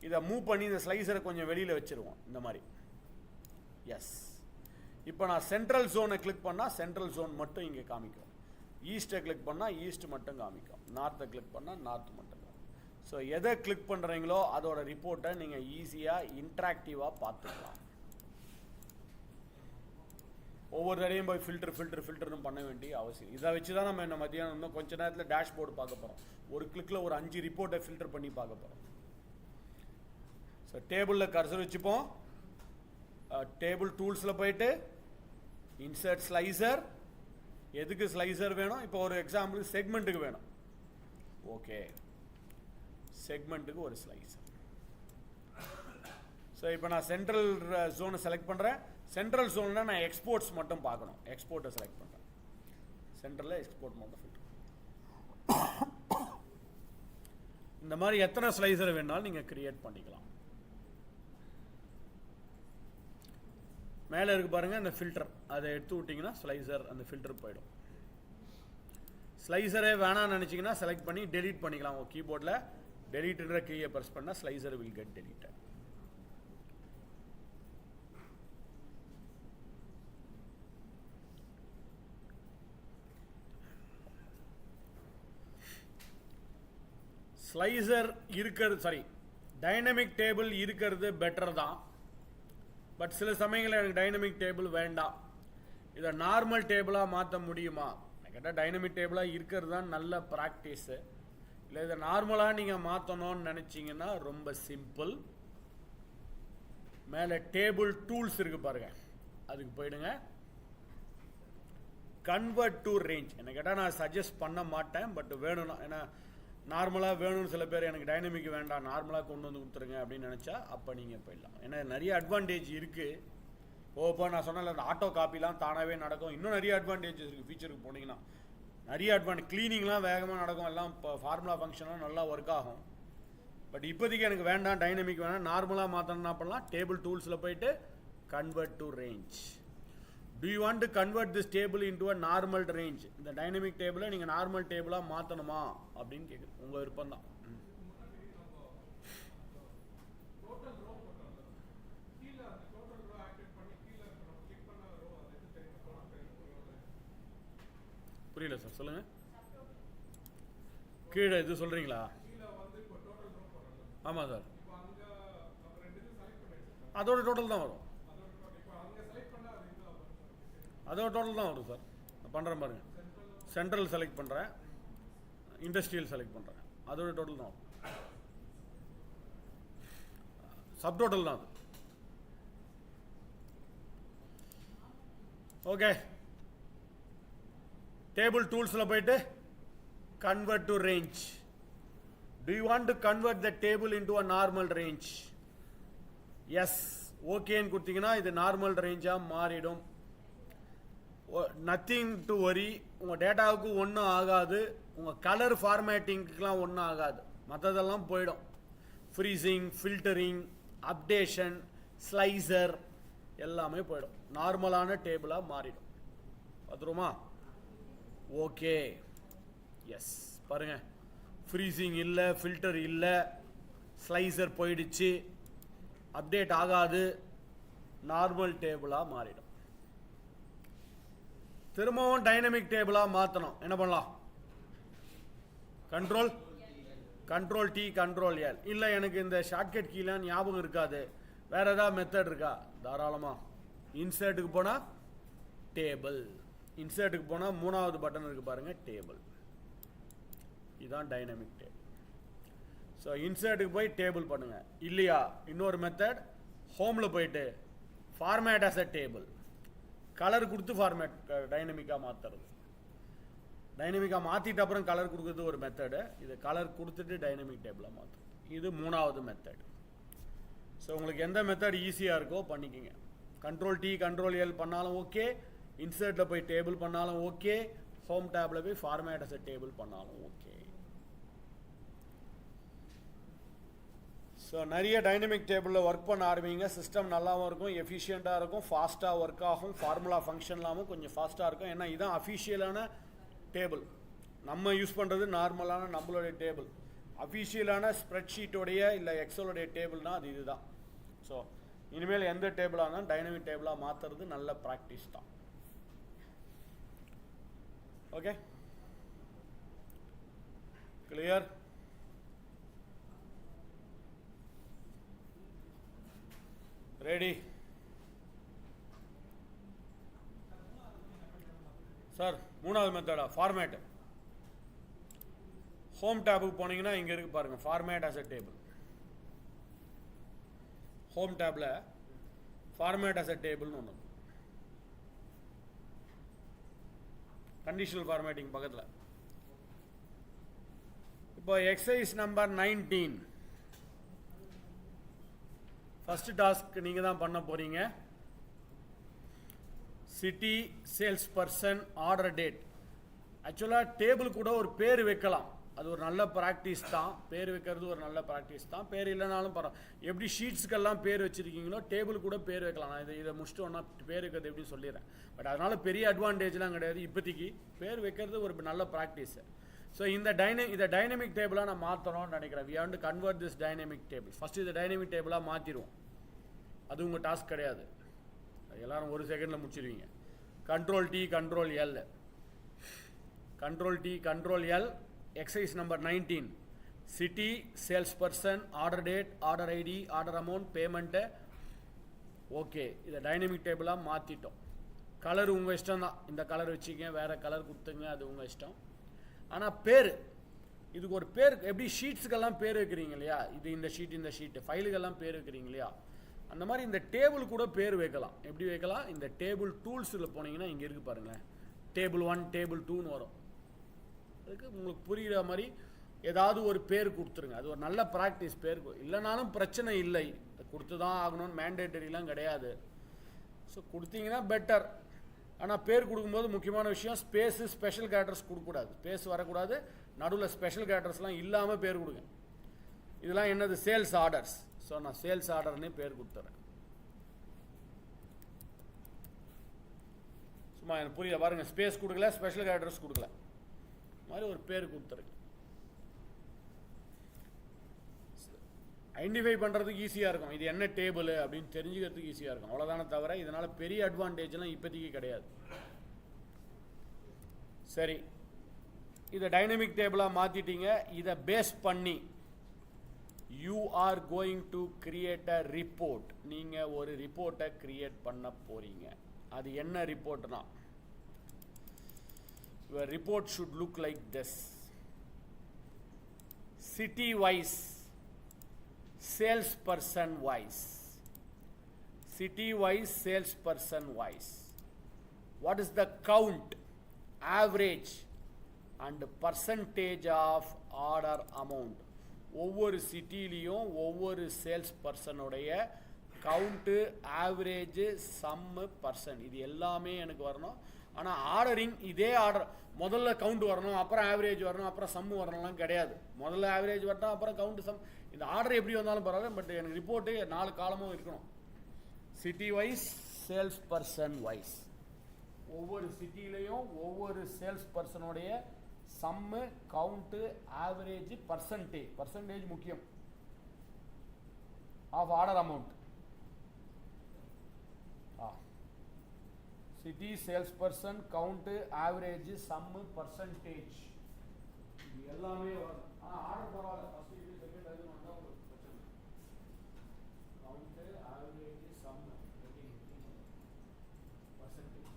இதை மூவ் பண்ணி இந்த ஸ்லைசரை கொஞ்சம் வெளியில் வச்சுருவோம் இந்த மாதிரி. எஸ். இப்போ நான் சென்ட்ரல் ஜோனை கிளிக் பண்ணால் சென்ட்ரல் ஜோன் மட்டும் இங்கே காமிக்கும். ஈஸ்ட்டை கிளிக் பண்ணால் ஈஸ்ட் மட்டும் காமிக்கும். நார்த்தை கிளிக் பண்ணால் நார்த் மட்டும் காமிக்கும். ஸோ எதை கிளிக் பண்ணுறீங்களோ அதோட ரிப்போர்ட்டை நீங்கள் ஈஸியாக இன்ட்ராக்டிவாக பார்த்துக்கலாம். ஒவ்வொரு தடையும் போய் ஃபில்டர்னு பண்ண வேண்டிய அவசியம். இதை வச்சு தான் நம்ம என்ன மத்தியானம் இன்னும் கொஞ்ச நேரத்தில் டேஷ்போர்டு பார்க்க போகிறோம். ஒரு கிளிக்கில் ஒரு 5 ரிப்போர்ட்டை ஃபில்டர் பண்ணி பார்க்க போகிறோம். ஸோ டேபிளில் கர்சர் வச்சுப்போம். டேபிள் டூல்ஸில் போயிட்டு இன்சர்ட் ஸ்லைசர். எதுக்கு ஸ்லைசர் வேணும்? இப்போ ஒரு எக்ஸாம்பிள் செக்மெண்ட்டுக்கு வேணும். ஓகே, செக்மெண்ட்டுக்கு ஒரு ஸ்லைசர். ஸோ இப்போ நான் சென்ட்ரல் ஜோனை செலக்ட் பண்ணுறேன். சென்ட்ரல் ஜோன்னா நான் எக்ஸ்போர்ட்ஸ் மட்டும் பார்க்கணும். எக்ஸ்போர்ட்டை செலக்ட் பண்ணுறேன். சென்ட்ரலில் எக்ஸ்போர்ட் மட்டும் ஃபில்டர். இந்த மாதிரி எத்தனை ஸ்லைசர் வேணாலும் நீங்கள் கிரியேட் பண்ணிக்கலாம். மேலே இருக்கு பாருங்கள் இந்த ஃபில்டர், அதை எடுத்து விட்டிங்கன்னா ஸ்லைசர் அந்த ஃபில்டர் போயிடும். ஸ்லைசரே வேணாம்னு நினச்சிங்கன்னா செலக்ட் பண்ணி டெலீட் பண்ணிக்கலாம். உங்கள் கீபோர்டில் டெலீட்ன்ற கீயை ப்ரெஸ் பண்ணால் slicer will get deleted. Slicer இருக்கிறது டைனமிக் டேபிள் இருக்கிறது பெட்டர் தான். பட் சில சமயங்களில் எனக்கு டைனமிக் டேபிள் வேண்டாம், இதை நார்மல் டேபிளாக மாற்ற முடியுமா கேட்டால் டைனமிக் டேபிளாக இருக்கிறது தான் நல்ல ப்ராக்டிஸு. இல்லை இதை நார்மலாக நீங்கள் மாற்றணும்னு நினச்சிங்கன்னா ரொம்ப சிம்பிள். மேலே டேபிள் டூல்ஸ் இருக்கு பாருங்க, அதுக்கு போயிடுங்க. Convert to range. என்ன கேட்டால் நான் சஜஸ்ட் பண்ண மாட்டேன், பட் வேணும்னா, ஏன்னா நார்மலாக வேணும்னு சில பேர் எனக்கு டைனமிக் வேண்டாம் நார்மலாக கொண்டு வந்து கொடுத்துருங்க அப்படின்னு நினச்சா அப்போ நீங்கள் போயிடலாம். ஏன்னா நிறைய அட்வான்டேஜ் இருக்குது. இப்போ நான் சொன்னல அந்த ஆட்டோ காப்பிலாம் தானாகவே நடக்கும். இன்னும் நிறைய அட்வான்டேஜஸ் இருக்குது. ஃபீச்சருக்கு போனீங்கன்னா நிறைய அட்வான்டேஜ். க்ளீனிங்லாம் வேகமாக நடக்கும். எல்லாம் இப்போ ஃபார்முலா ஃபங்க்ஷன்லாம் நல்லா ஒர்க் ஆகும். பட் இப்போதைக்கு எனக்கு வேண்டாம், டைனமிக் வேணாம், நார்மலாக மாற்றணும்னா பண்ணலாம். டேபிள் டூல்ஸில் போயிட்டு convert to range. Do you want to convert this table into a normal range? இந்த டைனமிக் டேபிளை நீங்கள் நார்மல் டேபிளாக மாற்றணுமா அப்படின்னு கேட்குது. உங்கள் விருப்பம் தான். புரியல சார், சொல்லுங்க. கீழே இது சொல்றீங்களா? ஆமாம் சார், அதோட டோட்டல் தான் வரும். அதோட டோட்டல் தான் வரும் சார். நான் பண்ணுறேன் பாருங்க. சென்ட்ரல் செலக்ட் பண்ணுறேன், இண்டஸ்ட்ரியல் செலக்ட் பண்ணுறேன், அதோட டோட்டல் தான் வரும். சப் டோட்டல் தான் அது. ஓகே, டேபிள் டூல்ஸில் போயிட்டு convert to range. Do you want to convert the table into a normal range? Yes, ஓகேன்னு கொடுத்தீங்கன்னா இது நார்மல் ரேஞ்சாக மாறிடும். Nothing to worry. உங்கள் டேட்டாவுக்கு ஒன்றும் ஆகாது, உங்கள் கலர் ஃபார்மேட்டிங்க்குலாம் ஒன்றும் ஆகாது, மற்றதெல்லாம் போயிடும். ஃப்ரீசிங், ஃபில்டரிங், அப்டேஷன், ஸ்லைசர் எல்லாமே போயிடும். நார்மலான டேபிளாக மாறிடும். பார்த்துருமா? ஓகே, எஸ் பாருங்கள், ஃப்ரீசிங் இல்லை, ஃபில்டர் இல்லை, ஸ்லைசர் போயிடுச்சு, அப்டேட் ஆகாது, நார்மல் டேபிளாக மாறிடும். திரும்பவும் டைனமிக் டேபிளாக மாற்றணும். என்ன பண்ணலாம்? Control T control L. இல்லை எனக்கு இந்த ஷார்ட்கட் கீழே ஞாபகம் இருக்காது, வேறு ஏதாவது மெத்தட் இருக்கா? தாராளமாக இன்சர்ட்டுக்கு போனால் டேபிள், இன்சர்ட்டுக்கு போனால் 3வது பட்டன் இருக்குது பாருங்கள், டேபிள். இதுதான் டைனமிக் டேபிள். ஸோ இன்சர்ட்டுக்கு போய் டேபிள் பண்ணுங்கள். இல்லையா இன்னொரு மெத்தட், ஹோமில் போயிட்டு format as a table, colour கொடுத்து ஃபார்மேட் டைனமிக்காக மாற்றுறது. டைனமிக்காக மாற்றிட்டு அப்புறம் கலர் கொடுக்குறது ஒரு மெத்தடு. இது கலர் கொடுத்துட்டு டைனமிக் டேபிளாக மாற்றும். இது 3வது மெத்தட். ஸோ உங்களுக்கு எந்த மெத்தட் ஈஸியாக இருக்கோ பண்ணிக்கிங்க. கண்ட்ரோல் டி கண்ட்ரோல் எல் பண்ணாலும் ஓகே, இன்சர்ட்டில் போய் டேபிள் பண்ணாலும் ஓகே, ஹோம் டேபில் போய் ஃபார்மேட் அஸ் அ டேபிள் பண்ணாலும் ஓகே. ஸோ நிறைய டைனமிக் டேபிளில் ஒர்க் பண்ண ஆரம்பிங்க. சிஸ்டம் நல்லாவும் இருக்கும், எஃபிஷியண்ட்டாக இருக்கும், ஃபாஸ்ட்டாக ஒர்க் ஆகும், ஃபார்முலா ஃபங்க்ஷன்லாமும் கொஞ்சம் ஃபாஸ்ட்டாக இருக்கும். ஏன்னா இதுதான் அஃபிஷியலான டேபிள். நம்ம யூஸ் பண்ணுறது நார்மலான நம்மளுடைய டேபிள். அஃபிஷியலான ஸ்ப்ரெட்ஷீட்டோடைய இல்லை எக்ஸலோடைய டேபிள்னால் அது இதுதான். ஸோ இனிமேல் எந்த டேபிளாக இருந்தாலும் டைனமிக் டேபிளாக மாற்றுறது நல்ல ப்ராக்டிஸ் தான். Okay, clear? Ready sir? 3வது மெத்தடா ஃபார்மேட். ஹோம் டேபுக்கு போனீங்கன்னா இங்கே இருக்கு பாருங்கள், format as a table. Home டேபில் ஃபார்மேட் ஆஸ் அ டேபிள்னு ஒன்று, கண்டிஷனல் ஃபார்மேட்டிங் பக்கத்தில். இப்போ எக்ஸசைஸ் நம்பர் 19 ஃபர்ஸ்ட் டாஸ்க் நீங்கள் தான் பண்ண போகிறீங்க. City, sales person, order date. ஆக்சுவலாக டேபிள் கூட ஒரு பேர் வைக்கலாம், அது ஒரு நல்ல ப்ராக்டிஸ் தான். பேர் வைக்கிறது ஒரு நல்ல ப்ராக்டிஸ் தான். பேர் இல்லைனாலும் பரவாயில்ல. எப்படி ஷீட்ஸுக்கெல்லாம் பேர் வச்சுருக்கீங்களோ டேபிள் கூட பேர் வைக்கலாம். நான் இதை முடிச்சுட்டு ஒன்றா பேர் வைக்கிறது எப்படி சொல்லிடுறேன். பட் அதனால் பெரிய அட்வான்டேஜ்லாம் கிடையாது. இப்போதைக்கு பேர் வைக்கிறது ஒரு நல்ல ப்ராக்டிஸு. ஸோ இதை டைனமிக் டேபிளாக நான் மாற்றணும்னு நினைக்கிறேன். We have to convert this dynamic table. First இதை டைனமிக் டேபிளாக மாற்றிடுவோம். அது உங்கள் டாஸ்க் கிடையாது, எல்லாரும் ஒரு செகண்டில் முடிச்சிடுவீங்க. Control T control L, control T control L. Exercise number 19, city, sales person, order date, order ID, order amount, payment. Okay, இதை டைனமிக் டேபிளாக மாற்றிட்டோம். கலர் உங்கள் இஷ்டம் தான். இந்த கலர் வச்சுக்க, வேறு கலர் கொடுத்துங்க, அது உங்கள் இஷ்டம். ஆனால் பேர், இதுக்கு ஒரு பேர். எப்படி ஷீட்ஸுக்கெல்லாம் பேர் வைக்கிறீங்க இல்லையா, இது இந்த ஷீட்டு, ஃபைலுக்கெல்லாம் பேர் வைக்கிறீங்க இல்லையா, அந்த மாதிரி இந்த டேபிள் கூட பேர் வைக்கலாம். எப்படி வைக்கலாம்? இந்த டேபிள் டூல்ஸில் போனீங்கன்னா இங்கே இருக்குது பாருங்கள், டேபிள் 1 டேபிள் 2ன்னு வரும். அதுக்கு உங்களுக்கு புரிகிற மாதிரி ஏதாவது ஒரு பேர் கொடுத்துருங்க. அது ஒரு நல்ல ப்ராக்டிஸ். பேர் இல்லைனாலும் பிரச்சனை இல்லை, கொடுத்து தான் ஆகணும்னு மேண்டேட்டரிலாம் கிடையாது. ஸோ கொடுத்தீங்கன்னா பெட்டர். ஆனால் பேர் கொடுக்கும்போது முக்கியமான விஷயம், ஸ்பேஸு, ஸ்பெஷல் கேரக்டர்ஸ் கொடுக்கக்கூடாது. ஸ்பேஸ் வரக்கூடாது, நடுவில் ஸ்பெஷல் கேரக்டர்ஸ்லாம் இல்லாமல் பேர் கொடுங்க. இதெல்லாம் என்னது? Sales orders. ஸோ நான் சேல்ஸ் ஆர்டர்னே பேர் கொடுத்துறேன். சும்மா எனக்கு புரியல பாருங்கள், ஸ்பேஸ் கொடுக்கல, ஸ்பெஷல் கேரக்டர்ஸ் கொடுக்கல, மாதிரி ஒரு பேர் கொடுத்துருங்க. ஐடென்டிஃபை பண்ணுறதுக்கு ஈஸியாக இருக்கும். இது என்ன டேபிள் அப்படின்னு தெரிஞ்சுக்கிறதுக்கு ஈஸியாக இருக்கும். அவ்வளோதானே தவிர இதனால் பெரிய அட்வான்டேஜ்லாம் இப்போதைக்கு கிடையாது. சரி, இதை டைனமிக் டேபிளாக மாற்றிட்டீங்க. இதை பேஸ் பண்ணி you are going to create a report. நீங்கள் ஒரு ரிப்போர்ட்டை கிரியேட் பண்ண போகிறீங்க. அது என்ன ரிப்போர்ட்னா, your report should look like this. City wise, salesperson wise, city wise, salesperson wise. What is the count, average and percentage of order amount? ஒவ்வொரு சிட்டிலையும் ஒவ்வொரு சேல்ஸ் பர்சனுடைய கவுண்ட்டு, ஆவரேஜு, சம்மு, பர்சன்ட், இது எல்லாமே எனக்கு வரணும். ஆனால் ஆர்டரிங் இதே ஆர்டர், முதல்ல கவுண்ட் வரணும், அப்புறம் ஆவரேஜ் வரணும், அப்புறம் சம்மு வரணும்லாம் கிடையாது. முதல்ல ஆவரேஜ் வரணும், அப்புறம் கவுண்ட், சம். இந்த ஆர்டர் எப்படி வந்தாலும் பரவாயில்ல, பட் எனக்கு ரிப்போர்ட்டு 4 காலமும் இருக்கணும். City wise, sales person wise. ஒவ்வொரு சிட்டிலையும் ஒவ்வொரு சேல்ஸ் பர்சனுடைய sum, count, average, percentage முக்கியம் of order amount. City, salesperson, count, average, sum, percentage. இது எல்லாமே வரும். ஆர்டர் பரவாயில்ல, ஃபர்ஸ்ட் இது செகண்ட் அது வந்தா உங்களுக்கு பிரச்சனை. Count, average, sum, percentage.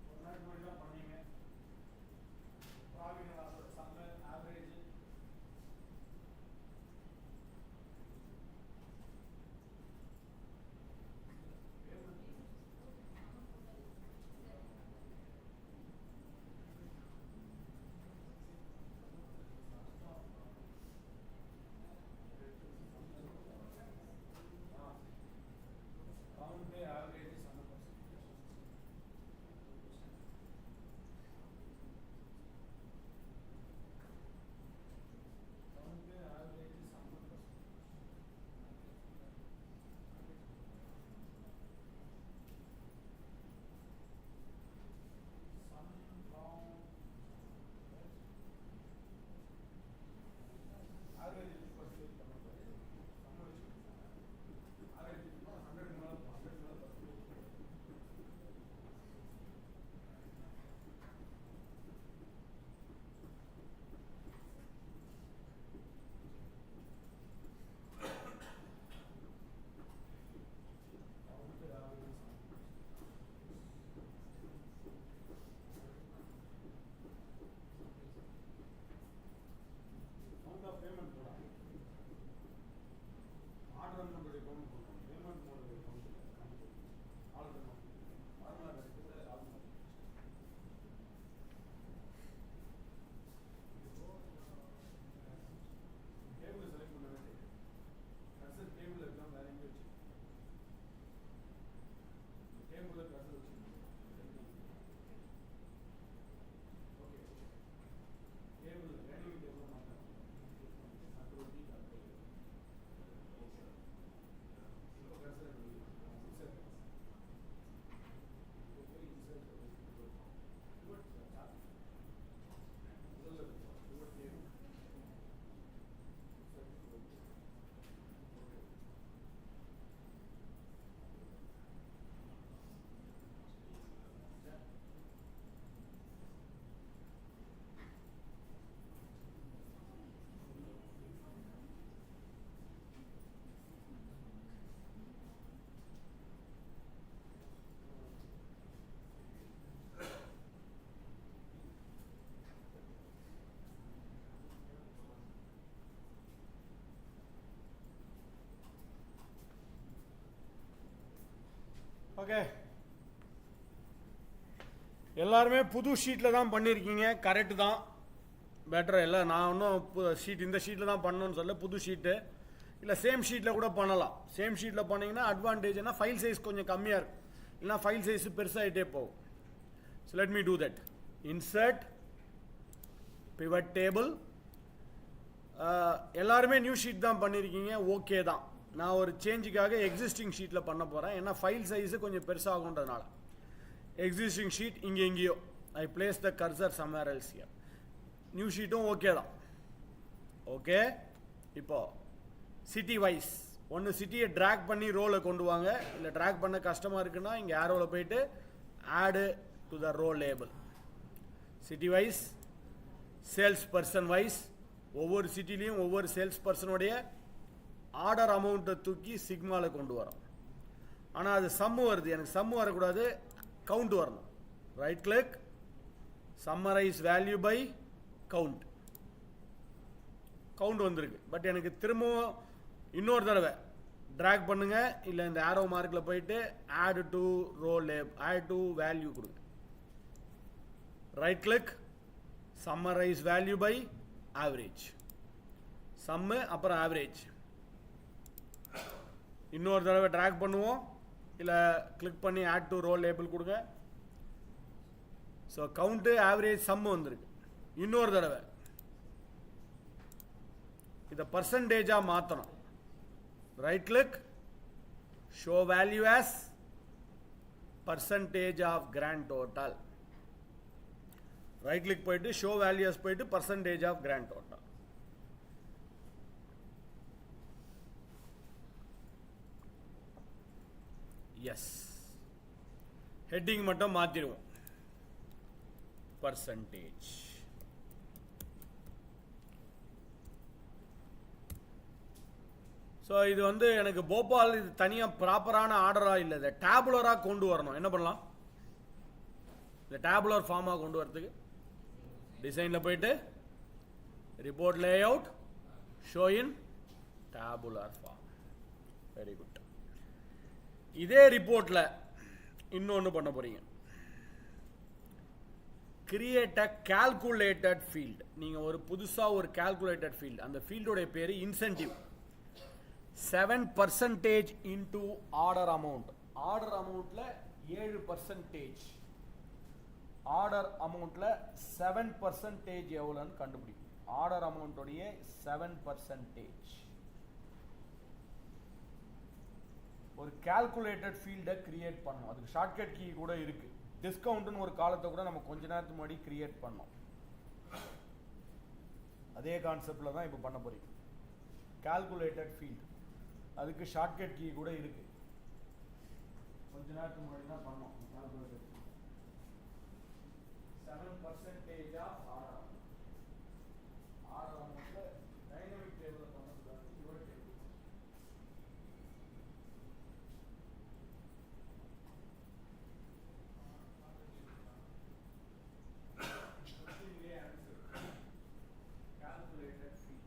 ஒரு நாள் முன்னாடி தான் பண்ணீங்க. Profit loss sum, average. Okay, எல்லாருமே புது ஷீட்டில் தான் பண்ணியிருக்கீங்க, கரெக்டு தான், பெட்டர். எல்லாம் நான் இன்னும் ஷீட் இந்த ஷீட்டில் தான் பண்ணணும்னு சொல்ல, புது ஷீட்டு இல்லை சேம் ஷீட்டில் கூட பண்ணலாம். சேம் ஷீட்டில் பண்ணிங்கன்னா அட்வான்டேஜ்னா ஃபைல் சைஸ் கொஞ்சம் கம்மியாக இருக்கும், இல்லைனா ஃபைல் சைஸ் பெருசாகிட்டே போகும். So let me two that. Insert pivot table. எல்லாருமே நியூ ஷீட் தான் பண்ணியிருக்கீங்க, ஓகே தான். நான் ஒரு சேஞ்சுக்காக எக்ஸிஸ்டிங் ஷீட்டில் பண்ண போகிறேன், ஏன்னா ஃபைல் சைஸு கொஞ்சம் பெருசாகுன்றதுனால. எக்ஸிஸ்டிங் ஷீட் இங்கே எங்கேயோ, I place the cursor somewhere else here. New ஷீட்டும் ஓகே தான். ஓகே, இப்போ சிட்டி வைஸ் ஒன்று சிட்டியை ட்ராக் பண்ணி ரோவில் கொண்டு வாங்க, இல்லை ட்ராக் பண்ண கஷ்டமாக இருக்குன்னா இங்கே ஆரோவில் போயிட்டு add to the row label. City wise, sales person wise, ஒவ்வொரு சிட்டிலையும் ஒவ்வொரு சேல்ஸ் பர்சனுடைய ஆர்டர் அமௌண்ட்டை தூக்கி சிக்மாவில் கொண்டு வரோம். ஆனால் அது சம்மு வருது, எனக்கு சம்மு வரக்கூடாது, கவுண்ட் வரணும். Right click, summarize value by count. Count வந்திருக்கு, பட் எனக்கு திரும்பவும் இன்னொரு தடவை ட்ராக் பண்ணுங்க, இல்லை இந்த ஆரோ மார்க்கில் போயிட்டு add to row label, add to value கொடுங்க. Right click, summarize value by average. Sum அப்புறம் ஆவரேஜ். இன்னொரு தடவை ட்ராக் பண்ணுவோம், இல்லை கிளிக் பண்ணி ஆட் டு ரோ லேபிள் கொடுங்க. ஸோ கவுண்ட்டு, ஆவரேஜ், சம்மு வந்திருக்கு. இன்னொரு தடவை இதை பர்சன்டேஜாக மாற்றணும். Right click, show value as percentage of grand total. Right click போயிட்டு show values போயிட்டு percentage of grand total. Yes. Heading மட்டும் மாத்திடுவோம். Percentage. ஸோ இது வந்து எனக்கு போபால் இது தனியாக ப்ராப்பரான ஆர்டராக இல்லை, இதை டேபுலராக கொண்டு வரணும். என்ன பண்ணலாம்? இந்த டேபுலர் ஃபார்மாக கொண்டு வரதுக்கு டிசைனில் போயிட்டு report layout show in tabular form. Very good. இதே ரிப்போர்ட்டில் இன்னொன்று பண்ண போகிறீங்க. Create a calculated field. நீங்கள் ஒரு புதுசாக ஒரு கால்குலேட்டட் ஃபீல்டு, அந்த ஃபீல்டோடைய பேர் incentive. 7% into order amount. Order amountல 7%. Order amountல 7% எவ்வளோன்னு கண்டுபிடிக்கும். Order amount உடைய 7%. ஒரு calculated field கிரியேட் பண்ணணும். அதுக்கு ஷார்ட்கட் கீ கூட இருக்கு. டிஸ்கவுண்ட்னு ஒரு காலத்தை கூட நம்ம கொஞ்ச நேரத்துக்கு முன்னாடி கிரியேட் பண்ணோம். அதே கான்செப்ட்ல தான் இப்போ பண்ண போறீங்க. calculated field அதுக்கு ஷார்ட்கட் கீ கூட இருக்கு. கொஞ்ச நேரத்துக்கு முன்னாடி தான் பண்ணோம். 7% ஆஃப் ஆர்டர் அமௌண்ட்ல டைனமிக் டேபிள்ல பண்ணக்கூடாது, your table. calculated fee.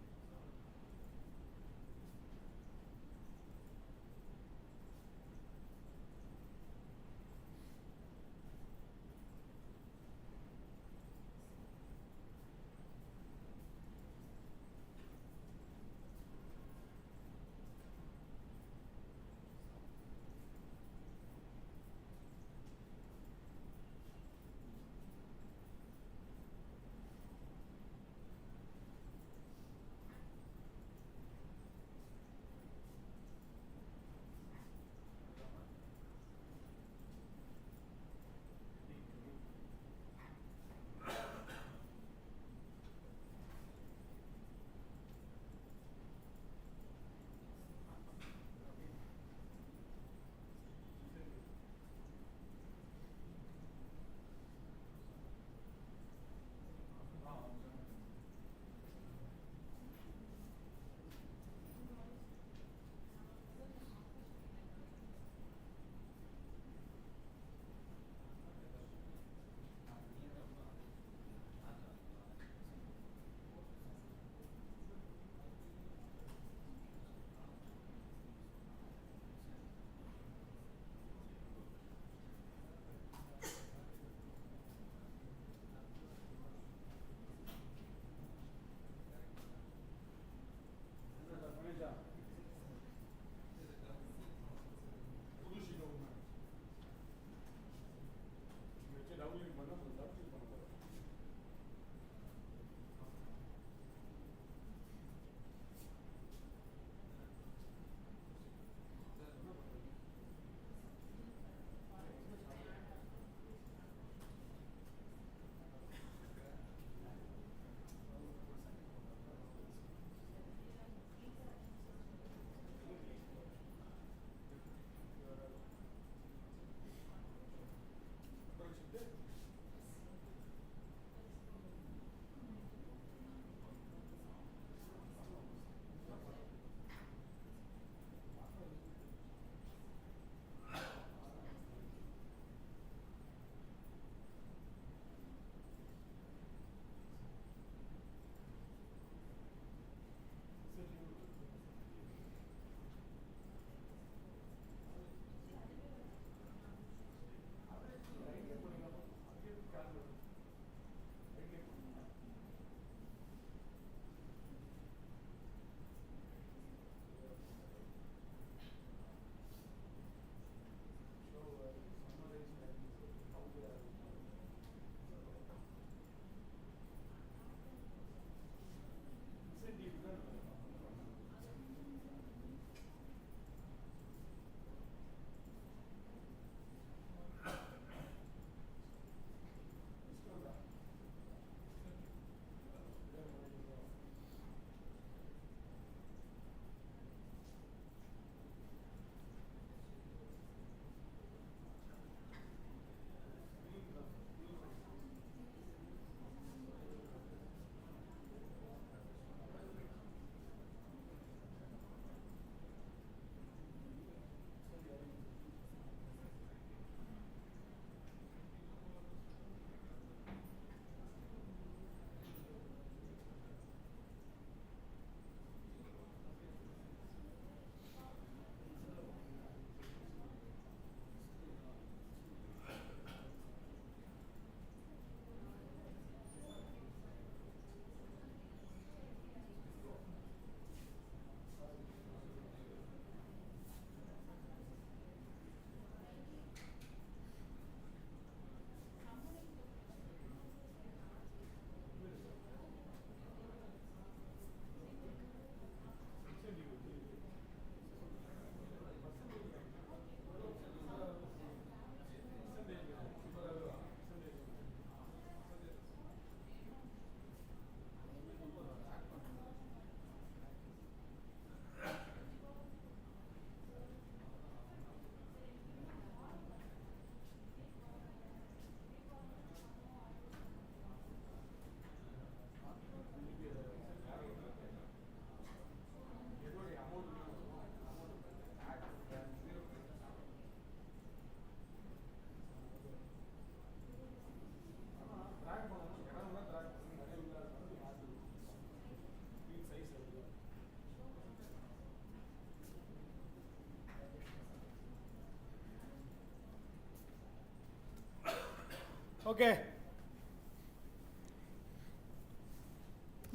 Okay.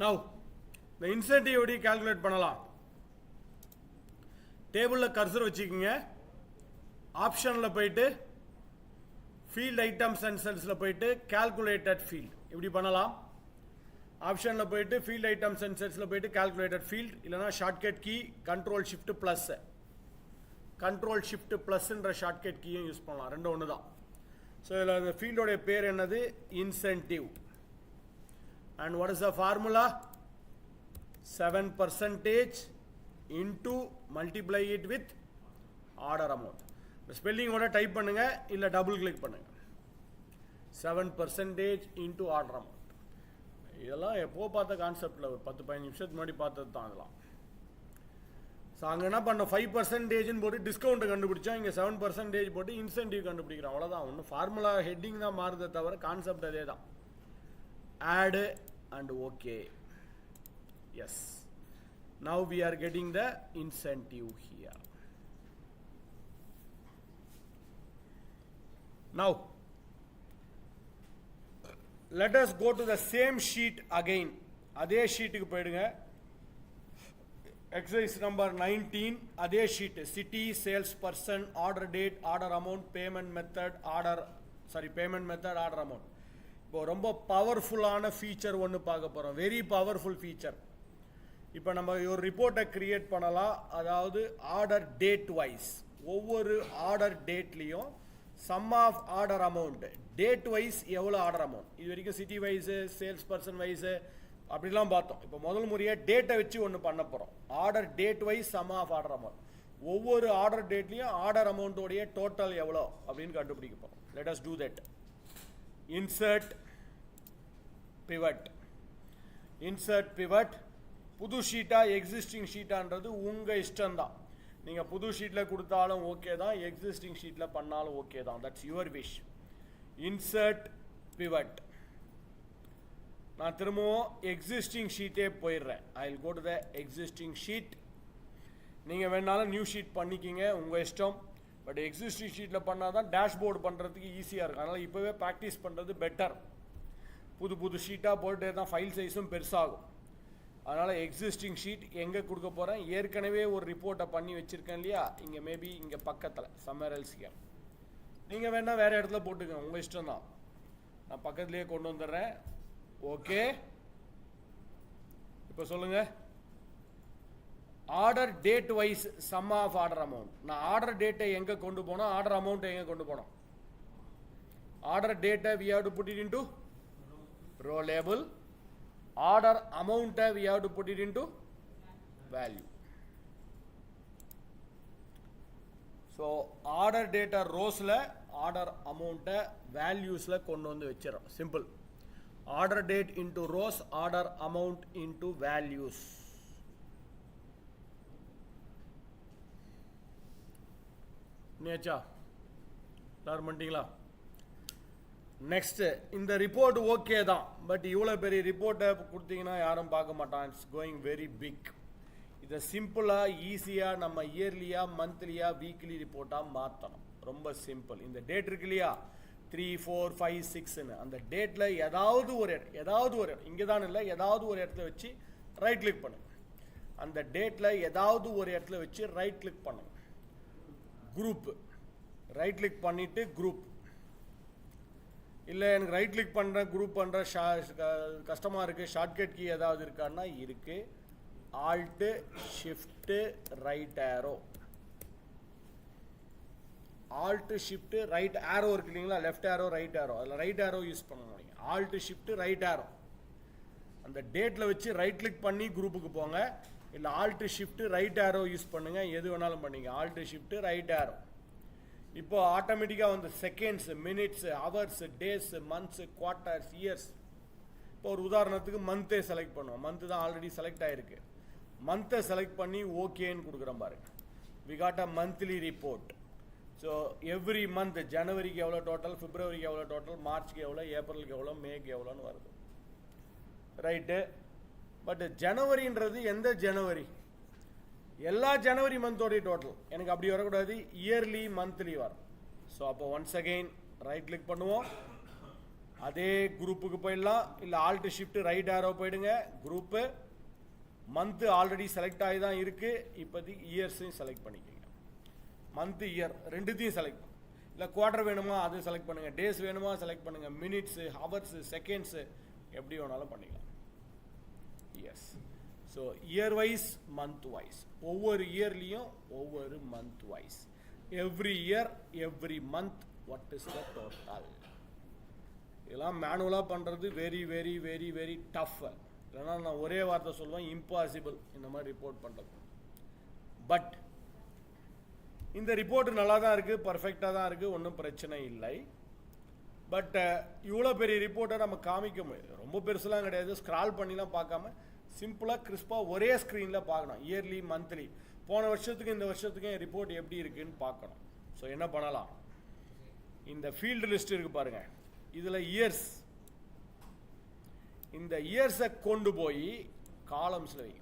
Now the incentive எப்படி calculate பண்ணலாம்? டேபிள்ல கர்சர் வச்சுக்கோங்க. ஆப்ஷன்ல போயிட்டு field items and cellsல போயிட்டு calculated field இப்படி பண்ணலாம். ஆப்ஷன்ல போயிட்டு field items and cellsல போயிட்டு calculated field இல்லனா shortcut key control shift plus ன்ற shortcut key யூஸ் பண்ணலாம். ரெண்டும் ஒண்ணுதான். So the field ஓட பேர் என்னது? Incentive. And what is the formula? 7% into multiply it with order amount. The spelling ஓட டைப் பண்ணுங்க இல்ல டபுள் கிளிக் பண்ணுங்க. 7% into order amount. இதெல்லாம் எப்போ பார்த்த கான்செப்ட்ல ஒரு 10-15 நிமிஷத்துக்கு முன்னாடி பார்த்தது தான் அதெல்லாம். ஸோ அங்கே என்ன பண்ண 5% போட்டு டிஸ்கவுண்ட் கண்டுபிடிச்சா இங்கே 7% போட்டு இன்சென்டிவ் கண்டுபிடிக்கிறோம். அவ்வளோதான். ஒன்றும் ஃபார்முலா ஹெட்டிங் தான் மாறுதே தவிர கான்செப்ட் அதே தான். Add and okay. Yes. Now we are getting the incentive here. Now let us go to the same sheet again. அதே ஷீட்டுக்கு போயிடுங்க. Exercise number 19, அதே sheet, city, sales person, order date, order amount, payment method, payment method, order amount. இப்போ ரொம்ப பவர்ஃபுல்லான feature ஒன்று பார்க்க போகிறோம். Very powerful feature. இப்போ நம்ம ஒரு ரிப்போர்ட்டை கிரியேட் பண்ணலாம். அதாவது ஆர்டர் டேட் வைஸ் ஒவ்வொரு ஆர்டர் டேட்லேயும் sum of order amount date wise எவ்வளோ ஆர்டர் அமௌண்ட், இது வரைக்கும் city wise sales person wise அப்படிலாம் பார்த்தோம். இப்போ முதல் முறையாக டேட்டை வச்சு ஒன்று பண்ண போகிறோம். Order date wise sum of order amount. ஒவ்வொரு ஆர்டர் டேட்லையும் ஆர்டர் அமௌண்ட்டோடைய டோட்டல் எவ்வளோ அப்படின்னு கண்டுபிடிக்க போகிறோம். Let us do that. Insert pivot. புது ஷீட்டாக எக்ஸிஸ்டிங் ஷீட்டான்றது உங்கள் இஷ்டம்தான். நீங்கள் புது ஷீட்டில் கொடுத்தாலும் ஓகே தான், எக்ஸிஸ்டிங் ஷீட்டில் பண்ணாலும் ஓகே தான். That's your wish. Insert pivot. நான் திரும்பவும் எக்ஸிஸ்டிங் ஷீட்டே போயிடுறேன். I will go to the existing sheet. நீங்கள் வேணாலும் நியூ ஷீட் பண்ணிக்கிங்க, உங்கள் இஷ்டம். பட் எக்ஸிஸ்டிங் ஷீட்டில் பண்ணால் தான் டேஷ்போர்டு பண்ணுறதுக்கு ஈஸியாக இருக்கும். அதனால் இப்போவே ப்ராக்டிஸ் பண்ணுறது பெட்டர். புது ஷீட்டாக போட்டு தான் ஃபைல் சைஸும் பெருசாகும். அதனால் எக்ஸிஸ்டிங் ஷீட் எங்கே கொடுக்க போகிறேன்? ஏற்கனவே ஒரு ரிப்போர்ட்டை பண்ணி வச்சுருக்கேன் இல்லையா, இங்கே மேபி இங்கே பக்கத்தில் சம்மர் எல்ஸ் ஹியர். நீங்கள் வேணால் வேறு இடத்துல போட்டுக்கோங்க, உங்கள் இஷ்டம் தான். நான் பக்கத்துலேயே கொண்டு வந்துடுறேன். ஓகே. இப்போ சொல்லுங்கள். Order date wise sum of order amount. நான் ஆர்டர் டேட்டை எங்கே கொண்டு போனோம், ஆர்டர் அமௌண்ட்டை எங்கே கொண்டு போனோம்? ஆர்டர் டேட்டை we have to put it into row label. Order amount we have to put it into value. So order data rows la order amount values la kondu vandu vechirom. Simple. Order date into rows, order amount into values. நேச்சா எல்லாரும் பண்ணிட்டீங்களா? Next, இந்த report okay தான். But இவ்வளோ பெரிய ரிப்போர்ட்டை கொடுத்தீங்கன்னா யாரும் பார்க்க மாட்டான். It's going very big. இதை சிம்பிளாக ஈஸியாக நம்ம இயர்லியாக மந்த்லியாக வீக்லி ரிப்போர்ட்டாக மாற்றணும். ரொம்ப சிம்பிள். இந்த டேட் இருக்கு இல்லையா, 3, 4, 5, 6ன்னு அந்த டேட்டில் ஏதாவது ஒரு இடம் இங்கே தான் இல்லை, ஏதாவது ஒரு இடத்துல வச்சு ரைட் கிளிக் பண்ணுங்க. அந்த டேட்டில் ஏதாவது ஒரு இடத்துல வச்சு ரைட் கிளிக் பண்ணுங்க. குரூப் ரைட் கிளிக் பண்ணிவிட்டு குரூப். இல்லை எனக்கு ரைட் கிளிக் பண்ணுறேன், குரூப் பண்ணுற கஷ்டமாக இருக்குது, ஷார்ட்கட் கீ ஏதாவது இருக்கான்னா இருக்குது. Alt shift right arrow. Alt shift right arrow இருக்கு இல்லைங்களா, லெஃப்ட் ஆரோ ரைட் ஆரோ. அதில் ரைட் ஆரோ யூஸ் பண்ண முடியும். Alt shift right arrow. அந்த டேட்டில் வச்சு ரைட் கிளிக் பண்ணி குரூப்புக்கு போங்க. இல்லை alt shift right arrow use பண்ணுங்கள், எது வேணாலும் பண்ணிங்க. Alt shift right arrow. இப்போ ஆட்டோமேட்டிக்காக வந்து seconds, minutes, hours, days, months, quarters, years. இப்போ ஒரு உதாரணத்துக்கு மந்த்தே செலக்ட் பண்ணுவோம். மந்த்து தான் ஆல்ரெடி செலக்ட் ஆகிருக்கு. மந்த்தை செலக்ட் பண்ணி ஓகேன்னு கொடுக்குறோம் பாருங்க. We got a monthly report. So every month ஜனவரிக்கு எவ்வளோ டோட்டல், பிப்ரவரிக்கு எவ்வளோ டோட்டல், மார்ச்சுக்கு எவ்வளோ, ஏப்ரலுக்கு எவ்வளோ, மேக்கு எவ்வளோன்னு வருது. ரைட்டு. பட் ஜனவரின்றது எந்த ஜனவரி? எல்லா ஜனவரி மந்தோடைய டோட்டல். எனக்கு அப்படி வரக்கூடாது, இயர்லி மந்த்லி வரும். ஸோ அப்போ ஒன்ஸ் அகெயின் ரைட் கிளிக் பண்ணுவோம். அதே குரூப்புக்கு போயிடலாம், இல்லை ஆல்ட் ஷிஃப்ட் ரைட் ஆரோ போயிடுங்க. குரூப்பு மந்த்து ஆல்ரெடி செலக்ட் ஆகி தான் இருக்குது. இப்போதைக்கு இயர்ஸையும் செலக்ட் பண்ணிக்கோங்க. மந்த்து இயர் ரெண்டுத்தையும் செலக்ட், இல்லை குவார்டர் வேணுமா அது செலக்ட் பண்ணுங்கள், டேஸ் வேணுமா செலக்ட் பண்ணுங்கள், மினிட்ஸு ஹவர்ஸு செகண்ட்ஸு எப்படி வேணாலும் பண்ணிக்கலாம். Yes. So year wise month wise, ஒவ்வொரு இயர்லேயும் ஒவ்வொரு month wise, every year every month what is the total. இதெல்லாம் மேனுவலாக பண்ணுறது very very very very tough. இல்லைன்னா நான் ஒரே வார்த்தை சொல்லுவேன், இம்பாசிபிள் இந்த மாதிரி ரிப்போர்ட் பண்ணுறது. பட் இந்த ரிப்போர்ட் நல்லா தான் இருக்குது, பர்ஃபெக்டாக தான் இருக்குது, ஒன்றும் பிரச்சனை இல்லை. பட் இவ்வளோ பெரிய ரிப்போர்ட்டை நம்ம காமிக்க முடியாது, ரொம்ப பெருசுலாம் கிடையாது. ஸ்க்ரால் பண்ணிலாம் பார்க்காம சிம்பிளாக கிறிஸ்பாக ஒரே ஸ்க்ரீனில் பார்க்கணும். இயர்லி மந்த்லி போன வருஷத்துக்கு இந்த வருஷத்துக்கு ரிப்போர்ட் எப்படி இருக்குன்னு பார்க்கணும். ஸோ என்ன பண்ணலாம், இந்த ஃபீல்டு லிஸ்ட் இருக்குது பாருங்கள், இதில் இயர்ஸ், இந்த இயர்ஸை கொண்டு போய் காலம்ஸில் வைக்கும்.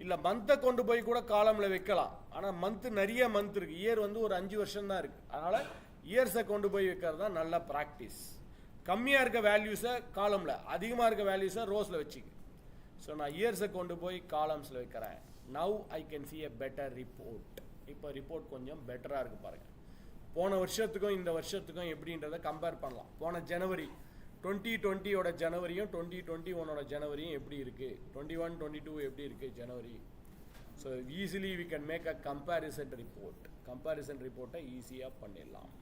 இல்லை மந்த்தை கொண்டு போய் கூட காலமில் வைக்கலாம். ஆனால் மந்த்து நிறைய மந்த் இருக்குது, இயர் வந்து ஒரு 5 வருஷம் தான் இருக்குது. அதனால் இயர்ஸை கொண்டு போய் வைக்கிறது தான் நல்ல ப்ராக்டிஸ். கம்மியாக இருக்க வேல்யூஸை காலமில், அதிகமாக இருக்க வேல்யூஸை ரோஸில் வச்சுக்கு. ஸோ நான் இயர்ஸை கொண்டு போய் காலம்ஸில் வைக்கிறேன். Now I can C a better report. இப்போ ரிப்போர்ட் கொஞ்சம் பெட்டராக இருக்குது பாருங்கள். போன வருஷத்துக்கும் இந்த வருஷத்துக்கும் எப்படின்றத கம்பேர் பண்ணலாம். போன ஜனவரி 2020 ஜனவரியும் 2021 ஜனவரியும் எப்படி இருக்குது, 21 22 எப்படி இருக்குது ஜனவரி. So easily we can make a comparison report. Comparison ரிப்போர்ட்டை ஈஸியாக பண்ணிடலாம்.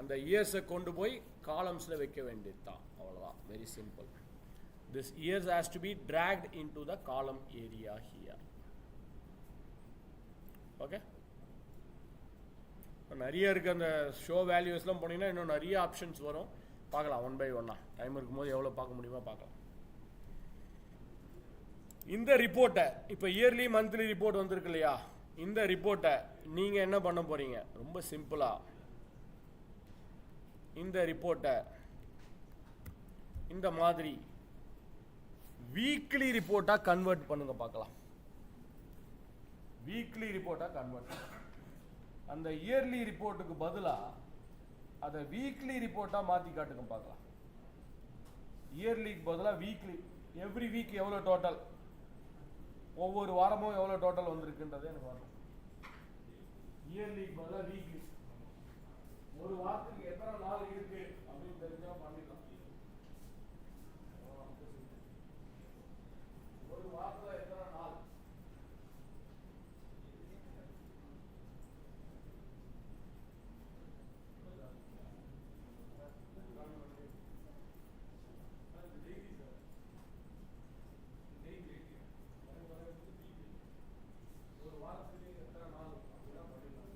அந்த இயர்ஸை கொண்டு போய் காலம்ஸில் வைக்க வேண்டியது தான், அவ்வளோதான். Very simple. This years has to be dragged into the column area here. Okay. நிறைய இருக்குது. அந்த ஷோ வேல்யூஸ்லாம் போனீங்கன்னா இன்னும் நிறைய ஆப்ஷன்ஸ் வரும். பார்க்கலாம் ஒன் பை ஒன்னா, டைம் இருக்கும்போது எவ்வளோ பார்க்க முடியுமோ பார்க்கலாம். இந்த ரிப்போர்ட்டை இப்போ இயர்லி மந்த்லி ரிப்போர்ட் வந்திருக்கு இல்லையா, இந்த ரிப்போர்ட்டை நீங்கள் என்ன பண்ண போகிறீங்க, ரொம்ப சிம்பிளாக இந்த ரிப்போர்ட்டை இந்த மாதிரி வீக்லி ரிப்போர்ட்டாக கன்வெர்ட் பண்ணுங்க பார்க்கலாம். வீக்லி ரிப்போர்ட்டாக கன்வெர்ட், அந்த இயர்லி ரிப்போர்ட்டுக்கு பதிலாக அதை வீக்லி ரிப்போர்ட்டாக மாற்றி காட்டுங்க பார்க்கலாம். இயர்லிக்கு பதிலாக வீக்லி, எவ்ரி வீக் எவ்வளோ டோட்டல், ஒவ்வொரு வாரமும் எவ்வளோ டோட்டல் வந்திருக்குன்றதே எனக்கு வரணும். இயர்லிக்கு பதிலாக வீக்லி, ஒரு வாரத்துக்கு எத்தனை நாள் இருக்கு அப்படின்னு தெரிஞ்சா பண்ணிடலாம். ஒரு வாரத்தில் எத்தனை நாள், ஒரு வாரத்துக்கு எத்தனை நாள் அப்படின்னா பண்ணிடலாம்.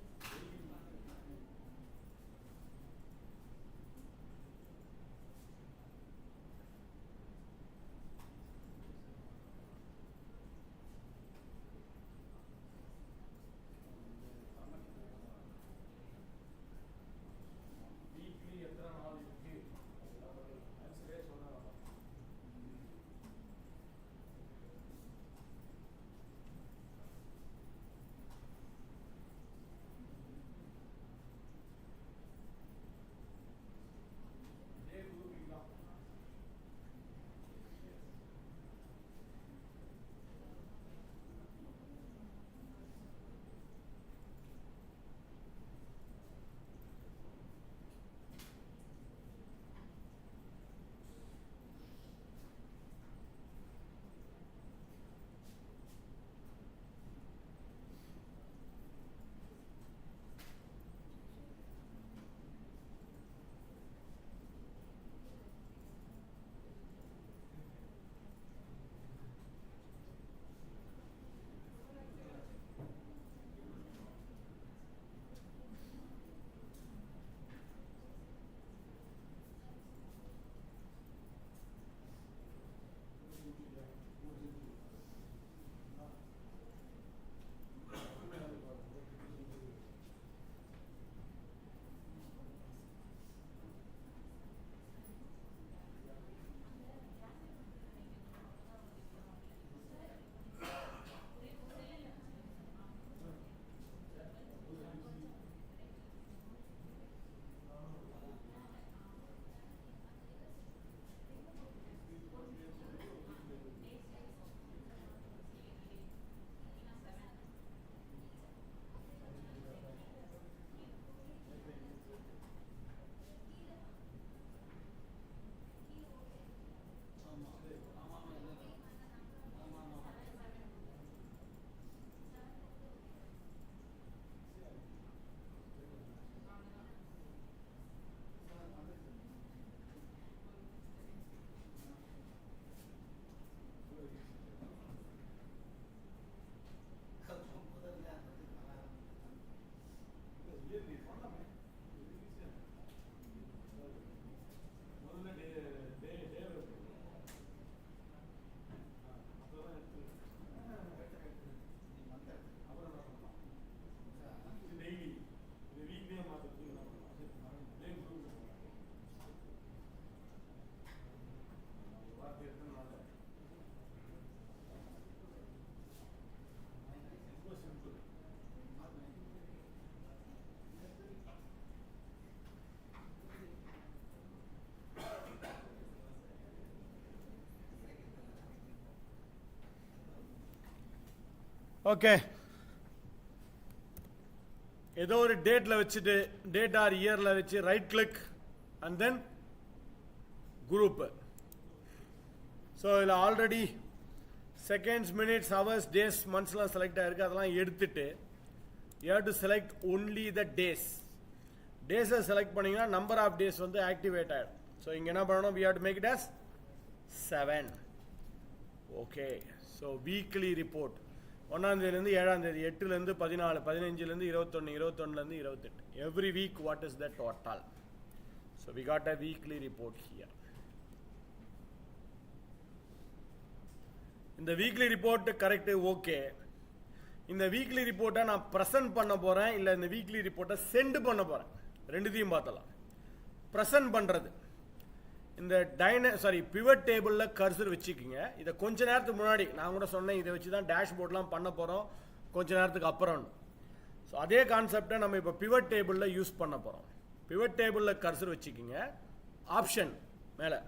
ஓகே, ஏதோ ஒரு டேட்ல வச்சுட்டு டேட் ஆர் இயர்ல வச்சு right click and then group. So இதில் already seconds, minutes, hours, days, மந்த்ஸ்லாம் செலக்ட் ஆயிருக்கு. அதெல்லாம் எடுத்துட்டு you have to select only the days. டேஸை செலக்ட் பண்ணீங்கன்னா நம்பர் ஆஃப் டேஸ் வந்து ஆக்டிவேட் ஆகிடும். ஸோ இங்கே என்ன பண்ணணும், we have to make it as 7. Okay, so weekly report 1ஆம் தேதியிலேருந்து 7ஆம் தேதி, 8லேருந்து 14, 15லேருந்து 21, 21லேருந்து 28. Every week what is the total? So we got a weekly report here. இந்த வீக்லி ரிப்போர்ட் கரெக்டு, ஓகே. இந்த வீக்லி ரிப்போர்ட்டை நான் ப்ரெசென்ட் பண்ண போகிறேன், இல்லை இந்த வீக்லி ரிப்போர்ட்டை சென்ட் பண்ண போகிறேன், ரெண்டுத்தையும் பார்த்தலாம். ப்ரெசென்ட் பண்ணுறது, இந்த பிவட் டேபிளில் கர்சர் வச்சுக்கிங்க. இதை கொஞ்ச நேரத்துக்கு முன்னாடி நான் கூட சொன்னேன், இதை வச்சு தான் டேஷ்போர்ட்லாம் பண்ண போகிறோம் கொஞ்ச நேரத்துக்கு அப்புறம். ஸோ அதே கான்செப்டை நம்ம இப்போ பிவட் டேபிளில் யூஸ் பண்ண போகிறோம். பிவட் டேபிளில் கர்சர் வச்சுக்கிங்க. ஆப்ஷன் மேலே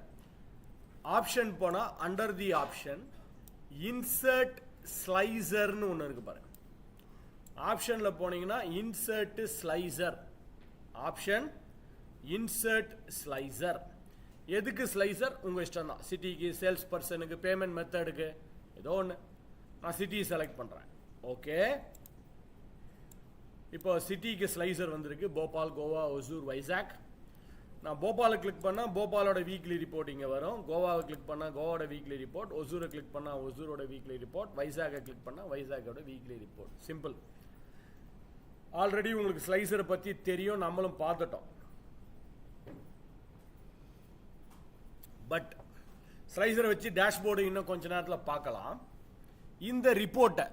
ஆப்ஷன் போனால் அண்டர் தி ஆப்ஷன் இன்சர்ட் ஸ்லைசர்னு ஒன்று இருக்கு பாருங்க. ஆப்ஷனில் போனீங்கன்னா insert slicer, option insert slicer. எதுக்கு ஸ்லைசர் உங்கள் இஷ்டம் தான். சிட்டிக்கு, சேல்ஸ் பர்சனுக்கு, பேமெண்ட் மெத்தடுக்கு, ஏதோ ஒன்று. நான் சிட்டியை செலக்ட் பண்ணுறேன். ஓகே, இப்போ சிட்டிக்கு ஸ்லைசர் வந்திருக்கு. போபால், கோவா, ஒசூர், வைசாக். நான் போபாலை கிளிக் பண்ணால் போபாலோட வீக்லி ரிப்போர்ட் இங்கே வரும். கோவாவை கிளிக் பண்ணால் கோவாவோட வீக்லி ரிப்போர்ட், ஒசூரை கிளிக் பண்ணால் ஒசூரோட வீக்லி ரிப்போர்ட், வைசாகை கிளிக் பண்ணால் வைசாகோட வீக்லி ரிப்போர்ட். சிம்பிள். ஆல்ரெடி உங்களுக்கு ஸ்லைசரை பற்றி தெரியும், நம்மளும் பார்த்துட்டோம். பட் ஸ்லைசரை வச்சு டேஷ்போர்டு இன்னும் கொஞ்ச நேரத்தில் பார்க்கலாம். இந்த ரிப்போர்ட்டை,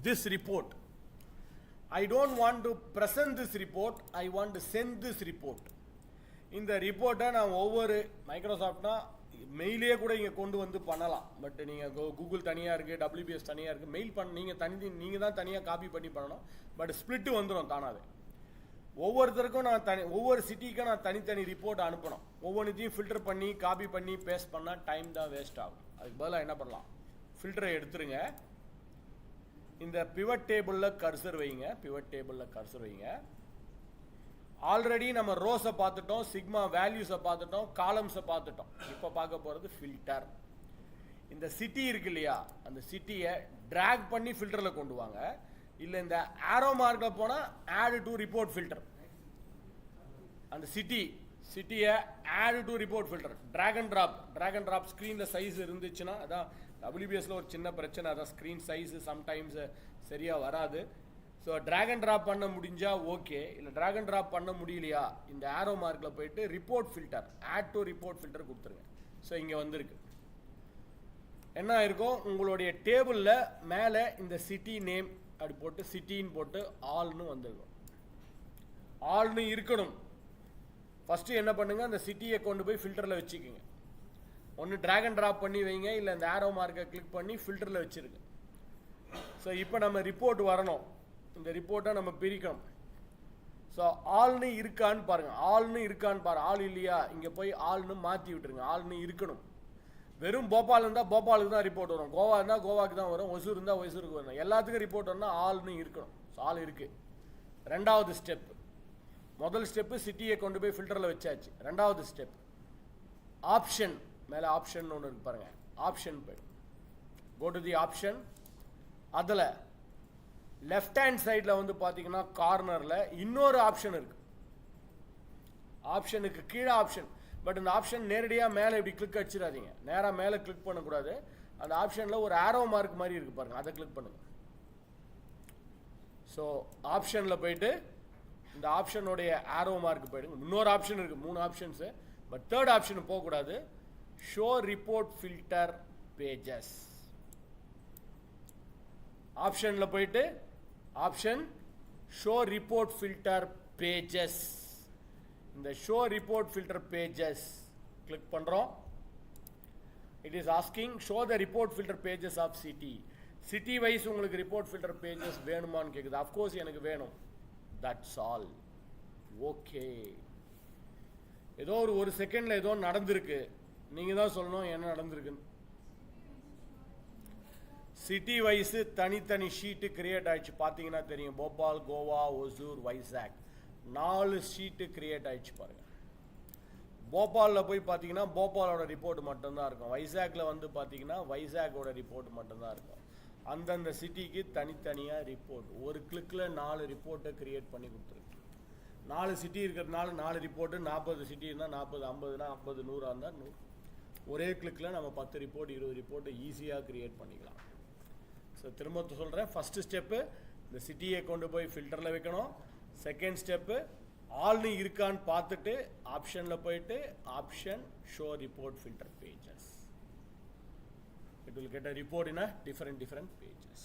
this report, I don't want to present this report, I want to send this report. இந்த ரிப்போர்ட்டை நான் ஒவ்வொரு மைக்ரோசாஃப்ட்னா மெயிலே கூட இங்கே கொண்டு வந்து பண்ணலாம். பட் நீங்கள் கூகுள் தனியாக இருக்குது, WPS தனியாக இருக்குது, மெயில் நீங்கள் தான் தனியாக காப்பி பண்ணி பண்ணணும். பட் ஸ்பிளிட்டு வந்துடும் தானாவே. ஒவ்வொருத்தருக்கும் நான் ஒவ்வொரு சிட்டிக்கும் நான் தனித்தனி ரிப்போர்ட் அனுப்பணும். ஒவ்வொன்றைத்தையும் ஃபில்டர் பண்ணி காப்பி பண்ணி பேஸ்ட் பண்ணால் டைம் தான் வேஸ்ட் ஆகும். அதுக்கு பதிலாக என்ன பண்ணலாம், ஃபில்டரை எடுத்துருங்க. இந்த பிவட் டேபிளில் கர்சர் வைங்க. பிவட் டேபிளில் கர்சர் வைங்க. ஆல்ரெடி நம்ம ரோஸை பார்த்துட்டோம், சிக்மா வேல்யூஸை பார்த்துட்டோம், காலம்ஸை பார்த்துட்டோம். இப்போ பார்க்க போகிறது ஃபில்டர். இந்த சிட்டி இருக்கு இல்லையா, அந்த சிட்டியை ட்ராக் பண்ணி ஃபில்டரில் கொண்டு வாங்க. இல்லை இந்த ஆரோ மார்க்கில் போனால் ஆட் டு ரிப்போர்ட் ஃபில்டர். அந்த சிட்டியை add to report filter. Drag and drop ஸ்க்ரீனில் சைஸ் இருந்துச்சுன்னா, அதான் WPSல ஒரு சின்ன பிரச்சனை, அதான் ஸ்க்ரீன் சைஸு சம்டைம்ஸ் சரியாக வராது. ஸோ ட்ராக் அண்ட் ட்ராப் பண்ண முடிஞ்சால் ஓகே, இல்லை ட்ராக் அண்ட் ட்ராப் பண்ண முடியலையா, இந்த ஆரோ மார்க்கில் போயிட்டு report filter, add to report filter கொடுத்துருங்க. ஸோ இங்கே வந்திருக்கு. என்ன ஆயிருக்கும், உங்களுடைய டேபிளில் மேலே இந்த சிட்டி நேம் அப்படி போட்டு சிட்டின்னு போட்டு ஆல்னு வந்துருக்கும். ஆல்னு இருக்கணும். ஃபஸ்ட்டு என்ன பண்ணுங்க, அந்த சிட்டியை கொண்டு போய் ஃபில்டரில் வச்சுக்கோங்க. ஒன்று ட்ராக் அண்ட் ட்ராப் பண்ணி வைங்க, இல்லை இந்த ஆரோ மார்க்கை கிளிக் பண்ணி ஃபில்டரில் வச்சுருங்க. ஸோ இப்போ நம்ம ரிப்போர்ட் வரணும். இந்த ரிப்போர்ட்டை நம்ம பிரிக்கணும். ஸோ ஆல்னு இருக்கான்னு பாருங்கள். ஆல் இல்லையா, இங்கே போய் ஆல்னு மாற்றி விட்டுருங்க. ஆல்னு இருக்கணும். வெறும் போபால் இருந்தால் போபாலுக்கு தான் ரிப்போர்ட் வரும், கோவா இருந்தால் கோவாக்கு தான் வரும், ஒசூர் இருந்தால் ஒசூருக்கு வரும். எல்லாத்துக்கும் ரிப்போர்ட் வரணும்னா ஆல்னு இருக்கணும். ஸோ ஆல் இருக்குது. ரெண்டாவது ஸ்டெப், முதல் ஸ்டெப்பு சிட்டியை கொண்டு போய் ஃபில்டரில் வச்சாச்சு. ரெண்டாவது ஸ்டெப் ஆப்ஷன், மேலே ஆப்ஷன் ஒன்று இருக்கு பாருங்கள். ஆப்ஷன் போய் கோ டு தி ஆப்ஷன். அதில் லெஃப்ட் ஹேண்ட் சைடில் வந்து பார்த்தீங்கன்னா கார்னரில் இன்னொரு ஆப்ஷன் இருக்குது. ஆப்ஷனுக்கு கீழே ஆப்ஷன். பட் இந்த ஆப்ஷன் நேரடியாக மேலே இப்படி கிளிக் அடிச்சிடாதீங்க. நேராக மேலே கிளிக் பண்ணக்கூடாது. அந்த ஆப்ஷனில் ஒரு ஆரோ மார்க் மாதிரி இருக்குது பாருங்கள், அதை கிளிக் பண்ணுங்கள். ஸோ ஆப்ஷனில் போயிட்டு இந்த ஆப்ஷனுடைய ஆரோ மார்க் போயிடுங்க. இன்னொரு ஆப்ஷன் இருக்குது, 3 ஆப்ஷன்ஸு. பட் தேர்ட் ஆப்ஷன் போகக்கூடாது. Show report filter pages. ஆப்ஷனில் போயிட்டு option show report filter pages. இந்த show report filter pages click பண்ணுறோம். It is asking show the report filter pages of city wise உங்களுக்கு ரிப்போர்ட் ஃபில்டர் பேஜஸ் வேணுமான்னு கேட்குது. Of course எனக்கு வேணும். That's all. ஓகே, ஏதோ ஒரு செகண்டில் ஏதோ நடந்திருக்கு. நீங்கள் தான் சொல்லணும் என்ன நடந்திருக்குன்னு. சிட்டி வைஸ் தனித்தனி ஷீட்டு கிரியேட் ஆயிடுச்சு. பார்த்தீங்கன்னா தெரியும், போபால், கோவா, ஒசூர், வைசாக் 4 ஷீட்டு கிரியேட் ஆயிடுச்சு பாருங்க. போபாலில் போய் பார்த்தீங்கன்னா போபாலோட ரிப்போர்ட் மட்டும்தான் இருக்கும். வைசாக்ல வந்து பார்த்தீங்கன்னா வைசாக்கோட ரிப்போர்ட் மட்டும்தான் இருக்கும். அந்தந்த சிட்டிக்கு தனித்தனியாக ரிப்போர்ட். ஒரு கிளிக்கில் 4 ரிப்போர்ட்டை கிரியேட் பண்ணி கொடுத்துருக்கு. 4 சிட்டி இருக்கிறதுனால 4 ரிப்போர்ட்டு. 40 சிட்டி இருந்தால் 40, 50னா 50, 100 இருந்தால் 100. ஒரே கிளிக்கில் நம்ம 10 ரிப்போர்ட் 20 ரிப்போர்ட்டை ஈஸியாக கிரியேட் பண்ணிக்கலாம். ஸோ திரும்ப சொல்கிறேன், ஃபஸ்ட்டு ஸ்டெப்பு இந்த சிட்டியை கொண்டு போய் ஃபில்டரில் வைக்கணும். செகண்ட் ஸ்டெப்பு ஆல்னு இருக்கான்னு பார்த்துட்டு ஆப்ஷனில் போயிட்டு option show report filter pages. It will get a report in a different pages.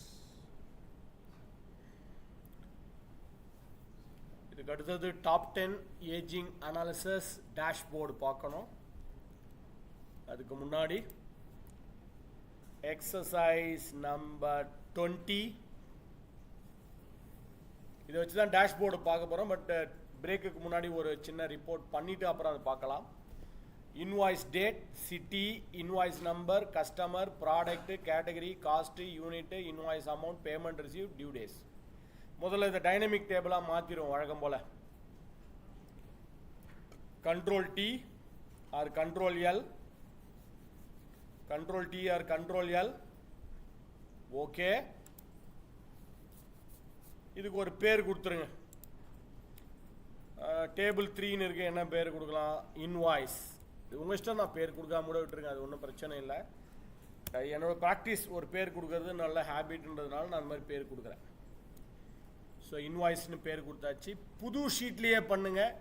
இதுக்கு அடுத்தது டாப் 10 ஏஜிங் அனாலிசிஸ் டேஷ்போர்டு பார்க்கணும். அதுக்கு முன்னாடி எக்ஸசைஸ் நம்பர் 20 இதை வச்சு தான் டேஷ்போர்டு பார்க்க போகிறோம். பட் பிரேக்குக்கு முன்னாடி ஒரு சின்ன ரிப்போர்ட் பண்ணிவிட்டு அப்புறம் அதை பார்க்கலாம். Invoice date, city, invoice number, customer, product, category, cost, unit, invoice amount, payment receive, due days. முதல்ல இதை டைனமிக் டேபிளாக மாற்றிடுவோம் வழக்கம் போல். Control T or control L, control T or control L. Okay, இதுக்கு ஒரு பேர் கொடுத்துருங்க. டேபிள் 3ன்னு இருக்கு, என்ன பேர் கொடுக்கலாம்? இன்வாய்ஸ். உங்கள் இஷ்டம், நான் பேர் கொடுக்காம கூட விட்டுருங்க, அது ஒன்றும் பிரச்சனை இல்லை. என்னோட ப்ராக்டிஸ் ஒரு பேர் கொடுக்கறது நல்ல ஹேபிட்ன்றதுனால நான் அந்த மாதிரி பேர் கொடுக்குறேன். ஸோ இன்வாய்ஸ்னு பேர் கொடுத்தாச்சு. புது ஷீட்லேயே பண்ணுங்கள்.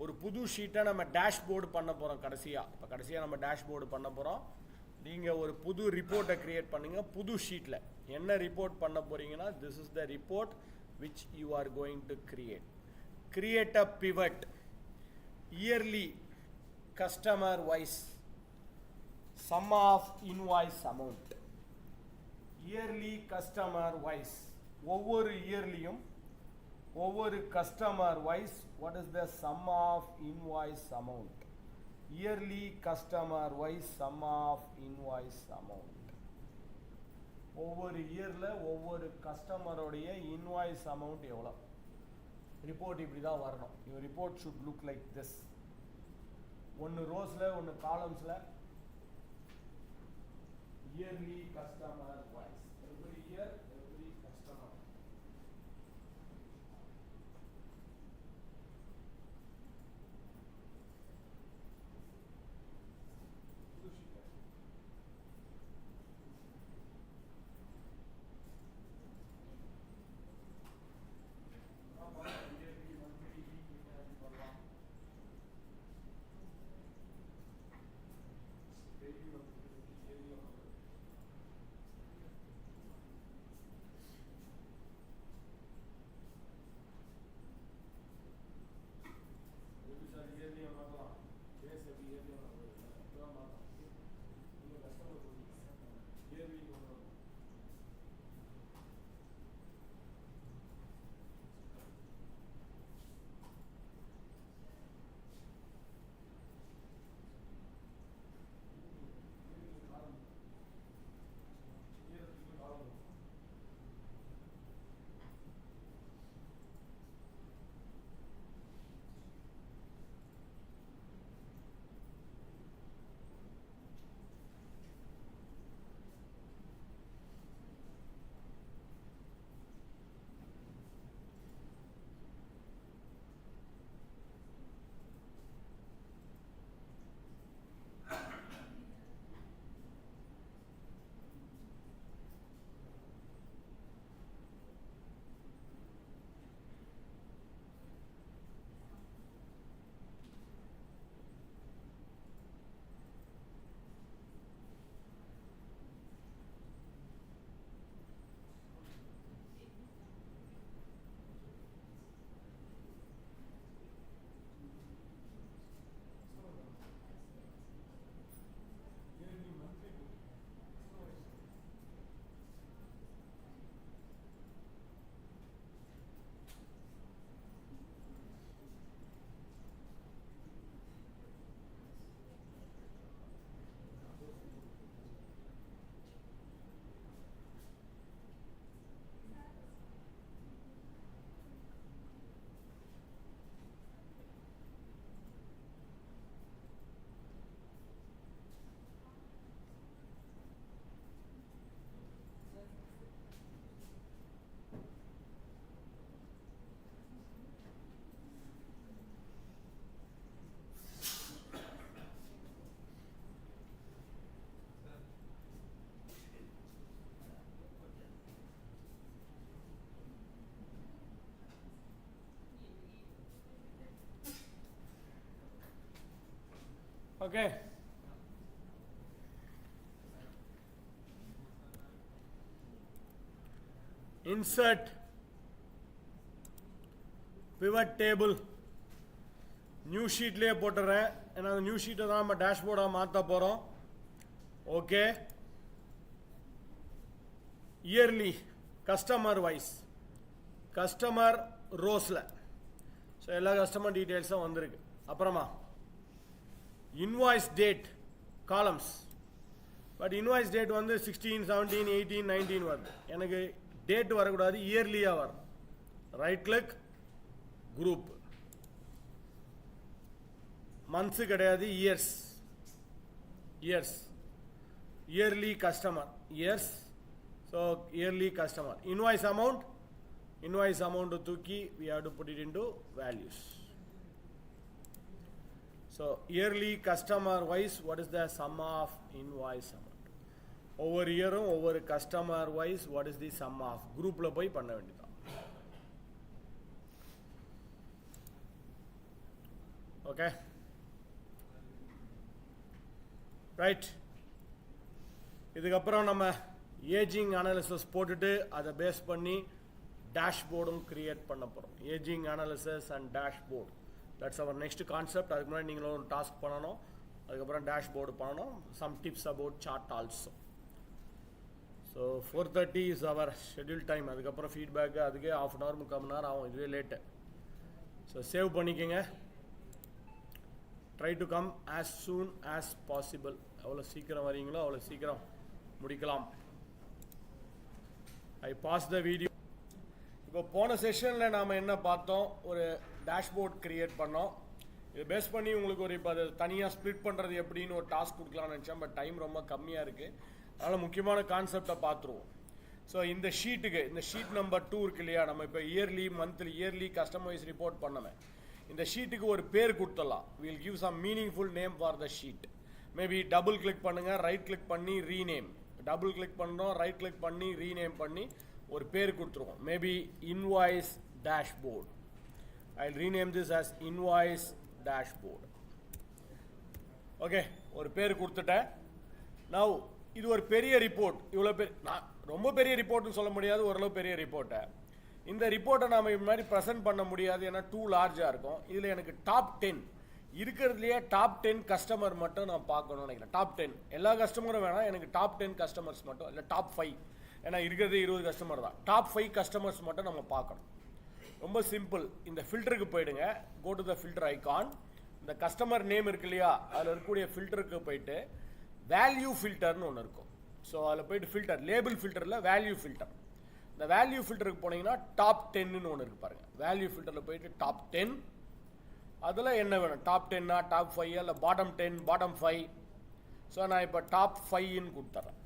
ஒரு புது ஷீட்டை நம்ம டேஷ்போர்டு பண்ண போகிறோம் கடைசியாக. இப்போ கடைசியாக நம்ம டேஷ்போர்டு பண்ண போகிறோம். நீங்கள் ஒரு புது ரிப்போர்ட்டை க்ரியேட் பண்ணுங்கள் புது ஷீட்டில். என்ன ரிப்போர்ட் பண்ண போகிறீங்கன்னா, this is the report which you are going to create a pivot yearly customer wise sum of invoice amount. yearly customer wise ஒவ்வொரு இயர்லியும் ஒவ்வொரு customer wise what is the sum of invoice amount. yearly customer wise sum of invoice amount. ஒவ்வொரு இயரில் ஒவ்வொரு கஸ்டமருடைய invoice amount எவ்வளோ. Report இப்படி தான் வரணும். Your report should look like this. ஒன்று ரோஸில் ஒன்று காலம்ஸில் yearly customer wise, every year every customer. Okay. Insert pivot table. New sheet லே போட்டுறேன். ஏன்னா அந்த நியூ ஷீட்டை தான் நம்ம டேஷ்போர்டாக மாற்ற போகிறோம். Okay. Yearly customer wise customer ரோஸில் ஸோ எல்லா கஸ்டமர் டீட்டெயில்ஸும் வந்திருக்கு. அப்புறமா invoice date columns. But invoice date வந்து 16, 17, 18, 19 வருது. எனக்கு டேட் வரக்கூடாது, இயர்லியாக வரும். Right click, group. மந்த்ஸு கிடையாது, years. Years yearly customer years. So yearly customer. Invoice amount தூக்கி we have to put it into values. So yearly customer wise, what is the sum of invoice amount? ஒவ்வொரு இயரும் ஒவ்வொரு customer wise what is the sum of குரூப்பில் போய் பண்ண வேண்டியதான். Okay right. இதுக்கப்புறம் நம்ம ஏஜிங் அனாலிசிஸ் போட்டுட்டு அதை பேஸ் பண்ணி டேஷ்போர்டும் கிரியேட் பண்ண போகிறோம். Ageing analysis and dashboard, that's our next concept. அதுக்கு முன்னாடி நீங்களும் ஒரு டாஸ்க் பண்ணணும், அதுக்கப்புறம் டேஷ்போர்டு பண்ணணும். Some tips about chart also. So 4:30 is our schedule time. அதுக்கப்புறம் ஃபீட்பேக்கு அதுக்கே ½ அன் ஹவர் 3/4 மணி நேரம் ஆகும். இதுவே லேட்டு. ஸோ சேவ் பண்ணிக்கோங்க. Try to come as soon as possible. எவ்வளோ சீக்கிரம் வரீங்களோ அவ்வளோ சீக்கிரம் முடிக்கலாம். I pass the video. இப்போ போன செஷனில் நாம் என்ன பார்த்தோம், ஒரு டேஷ்போர்ட் கிரியேட் பண்ணோம். இதை பேஸ் பண்ணி உங்களுக்கு ஒரு இப்போ அதை தனியாக ஸ்ப்ளிட் பண்ணுறது எப்படின்னு ஒரு டாஸ்க் கொடுக்கலாம்னு நினச்சேன். பட் டைம் ரொம்ப கம்மியாக இருக்குது. அதனால் முக்கியமான கான்செப்டை பார்த்துருவோம். ஸோ இந்த ஷீட்டுக்கு, இந்த ஷீட் நம்பர் 2 இருக்கு இல்லையா, நம்ம இப்போ yearly monthly yearly customize report பண்ணமே. இந்த ஷீட்டுக்கு ஒரு பேர் கொடுத்துடலாம். Will give some meaningful name for the sheet. Maybe double click பண்ணுங்கள், ரைட் கிளிக் பண்ணி ரீநேம். டபுள் கிளிக் பண்ணுறோம், ரைட் கிளிக் பண்ணி ரீநேம் பண்ணி ஒரு பேர் கொடுத்துருவோம். Maybe invoice dashboard. I rename this as invoice dashboard. Okay, ஒரு பேர் கொடுத்துட்டேன். நவ் இது ஒரு பெரிய ரிப்போர்ட். இவ்வளோ நான் ரொம்ப பெரிய ரிப்போர்ட்னு சொல்ல முடியாது, ஓரளவு பெரிய ரிப்போர்ட்டை. இந்த ரிப்போர்ட்டை நம்ம இது மாதிரி ப்ரெசென்ட் பண்ண முடியாது, ஏன்னா டூ லார்ஜாக இருக்கும். இதில் எனக்கு டாப் 10 இருக்கிறதுலையே டாப் 10 கஸ்டமர் மட்டும் நான் பார்க்கணும்னு நினைக்கிறேன். டாப் 10 எல்லா கஸ்டமரும் வேணாம், எனக்கு டாப் 10 கஸ்டமர்ஸ் மட்டும், இல்லை டாப் 5, ஏன்னா இருக்கிறது 20 கஸ்டமர் தான். டாப் 5 கஸ்டமர்ஸ் மட்டும் நம்ம பார்க்கணும். ரொம்ப சிம்பிள். இந்த ஃபில்டருக்கு போயிடுங்க. Go to the filter icon. இந்த கஸ்டமர் நேம் இருக்கு இல்லையா, அதில் இருக்கக்கூடிய ஃபில்டருக்கு போயிட்டு வேல்யூ ஃபில்டர்னு ஒன்று இருக்கும். ஸோ அதில் போயிட்டு ஃபில்டர், லேபிள் ஃபில்டரில் வேல்யூ ஃபில்டர். இந்த வேல்யூ ஃபில்டருக்கு போனீங்கன்னா டாப் 10ன்னு ஒன்று இருக்கு பாருங்கள். வேல்யூ ஃபில்டரில் போயிட்டு டாப் 10, அதில் என்ன வேணும், டாப் 10 டாப் 5 இல்லை பாட்டம் 10 பாட்டம் 5. ஸோ நான் இப்போ டாப் 5ன்னு கொடுத்துட்றேன்.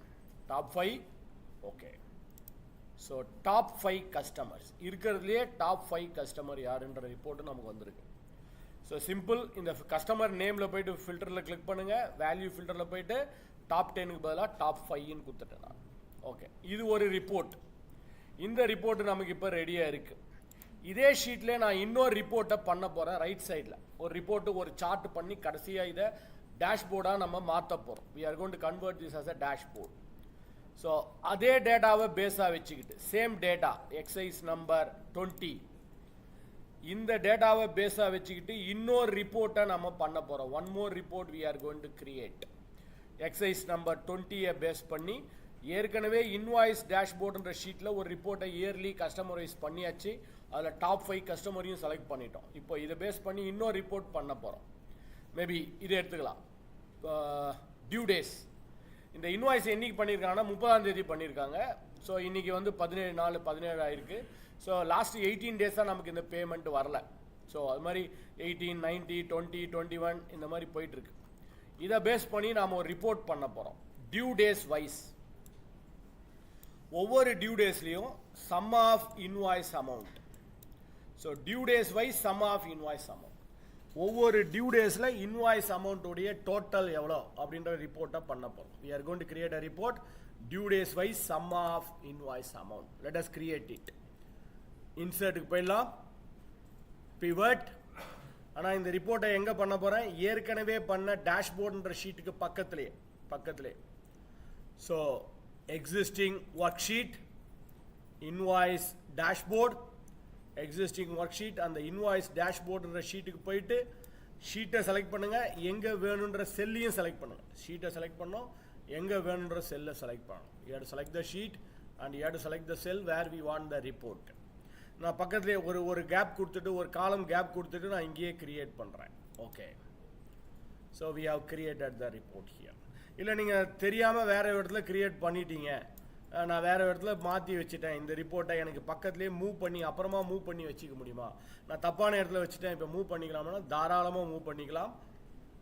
Top 5. Okay. So top 5 customers இருக்கிறதுலையே டாப் 5 கஸ்டமர் யாருன்ற ரிப்போர்ட்டு நமக்கு வந்திருக்கு. So simple. இந்த கஸ்டமர் நேமில் போயிட்டு ஃபில்டரில் கிளிக் பண்ணுங்கள். வேல்யூ ஃபில்டரில் போயிட்டு டாப் 10க்கு பதிலாக டாப் 5ன்னு கொடுத்துட்டேன் நான். ஓகே, இது ஒரு ரிப்போர்ட். இந்த ரிப்போர்ட்டு நமக்கு இப்போ ரெடியாக இருக்குது. இதே ஷீட்லேயே நான் இன்னொரு ரிப்போர்ட்டை பண்ண போகிறேன். ரைட் சைடில் ஒரு ரிப்போர்ட்டு, ஒரு சார்ட் பண்ணி கடைசியாக இதை டேஷ்போர்டாக நம்ம மாற்ற போகிறோம். We are going to convert this as a dashboard. So அதே டேட்டாவை பேஸாக வச்சுக்கிட்டு, சேம் டேட்டா எக்ஸைஸ் நம்பர் 20, இந்த டேட்டாவை பேஸாக வச்சுக்கிட்டு இன்னொரு ரிப்போர்ட்டை நம்ம பண்ண போகிறோம். One more report we are going to create. Exercise number 20 base பண்ணி ஏற்கனவே இன்வாய்ஸ் டேஷ்போர்டுன்ற ஷீட்டில் ஒரு ரிப்போர்ட்டை இயர்லி கஸ்டமரைஸ் பண்ணியாச்சு. அதில் டாப் 5 கஸ்டமரையும் செலக்ட் பண்ணிட்டோம். இப்போ இதை பேஸ் பண்ணி இன்னொரு ரிப்போர்ட் பண்ண போகிறோம். மேபி இதை எடுத்துக்கலாம். Due days. இந்த இன்வாய்ஸ் என்னைக்கு பண்ணியிருக்காங்கன்னா 30ஆம் தேதி பண்ணியிருக்காங்க. ஸோ இன்றைக்கி வந்து 17 ஆயிருக்கு. ஸோ லாஸ்ட் 18 டேஸாக நமக்கு இந்த பேமெண்ட் வரல. ஸோ அது மாதிரி 18, 90, 20, 21 இந்த மாதிரி போயிட்டுருக்கு. இதை பேஸ் பண்ணி நாம் ஒரு ரிப்போர்ட் பண்ண போகிறோம். டியூ டேஸ் வைஸ் ஒவ்வொரு டியூ டேஸ்லையும் sum of invoice amount. So due days wise sum of invoice amount. ஒவ்வொரு டியூ டேஸில் இன்வாய்ஸ் அமௌண்ட்டுடைய டோட்டல் எவ்வளோ அப்படின்ற ரிப்போர்ட்டை பண்ண போகிறோம். We are going to create a report due days wise sum of invoice amount. Let us create it. இன்சர்ட்டுக்கு போயிடலாம். பிவட் ஆனால் இந்த ரிப்போர்ட்டை எங்கே பண்ண போகிறேன், ஏற்கனவே பண்ண டேஷ்போர்டுன்ற ஷீட்டுக்கு பக்கத்திலே. So existing work sheet, invoice dashboard, existing work sheet, அந்த இன்வாய்ஸ் டேஷ்போர்டுன்ற ஷீட்டுக்கு போயிட்டு ஷீட்டை செலக்ட் பண்ணுங்கள், எங்கே வேணுன்ற செல்லையும் செலக்ட் பண்ணுங்கள். ஷீட்டை செலக்ட் பண்ணோம், எங்கே வேணுன்ற செல்லை செலக்ட் பண்ணணும். You have to select the sheet and you have to select the cell where we want the report. நான் பக்கத்துலேயே ஒரு கேப் கொடுத்துட்டு, ஒரு காலம் கேப் கொடுத்துட்டு நான் இங்கேயே கிரியேட் பண்ணுறேன். Okay, so we have created the report here. இல்லை நீங்கள் தெரியாமல் வேறு இடத்துல கிரியேட் பண்ணிட்டீங்க, நான் வேறு இடத்துல மாற்றி வச்சுட்டேன், இந்த ரிப்போர்ட்டை எனக்கு பக்கத்துலேயே மூவ் பண்ணி அப்புறமா மூவ் பண்ணி வச்சுக்க முடியுமா, நான் தப்பான இடத்துல வச்சுட்டேன், இப்போ மூவ் பண்ணிக்கலாம்னா தாராளமாக மூவ் பண்ணிக்கலாம்.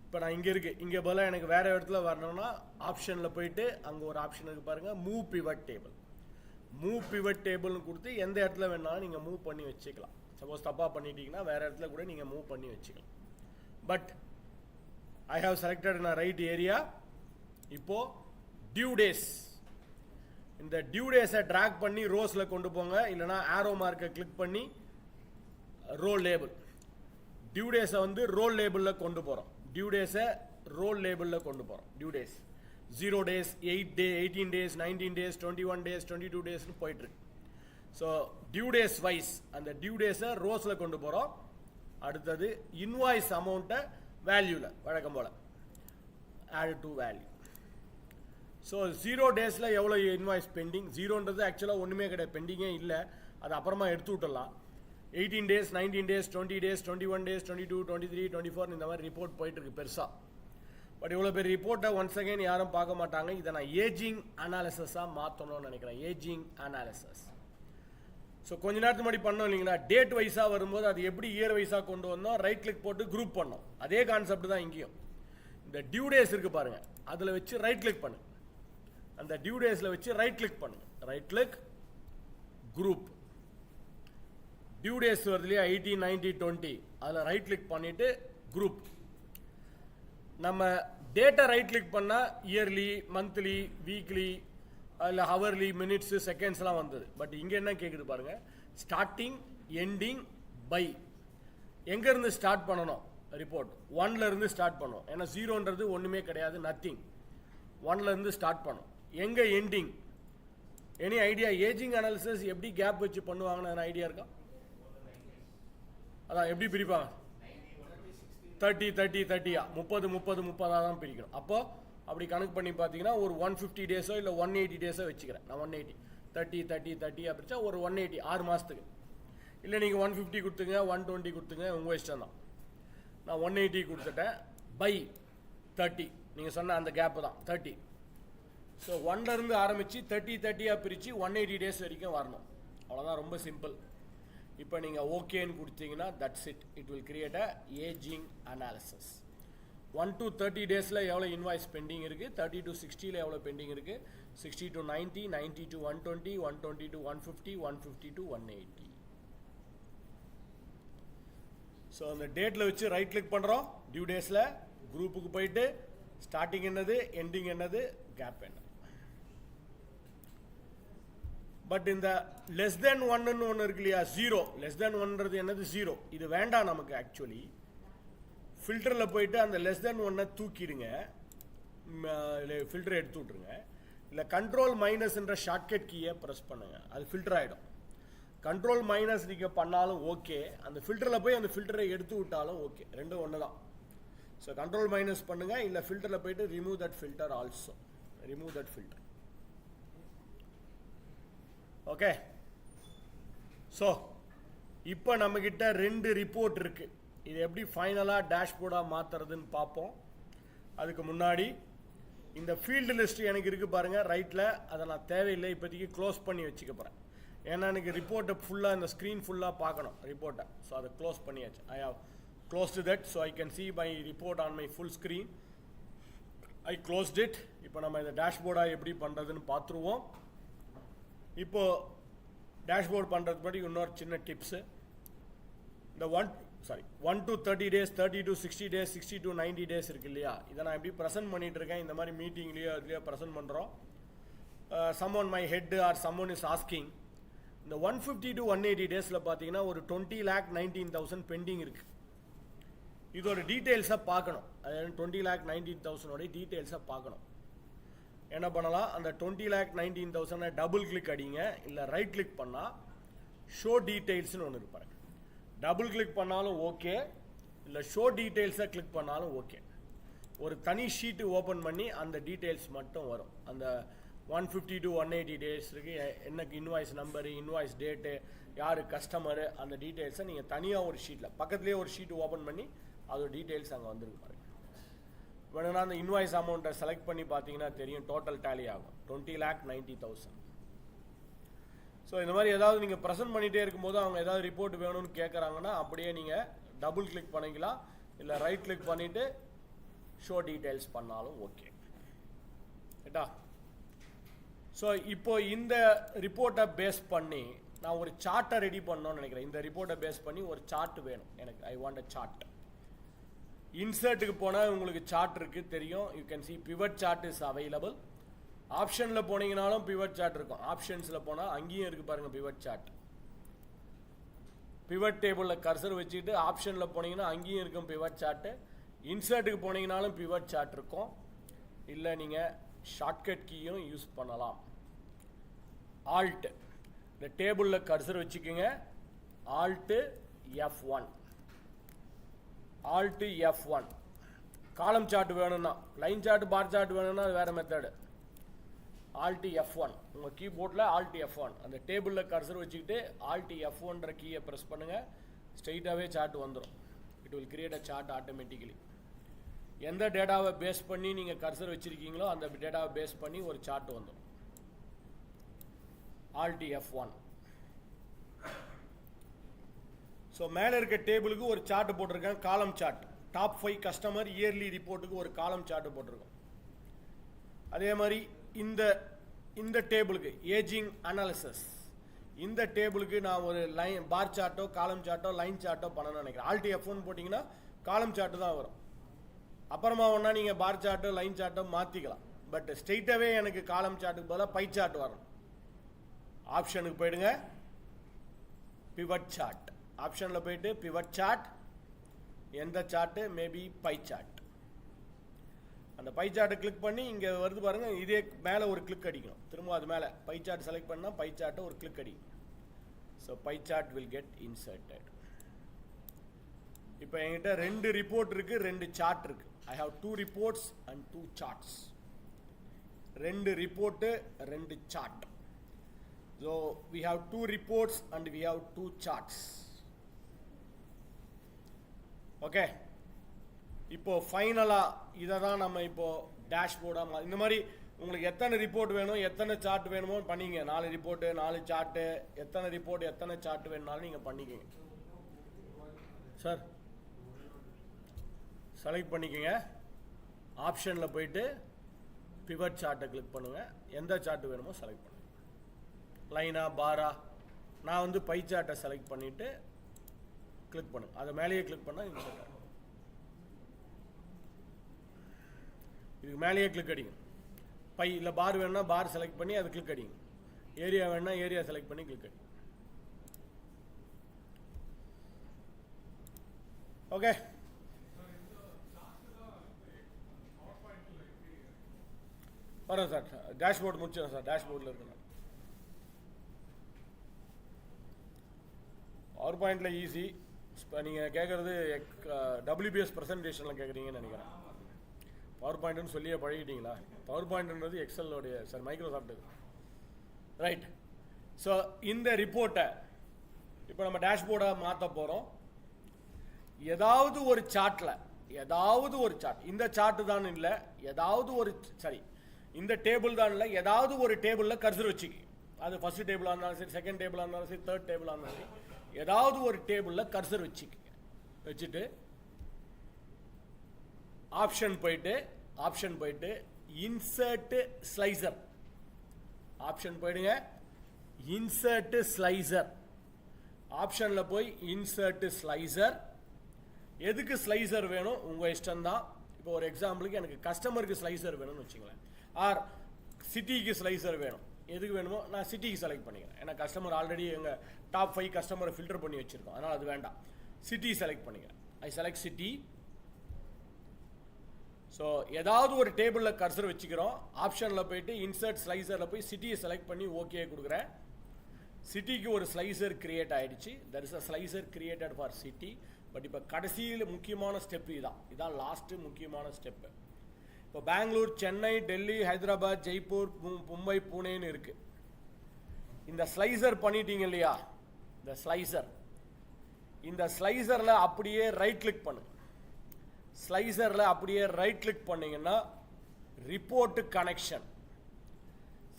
இப்போ நான் இங்கே பதிலாக எனக்கு வேறு இடத்துல வரணும்னா ஆப்ஷனில் போயிட்டு அங்கே ஒரு ஆப்ஷன் இருக்குது பாருங்கள், move pivot table. Move pivot டேபிள்னு கொடுத்து எந்த இடத்துல வேணாலும் நீங்கள் மூவ் பண்ணி வச்சுக்கலாம். சப்போஸ் தப்பாக பண்ணிட்டீங்கன்னா வேறு இடத்துல கூட நீங்கள் மூவ் பண்ணி வச்சுக்கலாம். But I have selected in right area. இப்போது டியூ டேஸ், இந்த டியூ டேஸை ட்ராக் பண்ணி ரோஸில் கொண்டு போங்க, இல்லைனா ஆரோ மார்க்கை கிளிக் பண்ணி ரோல் லேபிள். டியூ டேஸை வந்து ரோல் லேபிளில் கொண்டு போகிறோம். டியூ டேஸை ரோல் லேபிளில் கொண்டு போகிறோம். Due days 0 days, 8 days, 18 days, 19 days, 21 days, 22 daysனு போயிட்டுருக்கு. ஸோ டியூ டேஸ் வைஸ் அந்த டியூ டேஸை ரோஸில் கொண்டு போகிறோம். அடுத்தது இன்வாய்ஸ் அமௌண்ட்டை வேல்யூவில் வழக்கம் போல் ஆட் டு வேல்யூ. ஸோ 0 daysல எவ்வளோ இன்வாய்ஸ் பெண்டிங், 0ன்றது ஆக்சுவலாக ஒன்றுமே கிடையாது, பெண்டிங்கே இல்லை, அது அப்புறமா எடுத்து விட்டுடலாம். 18 days, 19 days, 20 days, 21 days, 22, 23, 24 இந்த மாதிரி ரிப்போர்ட் போயிட்டுருக்கு பெருசாக. பட் இவ்வளோ பெரிய ரிப்போர்ட்டை ஒன்ஸ் அகைன் யாரும் பார்க்க மாட்டாங்க. இதை நான் ஏஜிங் அனாலிசிஸாக மாற்றணும்னு நினைக்கிறேன். Ageing analysis. ஸோ கொஞ்ச நேரத்துக்கு முன்னாடி பண்ணோம் இல்லைங்களா, டேட் வைஸாக வரும்போது அது எப்படி இயர் வைஸாக கொண்டு வந்தோம், ரைட் கிளிக் போட்டு குரூப் பண்ணோம். அதே கான்செப்ட் தான் இங்கேயும். இந்த டியூ டேஸ் இருக்குது பாருங்கள், அதில் வச்சு ரைட் கிளிக் பண்ணுங்க. அந்த டியூ டேஸில் வச்சு ரைட் கிளிக் பண்ணுங்க. Right click group. Due days வருது இல்லையா, 18, 19, 20, அதில் ரைட் கிளிக் பண்ணிவிட்டு குரூப். நம்ம டேட்டா ரைட் கிளிக் பண்ணால் இயர்லி, மந்த்லி, வீக்லி, அதில் ஹவர்லி, மினிட்ஸு, செகண்ட்ஸ்லாம் வந்தது. பட் இங்கே என்ன கேட்குது பாருங்கள், ஸ்டார்டிங், எண்டிங், பை. எங்கேருந்து ஸ்டார்ட் பண்ணணும் ரிப்போர்ட், 1லேருந்து ஸ்டார்ட் பண்ணணும். ஏன்னா 0ன்றது ஒன்றுமே கிடையாது, நத்திங். 1லேருந்து ஸ்டார்ட் பண்ணும். எங்கே ending, any idea? Ageing analysis எப்படி கேப் வச்சு பண்ணுவாங்கன்னு ஐடியா இருக்கா? அதான் எப்படி பிரிப்பாங்க, 30, 30, 30, 30, 30, 30 தான் பிரிக்கணும். அப்போ அப்படி கணக்கு பண்ணி பார்த்தீங்கன்னா ஒரு 150 டேஸோ இல்லை 180 டேஸோ வச்சுக்கிறேன் நான். 180, 30, 30, 30 அப்படிச்சா ஒரு 180, 6 மாதத்துக்கு. இல்லை நீங்கள் 150 கொடுத்துங்க, 120 கொடுத்துங்க, உங்கள் இஷ்டம் தான். நான் 180 கொடுத்துட்டேன். பை 30, நீங்கள் சொன்ன அந்த கேப்பு தான் 30. ஸோ 1லேருந்து ஆரம்பித்து 30, 30 பிரித்து 180 டேஸ் வரைக்கும் வரணும். அவ்வளோதான், ரொம்ப சிம்பிள். இப்போ நீங்கள் ஓகேன்னு கொடுத்தீங்கன்னா that's it. It will create a ageing analysis. 1 to 30 டேஸில் எவ்வளோ இன்வாய்ஸ் பெண்டிங் இருக்குது, 30 to 60ல் எவ்வளோ பெண்டிங் இருக்குது, 60 to 90, 90 to 120, 120 to 150, 150 to 180. So அந்த டேட்டில் வச்சு ரைட் கிளிக் பண்ணுறோம். டியூ டேஸில் குரூப்புக்கு போயிட்டு ஸ்டார்டிங் என்னது, எண்டிங் என்னது, கேப் என்ன. பட் இந்த லெஸ் தென் 1ன்னு ஒன்று இருக்கு இல்லையா, 0. லெஸ் தென் 1ன்றது என்னது, 0. இது வேண்டாம் நமக்கு. ஆக்சுவலி ஃபில்டரில் போயிட்டு அந்த லெஸ் தென் 1 தூக்கிடுங்க, ஃபில்டரை எடுத்து விட்ருங்க. இல்லை கண்ட்ரோல் மைனஸ்ன்ற ஷார்ட்கட் கீயை ப்ரெஸ் பண்ணுங்க, அது ஃபில்டர் ஆகிடும். கண்ட்ரோல் மைனஸ் நீங்கள் பண்ணாலும் ஓகே, அந்த ஃபில்டரில் போய் அந்த ஃபில்டரை எடுத்து விட்டாலும் ஓகே, ரெண்டும் ஒன்று தான். ஸோ கண்ட்ரோல் மைனஸ் பண்ணுங்கள், இல்லை ஃபில்டரில் போயிட்டு remove that filter also, remove that filter. Okay. So இப்போ நம்மக்கிட்ட 2 ரிப்போர்ட் இருக்குது. இது எப்படி ஃபைனலாக டேஷ்போர்டாக மாற்றுறதுன்னு பார்ப்போம். அதுக்கு முன்னாடி இந்த ஃபீல்டு லிஸ்ட் எனக்கு இருக்குது பாருங்கள் ரைட்டில், அதை நான் தேவையில்லை, இப்போதைக்கு க்ளோஸ் பண்ணி வச்சுக்க போகிறேன். ஏன்னா எனக்கு ரிப்போர்ட்டை ஃபுல்லாக, இந்த ஸ்க்ரீன் ஃபுல்லாக பார்க்கணும் ரிப்போர்ட்டை. ஸோ அதை க்ளோஸ் பண்ணியாச்சு. I have closed that. So I can see my report on my full screen. I closed it. இப்போ நம்ம இந்த டேஷ்போர்டாக எப்படி பண்ணுறதுன்னு பார்த்துருவோம். இப்போது டேஷ்போர்ட் பண்ணுறதுக்கு முன்னாடி இன்னொரு சின்ன டிப்ஸு. இந்த 1 to 30 days, 30 to 60 days, 60 to 90 days இருக்கு இல்லையா, இதை நான் எப்படி ப்ரெசென்ட் பண்ணிகிட்டு இருக்கேன். இந்த மாதிரி மீட்டிங்லேயோ இதுலேயோ ப்ரெசென்ட் பண்ணுறோம். someone my head or someone is asking, இந்த 150 to 180 டேஸில் பார்த்தீங்கன்னா ஒரு 20,19,000 பெண்டிங் இருக்குது. இதோட டீட்டெயில்ஸை பார்க்கணும். அதாவது 20,19,000 டீட்டெயில்ஸை பார்க்கணும். என்ன பண்ணலாம், அந்த 20,19,000 டபுள் கிளிக் அடிங்க, இல்லை ரைட் கிளிக் பண்ணால் ஷோ டீட்டெயில்ஸ்னு ஒன்று இருப்பாரு. டபுள் கிளிக் பண்ணாலும் ஓகே, இல்லை ஷோ டீட்டெயில்ஸை கிளிக் பண்ணாலும் ஓகே. ஒரு தனி ஷீட்டு ஓப்பன் பண்ணி அந்த டீட்டெயில்ஸ் மட்டும் வரும். அந்த 150 to 180 டேஸ் இருக்கு, என்ன இன்வாய்ஸ் நம்பரு, இன்வாய்ஸ் டேட்டு, யார் கஸ்டமரு, அந்த டீட்டெயில்ஸை நீங்கள் தனியாக ஒரு ஷீட்டில் பக்கத்துலேயே ஒரு ஷீட்டு ஓப்பன் பண்ணி அதோட டீட்டெயில்ஸ் அங்கே வந்துருக்கு பாருங்க. வேணும்னா அந்த இன்வாய்ஸ் அமௌண்ட்டை செலக்ட் பண்ணி பார்த்தீங்கன்னா தெரியும், டோட்டல் டேலி ஆகும் 20,90,000. ஸோ இந்த மாதிரி ஏதாவது நீங்கள் ப்ரெசென்ட் பண்ணிகிட்டே இருக்கும்போது அவங்க ஏதாவது ரிப்போர்ட் வேணும்னு கேட்குறாங்கன்னா அப்படியே நீங்கள் டபுள் கிளிக் பண்ணிக்கலாம், இல்லை ரைட் கிளிக் பண்ணிவிட்டு ஷோ டீட்டெயில்ஸ் பண்ணாலும் ஓகே. ரைட்டா? ஸோ இப்போ இந்த ரிப்போர்ட்டை பேஸ் பண்ணி நான் ஒரு சார்ட்டை ரெடி பண்ணணும்னு நினைக்கிறேன். இந்த ரிப்போர்ட்டை பேஸ் பண்ணி ஒரு சார்ட் வேணும் எனக்கு. I want a chart. இன்சர்ட்டுக்கு போனால் உங்களுக்கு சார்ட் இருக்குது தெரியும். You can see pivot chart is available. ஆப்ஷனில் போனீங்கனாலும் பிவட் சார்ட் இருக்கும். ஆப்ஷன்ஸில் போனால் அங்கேயும் இருக்குது பாருங்கள் பிவட் சார்ட். பிவட் டேபிளில் கர்சர் வச்சுக்கிட்டு ஆப்ஷனில் போனீங்கன்னா அங்கேயும் இருக்கும் பிவட் சார்ட்டு. இன்சர்ட்டுக்கு போனீங்கனாலும் பிவட் சார்ட் இருக்கும். இல்லை நீங்கள் ஷார்ட்கட் கீயும் யூஸ் பண்ணலாம். ஆல்ட், இந்த டேபிளில் கர்சர் வச்சுக்கோங்க, ஆல்ட் F1, ஆல்ட் F1. காலம் சார்ட் வேணும்னா, லைன் சார்ட் பார் சார்ட் வேணும்னா அது வேறு மெத்தடு. ஆல்ட் F1 உங்கள் கீபோர்டில் ஆல்ட் F1 அந்த டேபிளில் கர்சர் வச்சுக்கிட்டு ஆல்ட் F1ன்ற கீயை ப்ரெஸ் பண்ணுங்கள், ஸ்ட்ரெயிட்டாகவே சார்ட் வந்துடும். It will create a chart automatically. எந்த டேட்டாவை பேஸ் பண்ணி நீங்கள் கர்சர் வச்சுருக்கீங்களோ அந்த டேட்டாவை பேஸ் பண்ணி ஒரு சார்ட் வந்துடும். Alt F1. ஸோ மேலே இருக்க டேபிளுக்கு ஒரு சார்ட் போட்டிருக்கேன், காலம் சார்ட். டாப் 5 கஸ்டமர் இயர்லி ரிப்போர்ட்டுக்கு ஒரு காலம் சார்ட் போட்டிருக்கோம். அதே மாதிரி இந்த டேபிளுக்கு ஏஜிங் அனாலிசிஸ், இந்த டேபிளுக்கு நான் ஒரு லைன் பார் சார்ட்டோ காலம் சார்ட்டோ லைன் சார்ட்டோ பண்ணணும்னு நினைக்கிறேன். ஆல்ட் F1 போட்டிங்கன்னா காலம் சார்ட்டு தான் வரும். அப்புறமா ஒன்றா நீங்கள் பார் சார்ட்டோ லைன் சார்ட்டோ மாற்றிக்கலாம். பட் ஸ்ட்ரெயிட்டாகவே எனக்கு காலம் சார்ட்டுக்கு பதிலாக பை சார்ட் வரணும். ஆப்ஷனுக்கு போயிடுங்க, பிவட் சார்ட். ஆப்ஷனில் போயிட்டு பிவட் சார்ட், எந்த சார்ட்டு, மேபி பை சார்ட். அந்த பை சார்ட்டை கிளிக் பண்ணி இங்கே வருது பாருங்கள், இதே மேலே ஒரு கிளிக் அடிக்கணும். திரும்ப அது மேலே பை சார்ட் செலக்ட் பண்ணால் பை சார்ட்டை ஒரு கிளிக் அடிக்கணும். So pie chart will get inserted. இப்போ என்கிட்ட 2 ரிப்போர்ட் இருக்குது, 2 சார்ட் இருக்குது. I have 2 reports and 2 charts. 2 report, 2 chart. So we have 2 reports and we have 2 charts. Okay. இப்போ ஃபைனலா இதை தான் நம்ம இப்போ டேஷ்போர்டாக இந்த மாதிரி உங்களுக்கு எத்தனை ரிப்போர்ட் வேணும், எத்தனை சார்ட் வேணுமோ பண்ணிங்க. 4 ரிப்போர்ட்டு, 4 சார்ட்டு, எத்தனை ரிப்போர்ட் எத்தனை சார்ட் வேணுனாலும் நீங்கள் பண்ணிக்கங்க. சார் செலக்ட் பண்ணிக்கோங்க. ஆப்ஷனில் போயிட்டு பிவட் சார்ட்டை கிளிக் பண்ணுங்கள். எந்த சார்ட் வேணுமோ செலக்ட் பண்ணுங்கள். லைனா பாரா, நான் வந்து பை சார்ட்டை செலக்ட் பண்ணிவிட்டு கிளிக் பண்ணுங்க. அதை மேலேயே கிளிக் பண்ணால் இன்சர்ட் ஆகும். இதுக்கு மேலேயே கிளிக் அடிங்க. பை இல்லை பார் வேணும்னா பார் செலக்ட் பண்ணி அதை கிளிக் அடிங்க. ஏரியா வேணும்னா ஏரியா செலக்ட் பண்ணி கிளிக் அடிங்க. ஓகே. வரேன் சார், டேஷ்போர்ட் முடிச்சிடறேன் சார். டேஷ்போர்டில் இருக்கு. பவர் பாயிண்டில் ஈஸி. இப்போ நீங்கள் கேட்குறது WPS ப்ரெசன்டேஷனில் கேட்குறீங்கன்னு நினைக்கிறேன். பவர் பாயிண்ட்னு சொல்லியே பழகிட்டீங்களா? பவர் பாயிண்ட்ன்றது எக்ஸலோடைய சார் மைக்ரோசாஃப்ட். ரைட். ஸோ இந்த ரிப்போர்ட்டை இப்போ நம்ம டேஷ்போர்டாக மாற்ற போகிறோம். ஏதாவது ஒரு சார்ட்டில், ஏதாவது ஒரு சார்ட், இந்த சார்ட்டு தான் இல்லை, ஏதாவது ஒரு சரி இந்த டேபிள் தான் இல்லை, ஏதாவது ஒரு டேபிளில் கர்சர் வச்சுக்கி. அது ஃபர்ஸ்ட் டேபிளாக இருந்தாலும் சரி, செகண்ட் டேபிளாக இருந்தாலும் சரி, தேர்ட் டேபிளாக இருந்தாலும் சரி, ஏதாவது ஒரு டேபிளில் கர்சர் வச்சுட்டு ஆப்ஷன் போயிட்டு இன்சர்ட் ஸ்லைசர். ஆப்ஷன் போயிடுங்க, இன்சர்ட் ஸ்லைசர். ஆப்ஷனில் போய் இன்சர்ட் ஸ்லைசர். எதுக்கு ஸ்லைசர் வேணும் உங்கள் இஷ்டம்தான். இப்போ ஒரு எக்ஸாம்பிளுக்கு எனக்கு கஸ்டமருக்கு ஸ்லைசர் வேணும்னு வச்சுங்களேன், ஆர் சிட்டிக்கு ஸ்லைசர் வேணும். எதுக்கு வேணுமோ நான் சிட்டிக்கு செலக்ட் பண்ணிக்கிறேன். ஏன்னா கஸ்டமர் ஆல்ரெடி எங்கள் டாப் 5 கஸ்டமரை ஃபில்டர் பண்ணி வச்சுருக்கோம், அதனால் அது வேண்டாம். சிட்டி செலக்ட் பண்ணிக்கிறேன். ஐ செலக்ட் சிட்டி. ஸோ ஏதாவது ஒரு டேபிளில் கர்சர் வச்சுக்கிறோம். ஆப்ஷனில் போயிட்டு இன்சர்ட் ஸ்லைசரில் போய் சிட்டியை செலக்ட் பண்ணி ஓகே கொடுக்குறேன். சிட்டிக்கு ஒரு ஸ்லைசர் கிரியேட் ஆகிடுச்சு. That is a slicer created for city. But இப்போ கடைசியில் முக்கியமான ஸ்டெப் இதான் லாஸ்ட்டு முக்கியமான ஸ்டெப்பு. இப்போ பெங்களூர், சென்னை, டெல்லி, ஹைதராபாத், ஜெய்ப்பூர், மும்பை, புனேன்னு இருக்கு. இந்த ஸ்லைசர் பண்ணிட்டீங்க இல்லையா, இந்த ஸ்லைசரில் அப்படியே ரைட் கிளிக் பண்ணு. ஸ்லைசரில் அப்படியே ரைட் கிளிக் பண்ணீங்கன்னா ரிப்போர்ட் கனெக்ஷன்.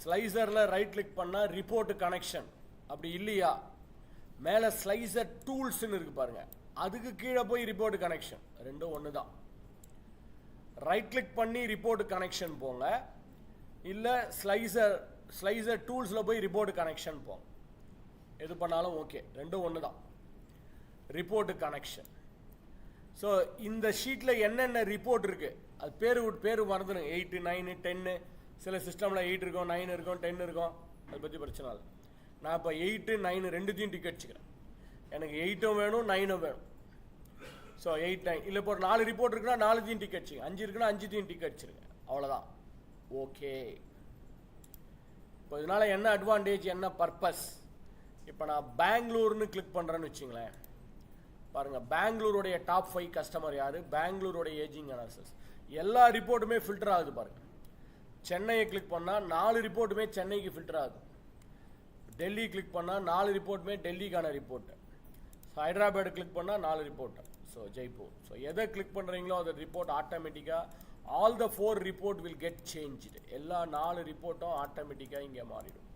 ஸ்லைசரில் ரைட் கிளிக் பண்ணால் ரிப்போர்ட் கனெக்ஷன். அப்படி இல்லையா மேலே ஸ்லைசர் டூல்ஸ்ன்னு இருக்கு பாருங்க, அதுக்கு கீழே போய் ரிப்போர்ட் கனெக்ஷன். ரெண்டும் ஒன்று தான். ரைட் கிளிக் பண்ணி ரிப்போர்ட் கனெக்ஷன் போங்க, இல்லை ஸ்லைசர் டூல்ஸில் போய் ரிப்போர்ட் கனெக்ஷன் போங்க. எது பண்ணாலும் ஓகே, ரெண்டும் ஒன்று தான். Report connection. ஸோ இந்த ஷீட்டில் என்னென்ன ரிப்போர்ட் இருக்குது அது பேர் மறந்துடுங்க. 8, 9, 10. சில சிஸ்டமில் 8 இருக்கும், 9 இருக்கும், 10 இருக்கும். அதை பற்றி பிரச்சனை இல்லை. நான் இப்போ 8, 9 ரெண்டுத்தையும் டிக் அடிச்சுக்கிறேன். எனக்கு 8 வேணும், 9 வேணும். ஸோ 8, 9 இல்லை. இப்போ ஒரு 4 ரிப்போர்ட் இருக்குன்னா 4த்தையும் டிக் அடிச்சுங்க. 5 இருக்குன்னா 5த்தையும் டிக் அடிச்சிருங்க. அவ்வளோதான். ஓகே. இப்போ இதனால் என்ன அட்வான்டேஜ், என்ன பர்பஸ்? இப்போ நான் பெங்களூர்னு கிளிக் பண்ணுறேன்னு வச்சுங்களேன். பாருங்கள், பெங்களூருடைய டாப் 5 கஸ்டமர் யார், பெங்களூருடைய ஏஜிங் அனாலிசிஸ், எல்லா ரிப்போர்ட்டுமே ஃபில்டர் ஆகுது பாருங்கள். சென்னையை கிளிக் பண்ணால் 4 ரிப்போர்ட்டுமே சென்னைக்கு ஃபில்டர் ஆகுது. டெல்லி கிளிக் பண்ணால் 4 ரிப்போர்ட்டுமே டெல்லிக்கான ரிப்போர்ட்டு. ஹைதராபாத் கிளிக் பண்ணால் 4 ரிப்போர்ட்டு. ஸோ ஜெய்ப்பூர். ஸோ எதை கிளிக் பண்ணுறீங்களோ அந்த ரிப்போர்ட் ஆட்டோமேட்டிக்காக all the 4 report will get changed. எல்லா 4 ரிப்போர்ட்டும் ஆட்டோமேட்டிக்காக இங்கே மாறிடும்.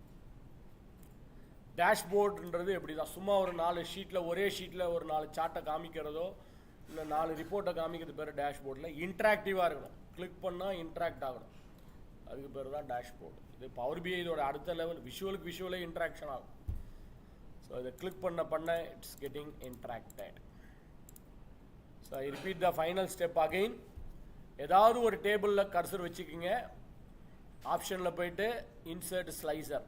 டேஷ்போர்டுன்றது எப்படி தான், சும்மா ஒரு 4 ஷீட்டில் ஒரே ஷீட்டில் ஒரு 4 சார்ட்டை காமிக்கிறதோ இல்லை 4 ரிப்போர்ட்டை காமிக்கிறது பேர் டேஷ்போர்டில். இன்ட்ராக்டிவாக இருக்கணும். கிளிக் பண்ணால் இன்ட்ராக்ட் ஆகணும். அதுக்கு பேர் தான் டேஷ்போர்டு. இது பவர் பிஐ இதோட அடுத்த லெவல். விஷுவலே இன்ட்ராக்ஷன் ஆகும். ஸோ இதை கிளிக் பண்ண it's getting interacted. So I repeat the final step again. ஏதாவது ஒரு டேபிளில் கர்சர் வச்சுக்கிங்க. ஆப்ஷனில் போயிட்டு இன்சர்ட் ஸ்லைசர்.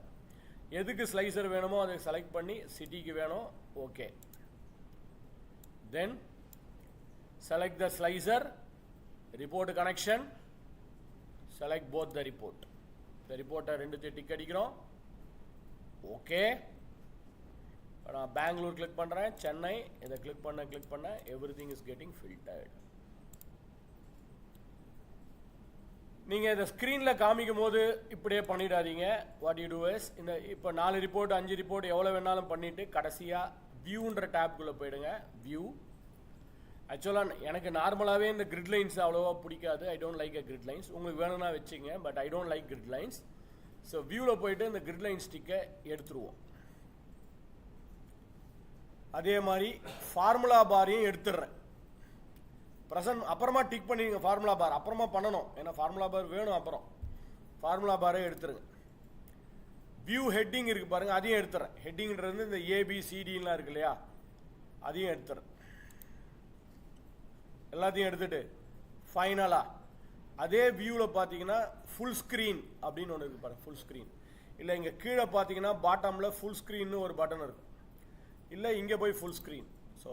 எதுக்கு ஸ்லைசர் வேணுமோ அதை செலக்ட் பண்ணி சிட்டிக்கு வேணும், okay. Then select the slicer, report connection, select both the report. இந்த ரிப்போர்ட்டை 2 டிக் அடிக்கிறோம், ஓகே. நான் பெங்களூர் கிளிக் பண்ணுறேன், சென்னை இதை கிளிக் பண்ண எவ்ரிதிங் இஸ் கெட்டிங் ஃபில்டர்ட். நீங்கள் இதை ஸ்க்ரீனில் காமிக்கும் போது இப்படியே பண்ணிடாதீங்க. வாட் யூ டூ இஸ், இந்த இப்போ 4 ரிப்போர்ட் 5 ரிப்போர்ட் எவ்வளோ வேணாலும் பண்ணிவிட்டு கடைசியாக வியூன்ற டேப்குள்ளே போயிடுங்க. வியூ. ஆக்சுவலாக எனக்கு நார்மலாகவே இந்த கிரிட் லைன்ஸ் அவ்வளோவா பிடிக்காது. I don't like a grid lines. உங்களுக்கு வேணும்னா வச்சுங்க, but I don't like grid lines. So வியூவில் போயிட்டு இந்த கிரிட் லைன் ஸ்டிக்கை எடுத்துருவோம். அதே மாதிரி ஃபார்முலா பாரையும் எடுத்துடுறேன். அப்புறமா டிக் பண்ணிடுங்க ஃபார்முலா பார். அப்புறமா பண்ணணும், ஏன்னா ஃபார்முலா பார் வேணும். அப்புறம் ஃபார்முலா பாரே எடுத்துருங்க. வியூ ஹெட்டிங் இருக்குது பாருங்கள், அதையும் எடுத்துறேன். ஹெட்டிங்கிறது இந்த ABCDலாம் இருக்கு இல்லையா, அதையும் எடுத்துறேன். எல்லாத்தையும் எடுத்துட்டு ஃபைனலாக அதே வியூவில் பார்த்தீங்கன்னா ஃபுல் ஸ்க்ரீன் அப்படின்னு ஒன்று இருக்குது பாருங்கள். ஃபுல் ஸ்க்ரீன் இல்லை, இங்கே கீழே பார்த்தீங்கன்னா பாட்டமில் ஃபுல் ஸ்க்ரீன்னு ஒரு பட்டன் இருக்கும். இல்லை இங்கே போய் ஃபுல் ஸ்க்ரீன். ஸோ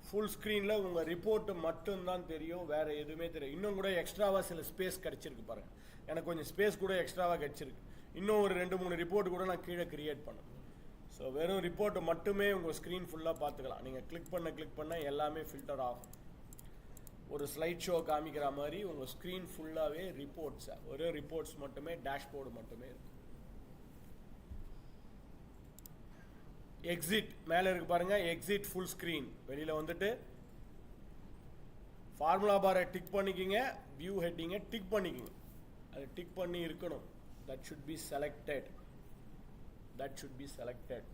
ஃபுல் ஸ்க்ரீனில் உங்கள் ரிப்போர்ட்டு மட்டும்தான் தெரியும், வேறு எதுவுமே தெரியும். இன்னும் கூட எக்ஸ்ட்ராவாக சில ஸ்பேஸ் கிடச்சிருக்கு பாருங்கள். எனக்கு கொஞ்சம் ஸ்பேஸ் கூட எக்ஸ்ட்ராவாக கிடச்சிருக்கு. இன்னும் ஒரு 2-3 ரிப்போர்ட் கூட நான் கீழே கிரியேட் பண்ணேன். ஸோ வெறும் ரிப்போர்ட்டு மட்டுமே உங்கள் ஸ்க்ரீன் ஃபுல்லாக பார்த்துக்கலாம். நீங்கள் கிளிக் பண்ண எல்லாமே ஃபில்டர் ஆகும். ஒரு ஸ்லைட் ஷோ காமிக்கிற மாதிரி உங்கள் ஸ்க்ரீன் ஃபுல்லாகவே ரிப்போர்ட்ஸை, ஒரே ரிப்போர்ட்ஸ் மட்டுமே, டேஷ்போர்டு மட்டுமே இருக்கும். எக்ஸிட் மேலே இருக்கு பாருங்க, எக்ஸிட் ஃபுல் ஸ்க்ரீன். வெளியில் வந்துட்டு ஃபார்முலா பாரை டிக் பண்ணிக்கிங்க, வியூ ஹெட்டிங்கை டிக் பண்ணிக்கிங்க. அது டிக் பண்ணி இருக்கணும். That should be selected.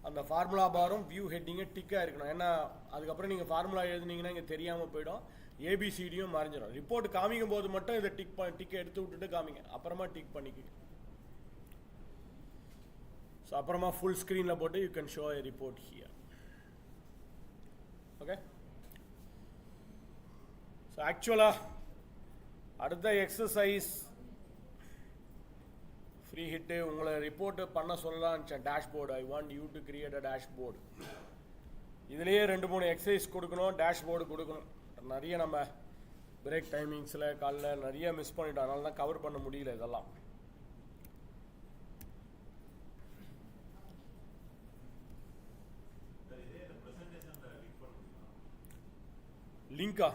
அந்த ஃபார்முலா பாரும் வியூ ஹெட்டிங்கை டிக்காக இருக்கணும். ஏன்னா அதுக்கப்புறம் நீங்கள் ஃபார்முலா எழுதுனீங்கன்னா இங்கே தெரியாமல் போயிடும். ABCDயும் மறைஞ்சிடும். ரிப்போர்ட் காமிக்கும் போது மட்டும் இதை டிக்கை எடுத்து விட்டுட்டு காமிங்க, அப்புறமா டிக் பண்ணிக்கிங்க. ஸோ அப்புறமா ஃபுல் ஸ்க்ரீனில் போட்டு you can show a report here. Okay. So ஆக்சுவலாக அடுத்த எக்ஸசைஸ் ஃப்ரீ ஹிட்டு உங்களை ரிப்போர்ட்டு பண்ண சொல்லலாம் நினச்சேன். Dashboard, I want you to create a dashboard. இதுலேயே 2-3 எக்ஸசைஸ் கொடுக்கணும், டேஷ்போர்டு கொடுக்கணும். நிறைய நம்ம பிரேக் டைமிங்ஸில் காலைல நிறைய மிஸ் பண்ணிட்டோம், அதனால தான் கவர் பண்ண முடியல இதெல்லாம். லிங்கா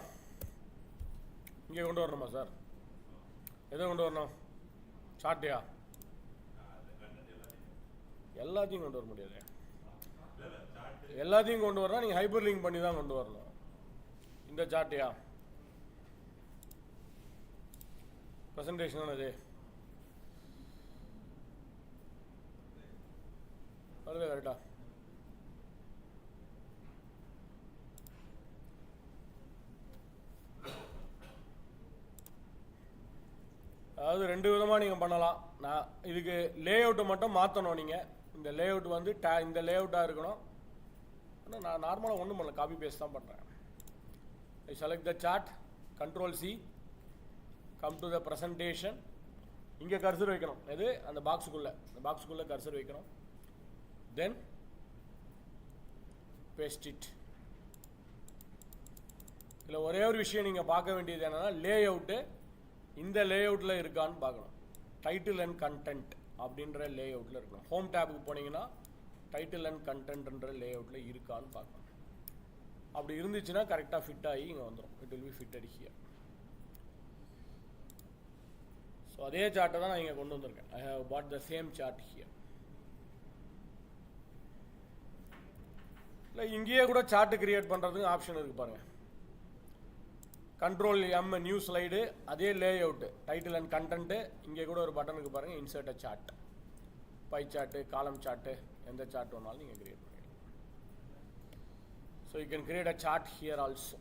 இங்கே கொண்டு வரணுமா சார்? எதை கொண்டு வரணும்? சார்ட்டையா? எல்லாத்தையும் கொண்டு வர முடியாது. எல்லாத்தையும் கொண்டு வரணும், நீங்கள் ஹைப்பர் லிங்க் பண்ணி தான் கொண்டு வரணும். இந்த சார்ட்டையா? ப்ரெசன்டேஷன் அது வருது கரெக்டா? அதாவது ரெண்டு விதமாக நீங்கள் பண்ணலாம். நான் இதுக்கு லே அவுட்டை மட்டும் மாற்றணும். நீங்கள் இந்த லே அவுட் வந்து இந்த லே அவுட்டாக இருக்கணும். ஆனால் நான் நார்மலாக ஒன்றும் பண்ணல, காப்பி பேஸ்ட் தான் பண்ணுறேன். I select the chart, control C, come to the presentation. இங்கே கர்சர் வைக்கணும், எது அந்த பாக்ஸுக்குள்ளே, இந்த பாக்ஸுக்குள்ளே கர்சர் வைக்கணும். Then paste it. இதில் ஒரே ஒரு விஷயம் நீங்கள் பார்க்க வேண்டியது என்னென்னா, லே அவுட்டு இந்த லே அவுட்டில் இருக்கான்னு பார்க்கணும். டைட்டில் அண்ட் கண்டென்ட் அப்படின்ற லே அவுட்டில் இருக்கணும். ஹோம் டேபுக்கு போனீங்கன்னா டைட்டில் அண்ட் கண்டென்ட்ன்ற லே அவுட்டில் இருக்கான்னு பார்க்கணும். அப்படி இருந்துச்சுன்னா கரெக்டாக ஃபிட் ஆகி இங்கே வந்துடும். It will be fitted here. So அதே சார்ட்டை தான் நான் இங்கே கொண்டு வந்திருக்கேன். I have put the same chart here. இல்லை இங்கேயே கூட சார்ட்டு கிரியேட் பண்ணுறதுக்கு ஆப்ஷன் இருக்குது பாருங்கள். கண்ட்ரோல் எம், நியூ ஸ்லைடு, அதே layout, title and content. இங்கே கூட ஒரு பட்டனுக்கு பாருங்கள், insert a chart. Pie chart, column chart, எந்த சார்ட் வேணாலும் நீங்கள் கிரியேட் பண்ணிக்கலாம். So you can create a chart here also.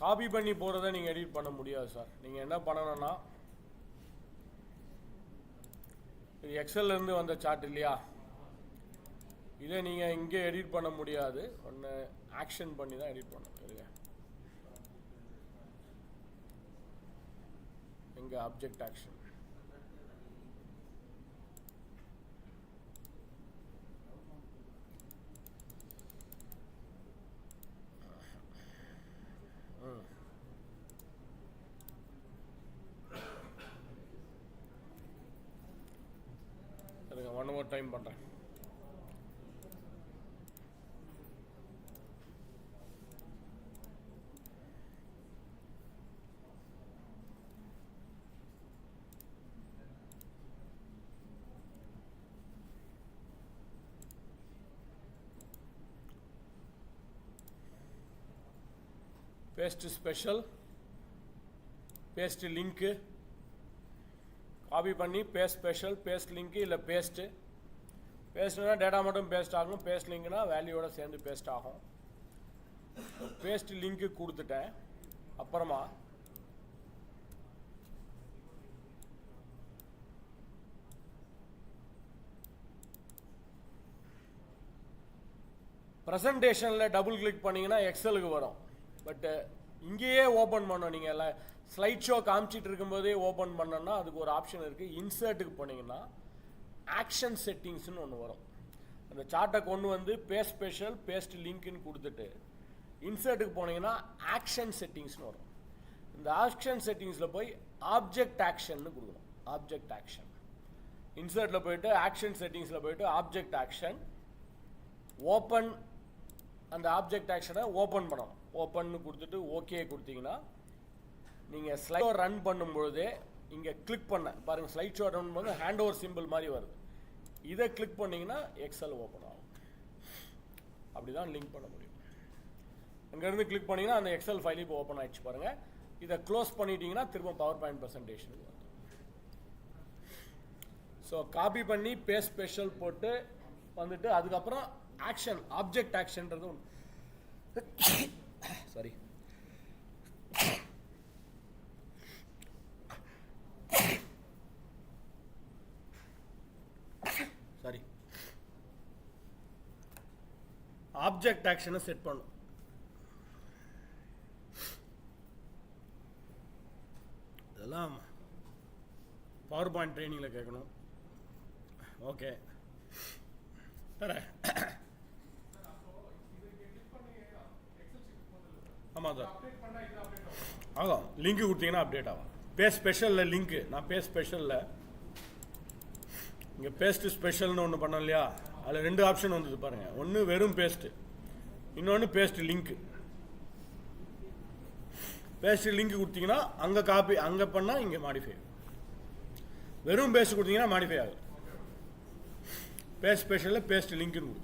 Copy பண்ணி போகிறத நீங்கள் எடிட் பண்ண முடியாது சார். நீங்கள் என்ன பண்ணணும்னா, இது எக்ஸல்லேருந்து வந்த சார்ட் இல்லையா, இதை நீங்கள் இங்கே எடிட் பண்ண முடியாது. ஒன்று ஆக்ஷன் பண்ணி தான் எடிட் பண்ணணும். இல்லையா, எங்கே object action. One more time பண்ணுறேன். Paste special, paste link, copy பண்ணி பேஸ்ட் ஸ்பெஷல், பேஸ்ட் லிங்க்கு இல்லை பேஸ்ட்டு. பேஸ்ட்னா டேட்டா மட்டும் பேஸ்ட் ஆகும், பேஸ்ட் லிங்க்னா வேல்யூவோட சேர்ந்து பேஸ்ட் ஆகும். பேஸ்ட் லிங்க்கு கொடுத்துட்டேன். அப்புறமா ப்ரெசன்டேஷனில் டபுள் கிளிக் பண்ணிங்கன்னா எக்ஸலுக்கு வரும். பட்டு இங்கேயே ஓப்பன் பண்ணோம். நீங்கள் எல்லாம் ஸ்லைட் ஷோ காமிச்சிட்டு இருக்கும்போதே ஓப்பன் பண்ணோன்னா அதுக்கு ஒரு ஆப்ஷன் இருக்குது. இன்சர்ட்டுக்கு போனீங்கன்னா ஆக்ஷன் செட்டிங்ஸ்னு ஒன்று வரும். அந்த சார்ட்டை கொண்டு வந்து பேஸ்ட் ஸ்பெஷல், பேஸ்ட் லிங்க்னு கொடுத்துட்டு இன்சர்ட்டுக்கு போனீங்கன்னா ஆக்ஷன் செட்டிங்ஸ்னு வரும். இந்த ஆக்ஷன் செட்டிங்ஸில் போய் ஆப்ஜெக்ட் ஆக்ஷன்னு கொடுக்கணும். ஆப்ஜெக்ட் ஆக்ஷன் இன்சர்ட்டில் போயிட்டு ஆக்ஷன் செட்டிங்ஸில் போயிட்டு ஆப்ஜெக்ட் ஆக்ஷன் ஓப்பன். அந்த ஆப்ஜெக்ட் ஆக்ஷனை ஓப்பன் பண்ணணும். ஓப்பன்னு கொடுத்துட்டு ஓகே கொடுத்தீங்கன்னா நீங்கள் ஸ்லைட் ரன் பண்ணும்பொழுதே இங்கே கிளிக் பண்ண பாருங்கள், ஸ்லைட் ஷோ ரன் பண்ணும்போது ஹேண்ட் ஓவர் சிம்பிள் மாதிரி வருது. இதை கிளிக் பண்ணிங்கன்னா எக்ஸல் ஓப்பன் ஆகும். அப்படி தான் லிங்க் பண்ண முடியும். அங்கேருந்து கிளிக் பண்ணிங்கன்னா அந்த எக்ஸல் ஃபைல் இப்போ ஓப்பன் ஆகிடுச்சு பாருங்கள். இதை க்ளோஸ் பண்ணிட்டீங்கன்னா திரும்ப பவர் பாயிண்ட் ப்ரெசன்டேஷனுக்கு வரும். ஸோ காப்பி பண்ணி பேஸ்ட் ஸ்பெஷல் போட்டு வந்துட்டு அதுக்கப்புறம் ஆக்ஷன், ஆப்ஜெக்ட் ஆக்ஷன்றது ஒன்று. சாரி, சாரி, ஆப்ஜெக்ட் ஆக்ஷனை செட் பண்ணும். அதெல்லாம் பவர் பாயிண்ட் ட்ரைனிங்கில் கேட்கணும். ஓகே வேற ஆமாம் சார் ஆகும். லிங்க் கொடுத்தீங்கன்னா அப்டேட் ஆகும். பே ஸ்பெஷலில் லிங்க்கு நான் பே ஸ்பெஷலில் இங்கே பேஸ்ட்டு ஸ்பெஷல்னு ஒன்று பண்ணோம் இல்லையா, அதில் 2 ஆப்ஷன் வந்தது பாருங்கள். ஒன்று வெறும் பேஸ்ட்டு, இன்னொன்று பேஸ்ட் லிங்க்கு. பேஸ்ட் லிங்க் கொடுத்தீங்கன்னா அங்கே காப்பி அங்கே பண்ணால் இங்கே மாடிஃபை. வெறும் பேஸ்ட் கொடுத்தீங்கன்னா மாடிஃபை ஆகும். பேஸ்ட் ஸ்பெஷலில் பேஸ்ட் லிங்க்னு கொடு.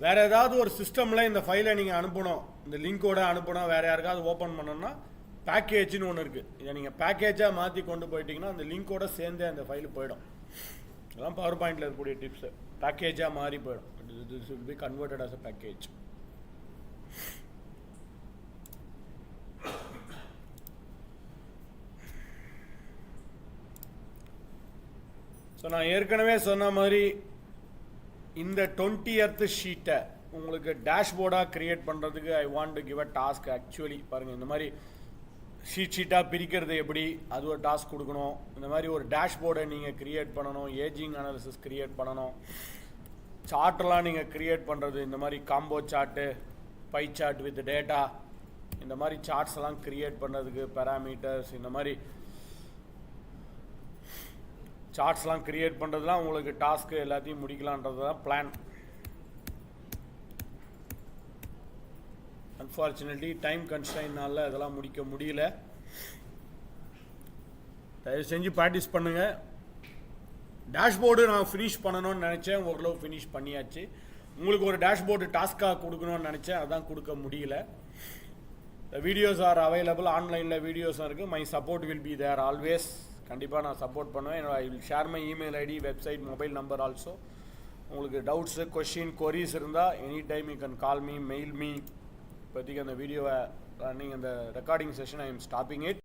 வேறு ஏதாவது ஒரு சிஸ்டமில் இந்த ஃபைலை நீங்கள் அனுப்பணும், இந்த லிங்கோட அனுப்பணும், வேறு யாருக்காவது ஓப்பன் பண்ணணும்னா பேக்கேஜ்னு ஒன்று இருக்குது. இதை நீங்கள் பேக்கேஜாக மாற்றி கொண்டு போயிட்டீங்கன்னா அந்த லிங்கோட சேர்ந்தே அந்த ஃபைலு போயிடும். இதெல்லாம் பவர் பாயிண்டில் இருக்கக்கூடிய டிப்ஸு. பேக்கேஜாக மாறி போயிடும். This will be converted as a package. So நான் ஏற்கனவே சொன்ன மாதிரி இந்த 20th ஷீட்டை உங்களுக்கு டேஷ்போர்டாக கிரியேட் பண்ணுறதுக்கு ஐ want to give a task. Actually பாருங்கள், இந்த மாதிரி ஷீட்டாக பிரிக்கிறது எப்படி, அது ஒரு டாஸ்க் கொடுக்கணும். இந்த மாதிரி ஒரு டேஷ்போர்டை நீங்கள் கிரியேட் பண்ணணும், ஏஜிங் அனாலிசிஸ் கிரியேட் பண்ணணும், சார்ட்லாம் நீங்கள் கிரியேட் பண்ணுறது, இந்த மாதிரி combo chart, pie chart with data, இந்த மாதிரி சார்ட்ஸ் எல்லாம் கிரியேட் பண்ணுறதுக்கு பேராமீட்டர்ஸ், இந்த மாதிரி சார்ட்ஸ்லாம் கிரியேட் பண்ணுறதுலாம் உங்களுக்கு டாஸ்க்கு எல்லாத்தையும் முடிக்கலான்றது தான் பிளான். அன்ஃபார்ச்சுனேட்லி டைம் கன்ஸ்ட்ரைன்னால இதெல்லாம் முடிக்க முடியல. தயவு செஞ்சு ப்ராக்டிஸ் பண்ணுங்கள். டேஷ்போர்டு நான் ஃபினிஷ் பண்ணணும்னு நினச்சேன், ஓரளவு ஃபினிஷ் பண்ணியாச்சு. உங்களுக்கு ஒரு டேஷ்போர்டு டாஸ்க்காக கொடுக்கணும்னு நினச்சேன், அதான் கொடுக்க முடியல. The videos are available, ஆன்லைனில் வீடியோஸும் இருக்குது. My support will be there always. கண்டிப்பாக நான் சப்போர்ட் பண்ணுவேன். I will share my email ID, website, mobile number also. உங்களுக்கு டவுட்ஸு, கொஷின், கொரீஸ் இருந்தால் any time you can call me, mail me. இப்போதைக்கு அந்த வீடியோவை ரன்னிங், அந்த recording session I am stopping it.